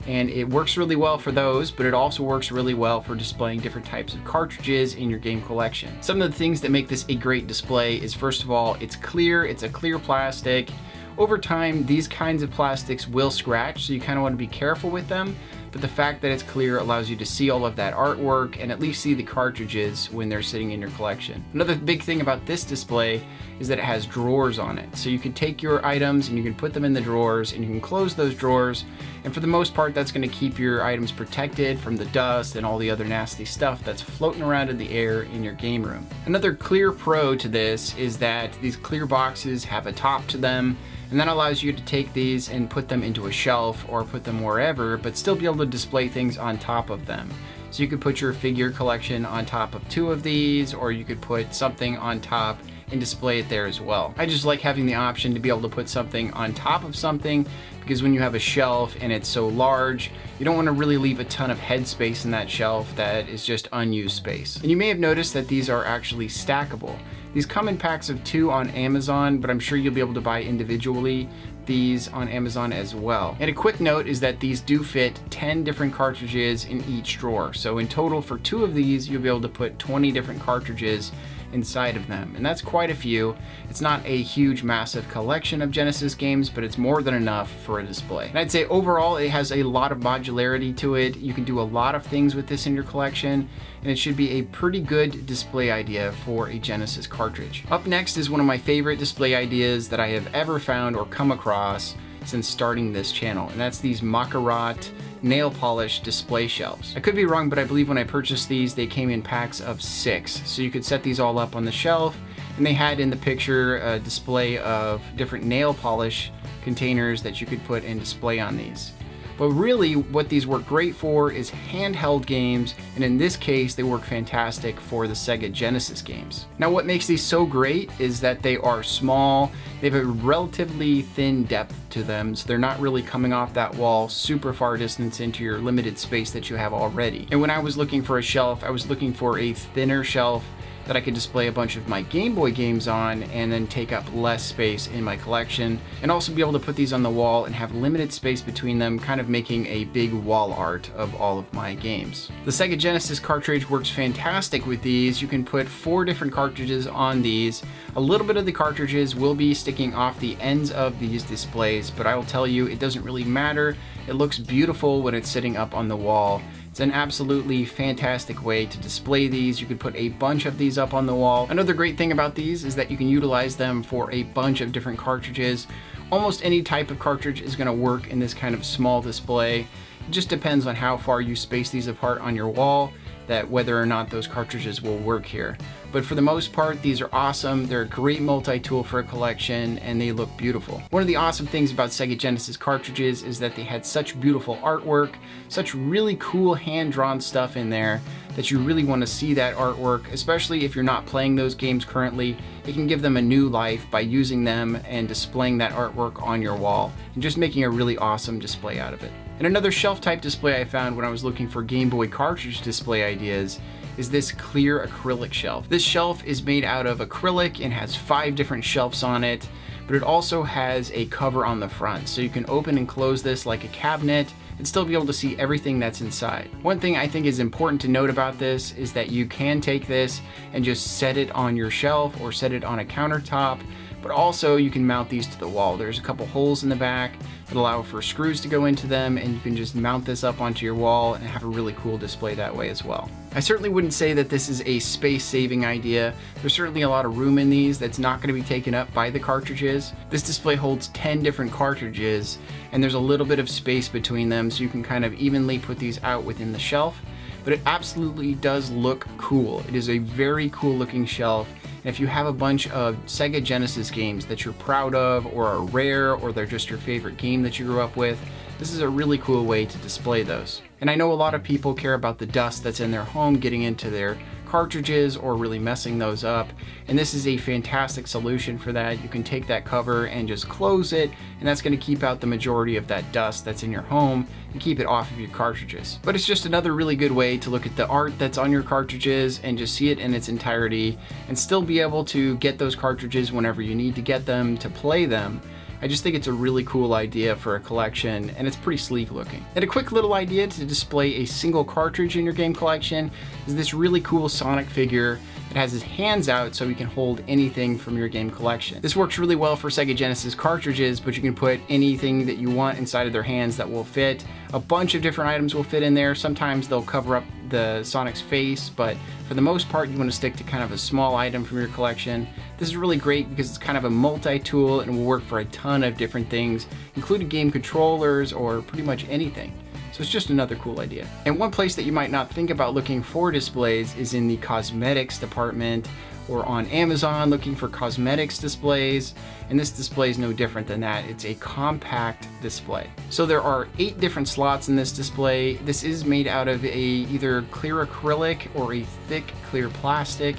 and it works really well for those, but it also works really well for displaying different types of cartridges in your game collection. Some of the things that make this a great display is, first of all, it's clear, it's a clear plastic. Over time, these kinds of plastics will scratch, so you kind of want to be careful with them. But the fact that it's clear allows you to see all of that artwork and at least see the cartridges when they're sitting in your collection. Another big thing about this display is that it has drawers on it. So you can take your items and you can put them in the drawers and you can close those drawers. And for the most part, that's going to keep your items protected from the dust and all the other nasty stuff that's floating around in the air in your game room. Another clear pro to this is that these clear boxes have a top to them, and that allows you to take these and put them into a shelf or put them wherever, but still be able to display things on top of them. So you could put your figure collection on top of 2 of these, or you could put something on top and display it there as well. I just like having the option to be able to put something on top of something, because when you have a shelf and it's so large, you don't want to really leave a ton of headspace in that shelf that is just unused space. And you may have noticed that these are actually stackable. These come in packs of 2 on Amazon, but I'm sure you'll be able to buy individually these on Amazon as well. And a quick note is that these do fit 10 different cartridges in each drawer. So in total for 2 of these, you'll be able to put 20 different cartridges inside of them. And that's quite a few. It's not a huge, massive collection of Genesis games, but it's more than enough for a display. And I'd say overall, it has a lot of modularity to it. You can do a lot of things with this in your collection, and it should be a pretty good display idea for a Genesis cartridge. Up next is one of my favorite display ideas that I have ever found or come across since starting this channel, and that's these Macarat nail polish display shelves. I could be wrong, but I believe when I purchased these, they came in packs of 6. So you could set these all up on the shelf, and they had in the picture a display of different nail polish containers that you could put and display on these. But really what these work great for is handheld games, and in this case they work fantastic for the Sega Genesis games. Now what makes these so great is that they are small, they have a relatively thin depth to them, so they're not really coming off that wall super far distance into your limited space that you have already. And when I was looking for a shelf, I was looking for a thinner shelf that I could display a bunch of my Game Boy games on and then take up less space in my collection, and also be able to put these on the wall and have limited space between them, kind of making a big wall art of all of my games. The Sega Genesis cartridge works fantastic with these. You can put 4 different cartridges on these. A little bit of the cartridges will be sticking off the ends of these displays, but I will tell you, it doesn't really matter. It looks beautiful when it's sitting up on the wall. It's an absolutely fantastic way to display these. You could put a bunch of these up on the wall. Another great thing about these is that you can utilize them for a bunch of different cartridges. Almost any type of cartridge is going to work in this kind of small display. It just depends on how far you space these apart on your wall, that whether or not those cartridges will work here. But for the most part, these are awesome. They're a great multi-tool for a collection, and they look beautiful. One of the awesome things about Sega Genesis cartridges is that they had such beautiful artwork, such really cool hand-drawn stuff in there that you really want to see that artwork, especially if you're not playing those games currently. It can give them a new life by using them and displaying that artwork on your wall, and just making a really awesome display out of it. And another shelf-type display I found when I was looking for Game Boy cartridge display ideas is this clear acrylic shelf. This shelf is made out of acrylic and has 5 different shelves on it, but it also has a cover on the front, so you can open and close this like a cabinet and still be able to see everything that's inside. One thing I think is important to note about this is that you can take this and just set it on your shelf or set it on a countertop, but also you can mount these to the wall. There's a couple holes in the back that allow for screws to go into them, and you can just mount this up onto your wall and have a really cool display that way as well. I certainly wouldn't say that this is a space-saving idea. There's certainly a lot of room in these that's not going to be taken up by the cartridges. This display holds 10 different cartridges, and there's a little bit of space between them, so you can kind of evenly put these out within the shelf. But it absolutely does look cool. It is a very cool looking shelf. And if you have a bunch of Sega Genesis games that you're proud of, or are rare, or they're just your favorite game that you grew up with, this is a really cool way to display those. And I know a lot of people care about the dust that's in their home getting into their cartridges or really messing those up, and this is a fantastic solution for that. You can take that cover and just close it, and that's going to keep out the majority of that dust that's in your home and keep it off of your cartridges. But it's just another really good way to look at the art that's on your cartridges and just see it in its entirety, and still be able to get those cartridges whenever you need to get them to play them. I just think it's a really cool idea for a collection, and it's pretty sleek looking. And a quick little idea to display a single cartridge in your game collection is this really cool Sonic figure that has his hands out so he can hold anything from your game collection. This works really well for Sega Genesis cartridges, but you can put anything that you want inside of their hands that will fit. A bunch of different items will fit in there. Sometimes they'll cover up the Sonic's face, but for the most part you want to stick to kind of a small item from your collection. This is really great because it's kind of a multi-tool and will work for a ton of different things, including game controllers or pretty much anything. So it's just another cool idea. And one place that you might not think about looking for displays is in the cosmetics department, or on Amazon looking for cosmetics displays, and this display is no different than that. It's a compact display. So there are 8 different slots in this display. This is made out of either clear acrylic or a thick clear plastic,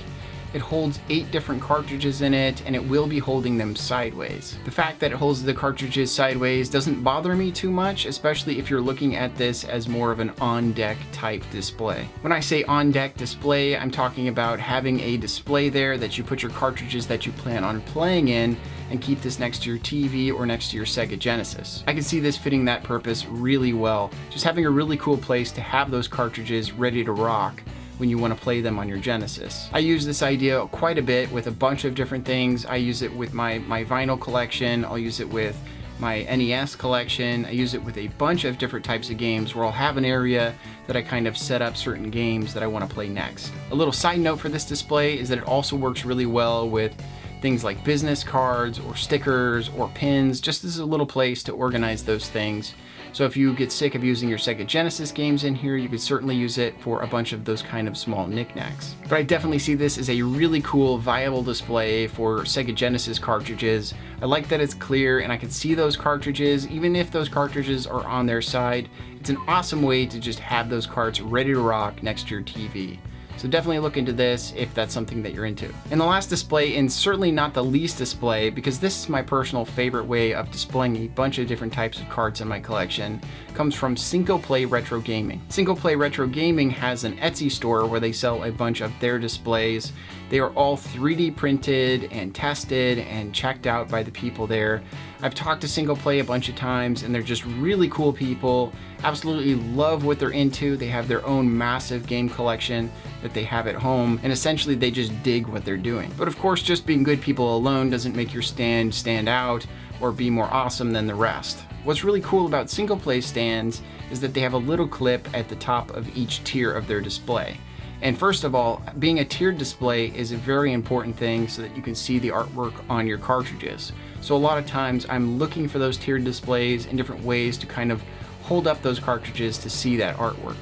It holds 8 different cartridges in it, and it will be holding them sideways. The fact that it holds the cartridges sideways doesn't bother me too much, especially if you're looking at this as more of an on-deck type display. When I say on-deck display, I'm talking about having a display there that you put your cartridges that you plan on playing in and keep this next to your TV or next to your Sega Genesis. I can see this fitting that purpose really well. Just having a really cool place to have those cartridges ready to rock when you want to play them on your Genesis. I use this idea quite a bit with a bunch of different things. I use it with my vinyl collection. I'll use it with my NES collection. I use it with a bunch of different types of games where I'll have an area that I kind of set up certain games that I want to play next. A little side note for this display is that it also works really well with things like business cards or stickers or pins, just as a little place to organize those things. So if you get sick of using your Sega Genesis games in here, you could certainly use it for a bunch of those kind of small knickknacks. But I definitely see this as a really cool, viable display for Sega Genesis cartridges. I like that it's clear and I can see those cartridges, even if those cartridges are on their side. It's an awesome way to just have those carts ready to rock next to your TV. So definitely look into this if that's something that you're into. And the last display, and certainly not the least display, because this is my personal favorite way of displaying a bunch of different types of carts in my collection, comes from Cinco Play Retro Gaming. Cinco Play Retro Gaming has an Etsy store where they sell a bunch of their displays. They are all 3D printed and tested and checked out by the people there. I've talked to Cinco Play a bunch of times and they're just really cool people. Absolutely love what they're into. They have their own massive game collection that they have at home, and essentially they just dig what they're doing. But of course, just being good people alone doesn't make your stand stand out or be more awesome than the rest. What's really cool about Cinco Play stands is that they have a little clip at the top of each tier of their display. And first of all, being a tiered display is a very important thing so that you can see the artwork on your cartridges. So a lot of times I'm looking for those tiered displays in different ways to kind of hold up those cartridges to see that artwork.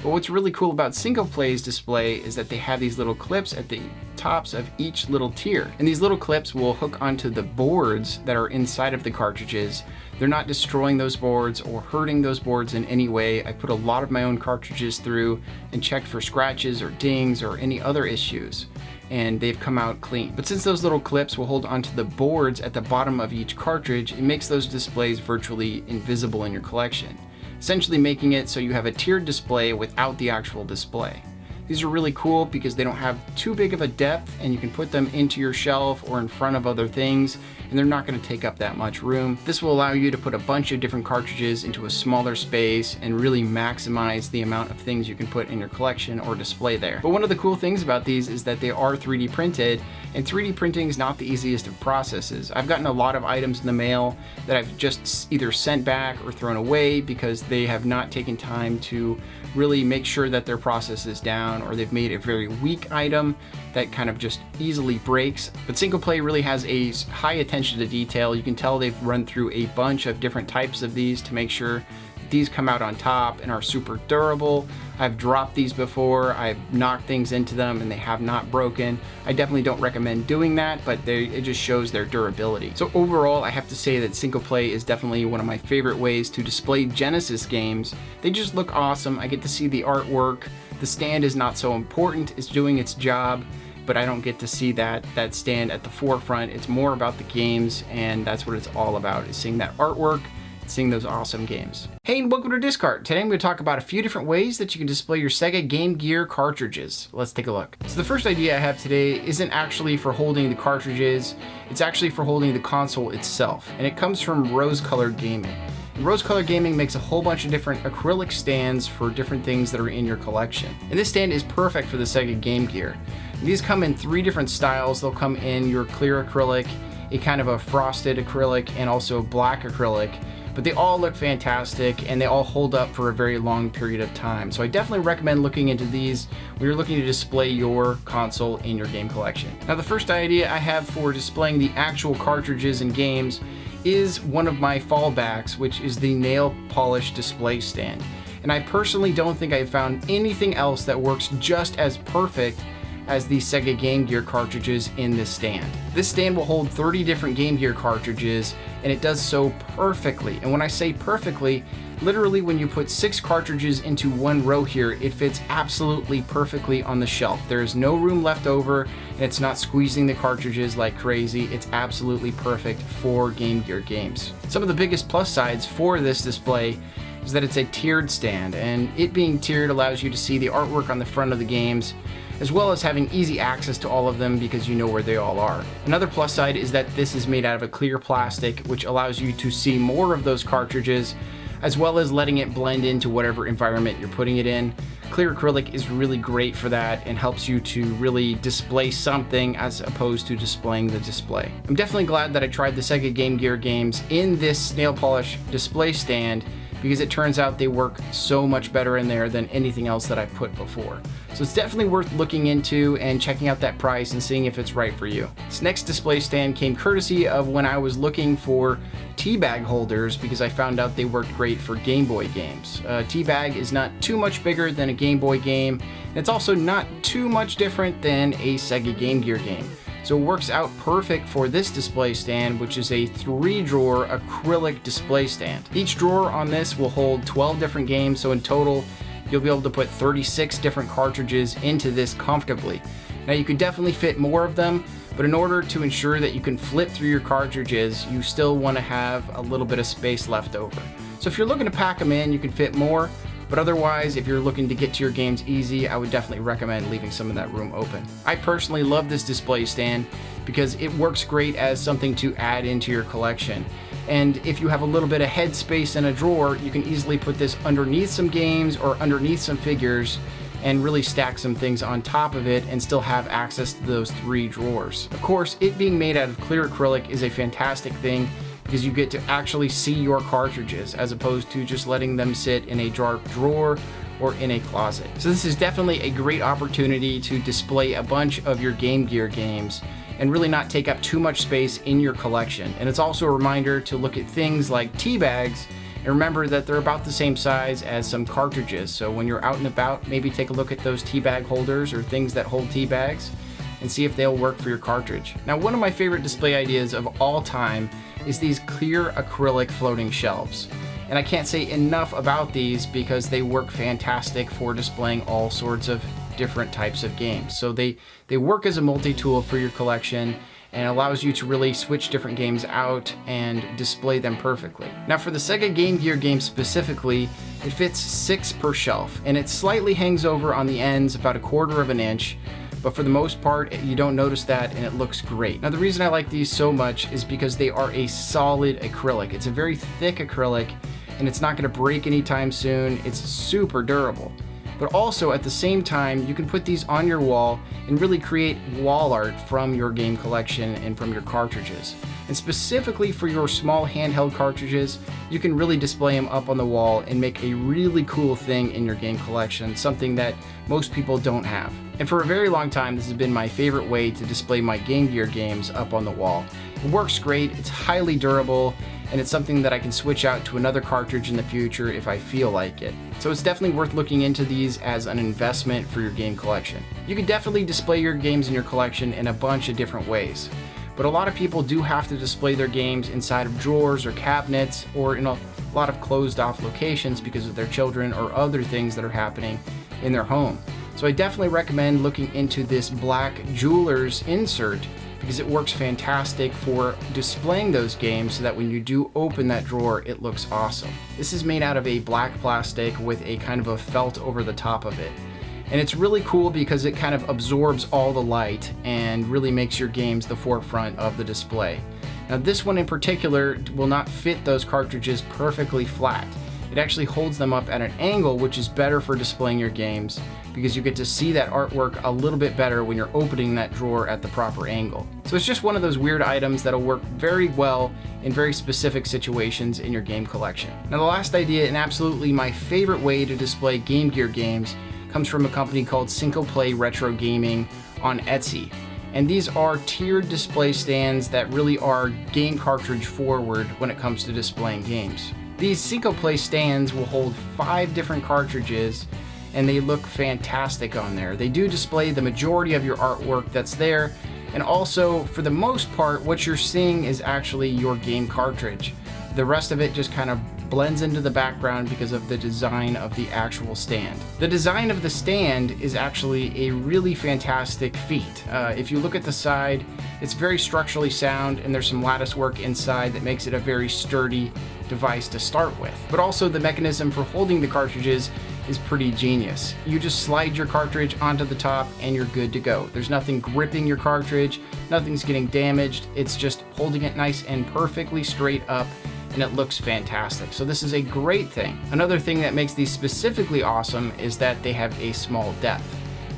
But what's really cool about Cinco Play's display is that they have these little clips at the tops of each little tier. And these little clips will hook onto the boards that are inside of the cartridges. They're not destroying those boards or hurting those boards in any way. I put a lot of my own cartridges through and checked for scratches or dings or any other issues, and they've come out clean. But since those little clips will hold onto the boards at the bottom of each cartridge, it makes those displays virtually invisible in your collection, essentially making it so you have a tiered display without the actual display. These are really cool because they don't have too big of a depth and you can put them into your shelf or in front of other things and they're not going to take up that much room. This will allow you to put a bunch of different cartridges into a smaller space and really maximize the amount of things you can put in your collection or display there. But one of the cool things about these is that they are 3D printed, and 3D printing is not the easiest of processes. I've gotten a lot of items in the mail that I've just either sent back or thrown away because they have not taken time to really make sure that their process is down, or they've made a very weak item that kind of just easily breaks. But Cinco Play really has a high attention to detail. You can tell they've run through a bunch of different types of these to make sure these come out on top and are super durable. I've dropped these before, I've knocked things into them and they have not broken. I definitely don't recommend doing that, but it just shows their durability. So overall, I have to say that Cinco Play is definitely one of my favorite ways to display Genesis games. They just look awesome. I get to see the artwork. The stand is not so important, it's doing its job, but I don't get to see that stand at the forefront. It's more about the games, and that's what it's all about, is seeing that artwork, seeing those awesome games. Hey, and welcome to DiskCart. Today I'm going to talk about a few different ways that you can display your Sega Game Gear cartridges. Let's take a look. So the first idea I have today isn't actually for holding the cartridges, it's actually for holding the console itself, and it comes from Rose Colored Gaming. And Rose Colored Gaming makes a whole bunch of different acrylic stands for different things that are in your collection. And this stand is perfect for the Sega Game Gear. These come in 3 different styles. They'll come in your clear acrylic, a kind of a frosted acrylic, and also black acrylic. But they all look fantastic and they all hold up for a very long period of time. So I definitely recommend looking into these when you're looking to display your console in your game collection. Now, the first idea I have for displaying the actual cartridges and games is one of my fallbacks, which is the nail polish display stand. And I personally don't think I've found anything else that works just as perfect as the Sega Game Gear cartridges in this stand. This stand will hold 30 different Game Gear cartridges, and it does so perfectly. And when I say perfectly, literally when you put 6 cartridges into one row here, it fits absolutely perfectly on the shelf. There is no room left over, and it's not squeezing the cartridges like crazy. It's absolutely perfect for Game Gear games. Some of the biggest plus sides for this display is that it's a tiered stand, and it being tiered allows you to see the artwork on the front of the games, as well as having easy access to all of them because you know where they all are. Another plus side is that this is made out of a clear plastic, which allows you to see more of those cartridges, as well as letting it blend into whatever environment you're putting it in. Clear acrylic is really great for that and helps you to really display something as opposed to displaying the display. I'm definitely glad that I tried the Sega Game Gear games in this nail polish display stand, because it turns out they work so much better in there than anything else that I've put before. So it's definitely worth looking into and checking out that price and seeing if it's right for you. This next display stand came courtesy of when I was looking for tea bag holders, because I found out they worked great for Game Boy games. Tea bag is not too much bigger than a Game Boy game, and it's also not too much different than a Sega Game Gear game. So it works out perfect for this display stand, which is a 3-drawer acrylic display stand. Each drawer on this will hold 12 different games, so in total, you'll be able to put 36 different cartridges into this comfortably. Now you could definitely fit more of them, but in order to ensure that you can flip through your cartridges, you still want to have a little bit of space left over. So if you're looking to pack them in, you can fit more. But otherwise, if you're looking to get to your games easy, I would definitely recommend leaving some of that room open. I personally love this display stand because it works great as something to add into your collection. And if you have a little bit of head space in a drawer, you can easily put this underneath some games or underneath some figures and really stack some things on top of it and still have access to those 3 drawers. Of course, it being made out of clear acrylic is a fantastic thing, because you get to actually see your cartridges as opposed to just letting them sit in a dark drawer or in a closet. So this is definitely a great opportunity to display a bunch of your Game Gear games and really not take up too much space in your collection. And it's also a reminder to look at things like tea bags and remember that they're about the same size as some cartridges. So when you're out and about, maybe take a look at those tea bag holders or things that hold tea bags and see if they'll work for your cartridge. Now, one of my favorite display ideas of all time is these clear acrylic floating shelves. And I can't say enough about these because they work fantastic for displaying all sorts of different types of games. So they work as a multi-tool for your collection and allows you to really switch different games out and display them perfectly. Now for the Sega Game Gear game specifically, it fits 6 per shelf, and it slightly hangs over on the ends about 1/4 of an inch, but for the most part, you don't notice that and it looks great. Now the reason I like these so much is because they are a solid acrylic. It's a very thick acrylic and it's not gonna break anytime soon. It's super durable. But also at the same time, you can put these on your wall and really create wall art from your game collection and from your cartridges. And specifically for your small handheld cartridges, you can really display them up on the wall and make a really cool thing in your game collection, something that most people don't have. And for a very long time, this has been my favorite way to display my Game Gear games up on the wall. It works great, it's highly durable, and it's something that I can switch out to another cartridge in the future if I feel like it. So it's definitely worth looking into these as an investment for your game collection. You can definitely display your games in your collection in a bunch of different ways, but a lot of people do have to display their games inside of drawers or cabinets or in a lot of closed off locations because of their children or other things that are happening in their home. So I definitely recommend looking into this black jeweler's insert because it works fantastic for displaying those games so that when you do open that drawer, it looks awesome. This is made out of a black plastic with a kind of a felt over the top of it. And it's really cool because it kind of absorbs all the light and really makes your games the forefront of the display. Now this one in particular will not fit those cartridges perfectly flat. It actually holds them up at an angle, which is better for displaying your games because you get to see that artwork a little bit better when you're opening that drawer at the proper angle. So it's just one of those weird items that'll work very well in very specific situations in your game collection. Now the last idea, and absolutely my favorite way to display Game Gear games, comes from a company called Play Retro Gaming on Etsy. And these are tiered display stands that really are game cartridge forward when it comes to displaying games. These Play stands will hold 5 different cartridges, and they look fantastic on there. They do display the majority of your artwork that's there, and also for the most part what you're seeing is actually your game cartridge. The rest of it just kind of blends into the background because of the design of the actual stand. The design of the stand is actually a really fantastic feat. If you look at the side, it's very structurally sound, and there's some lattice work inside that makes it a very sturdy device to start with. But also the mechanism for holding the cartridges is pretty genius. You just slide your cartridge onto the top and you're good to go. There's nothing gripping your cartridge, nothing's getting damaged, it's just holding it nice and perfectly straight up, and it looks fantastic. So this is a great thing. Another thing that makes these specifically awesome is that they have a small depth.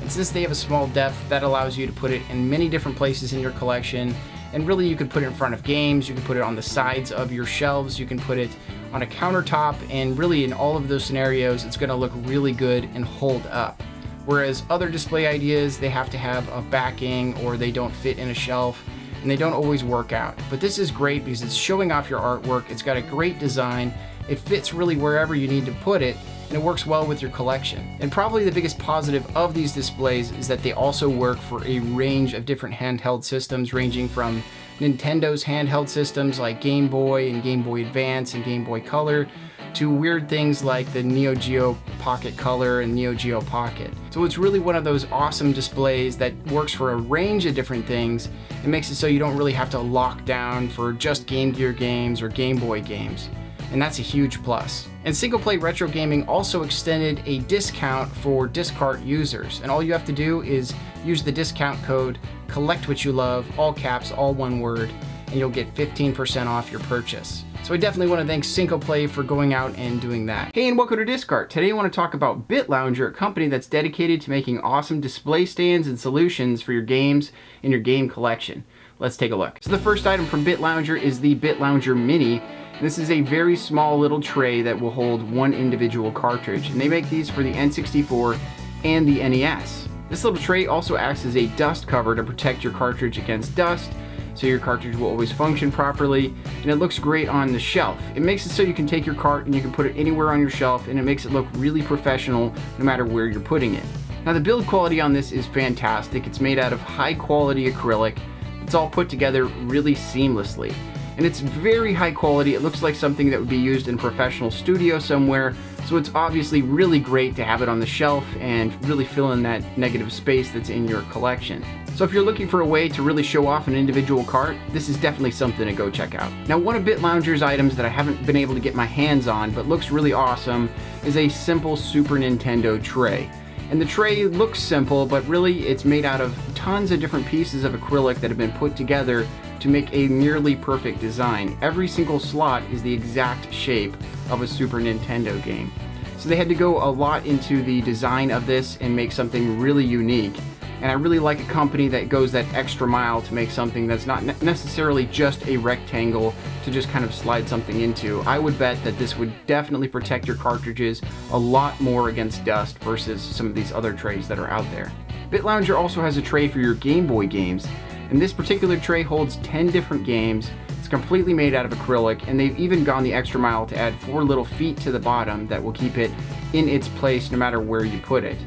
And since they have a small depth, that allows you to put it in many different places in your collection. And really you could put it in front of games, you can put it on the sides of your shelves, you can put it on a countertop, and really in all of those scenarios it's going to look really good and hold up. Whereas other display ideas, they have to have a backing or they don't fit in a shelf, and they don't always work out. But this is great because it's showing off your artwork, it's got a great design, it fits really wherever you need to put it, and it works well with your collection. And probably the biggest positive of these displays is that they also work for a range of different handheld systems, ranging from Nintendo's handheld systems like Game Boy and Game Boy Advance and Game Boy Color, to weird things like the Neo Geo Pocket Color and Neo Geo Pocket. So it's really one of those awesome displays that works for a range of different things. It makes it so you don't really have to lock down for just Game Gear games or Game Boy games. And that's a huge plus. And Single Play Retro Gaming also extended a discount for DiskCart users. And all you have to do is use the discount code Collect What You Love, all caps, all one word, and you'll get 15% off your purchase. So I definitely want to thank Single Play for going out and doing that. Hey, and welcome to DiskCart. Today I want to talk about BitLounger, a company that's dedicated to making awesome display stands and solutions for your games and your game collection. Let's take a look. So the first item from BitLounger is the BitLounger Mini. This is a very small little tray that will hold one individual cartridge, and they make these for the N64 and the NES. This little tray also acts as a dust cover to protect your cartridge against dust, so your cartridge will always function properly, and it looks great on the shelf. It makes it so you can take your cart and you can put it anywhere on your shelf, and it makes it look really professional no matter where you're putting it. Now the build quality on this is fantastic. It's made out of high quality acrylic. It's all put together really seamlessly. And it's very high quality. It looks like something that would be used in a professional studio somewhere, so it's obviously really great to have it on the shelf and really fill in that negative space that's in your collection. So if you're looking for a way to really show off an individual cart, this is definitely something to go check out. Now, one of BitLounger's items that I haven't been able to get my hands on but looks really awesome is a simple Super Nintendo tray. And the tray looks simple, but really it's made out of tons of different pieces of acrylic that have been put together to make a nearly perfect design. Every single slot is the exact shape of a Super Nintendo game. So they had to go a lot into the design of this and make something really unique. And I really like a company that goes that extra mile to make something that's not necessarily just a rectangle to just kind of slide something into. I would bet that this would definitely protect your cartridges a lot more against dust versus some of these other trays that are out there. BitLounger also has a tray for your Game Boy games, and this particular tray holds 10 different games. It's completely made out of acrylic, and they've even gone the extra mile to add 4 little feet to the bottom that will keep it in its place no matter where you put it.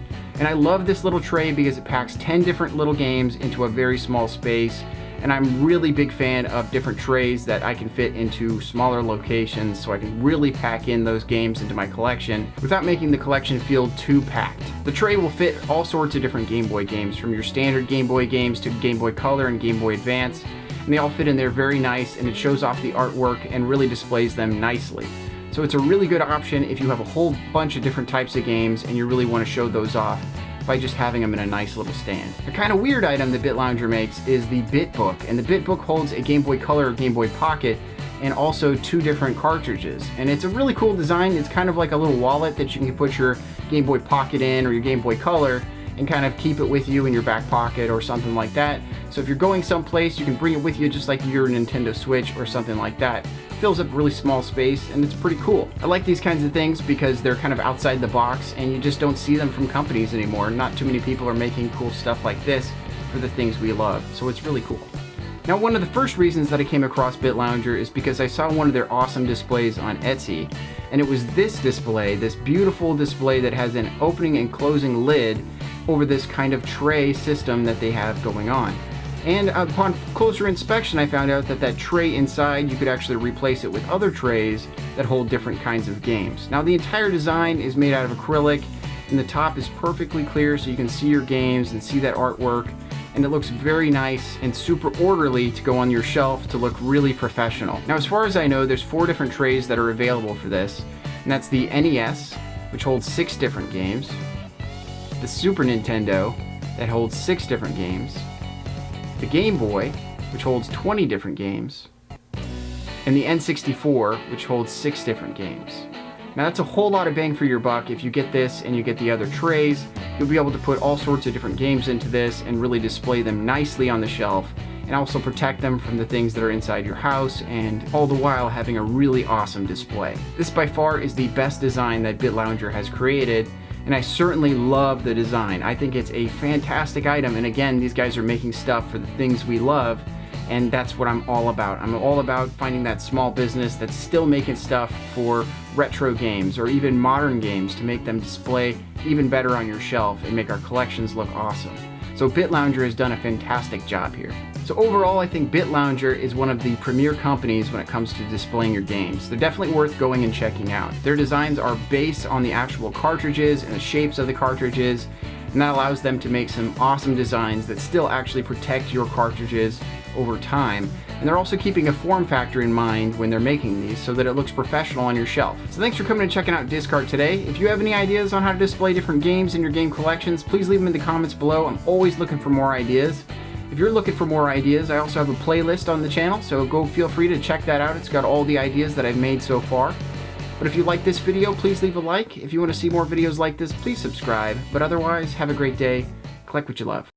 And I love this little tray because it packs 10 different little games into a very small space, and I'm really big fan of different trays that I can fit into smaller locations so I can really pack in those games into my collection without making the collection feel too packed. The tray will fit all sorts of different Game Boy games, from your standard Game Boy games to Game Boy Color and Game Boy Advance, and they all fit in there very nice, and it shows off the artwork and really displays them nicely. So it's a really good option if you have a whole bunch of different types of games and you really want to show those off by just having them in a nice little stand. A kind of weird item that BitLounger makes is the BitBook, and the BitBook holds a Game Boy Color or Game Boy Pocket and also 2 different cartridges. And it's a really cool design. It's kind of like a little wallet that you can put your Game Boy Pocket in or your Game Boy Color and kind of keep it with you in your back pocket or something like that. So if you're going someplace, you can bring it with you just like your Nintendo Switch or something like that. It fills up really small space, and it's pretty cool. I like these kinds of things because they're kind of outside the box and you just don't see them from companies anymore. Not too many people are making cool stuff like this for the things we love, so it's really cool. Now, one of the first reasons that I came across BitLounger is because I saw one of their awesome displays on Etsy, And it was this display, this beautiful display that has an opening and closing lid over this kind of tray system that they have going on. And upon closer inspection, I found out that that tray inside, you could actually replace it with other trays that hold different kinds of games. Now the entire design is made out of acrylic, and the top is perfectly clear so you can see your games and see that artwork, and it looks very nice and super orderly to go on your shelf to look really professional. Now as far as I know, there's 4 different trays that are available for this, and that's the NES, which holds 6 different games, the Super Nintendo, that holds 6 different games, the Game Boy, which holds 20 different games, and the N64, which holds 6 different games. Now that's a whole lot of bang for your buck. If you get this and you get the other trays, you'll be able to put all sorts of different games into this and really display them nicely on the shelf, and also protect them from the things that are inside your house, and all the while having a really awesome display. This by far is the best design that BitLounger has created, and I certainly love the design. I think it's a fantastic item, and again, these guys are making stuff for the things we love, and that's what I'm all about. I'm all about finding that small business that's still making stuff for retro games or even modern games to make them display even better on your shelf and make our collections look awesome. So BitLounger has done a fantastic job here. So overall, I think BitLounger is one of the premier companies when it comes to displaying your games. They're definitely worth going and checking out. Their designs are based on the actual cartridges and the shapes of the cartridges, and that allows them to make some awesome designs that still actually protect your cartridges over time. And they're also keeping a form factor in mind when they're making these so that it looks professional on your shelf. So thanks for coming and checking out DiskCart today. If you have any ideas on how to display different games in your game collections, please leave them in the comments below. I'm always looking for more ideas. If you're looking for more ideas, I also have a playlist on the channel, so go feel free to check that out. It's got all the ideas that I've made so far. But if you like this video, please leave a like. If you want to see more videos like this, please subscribe. But otherwise, have a great day. Collect what you love.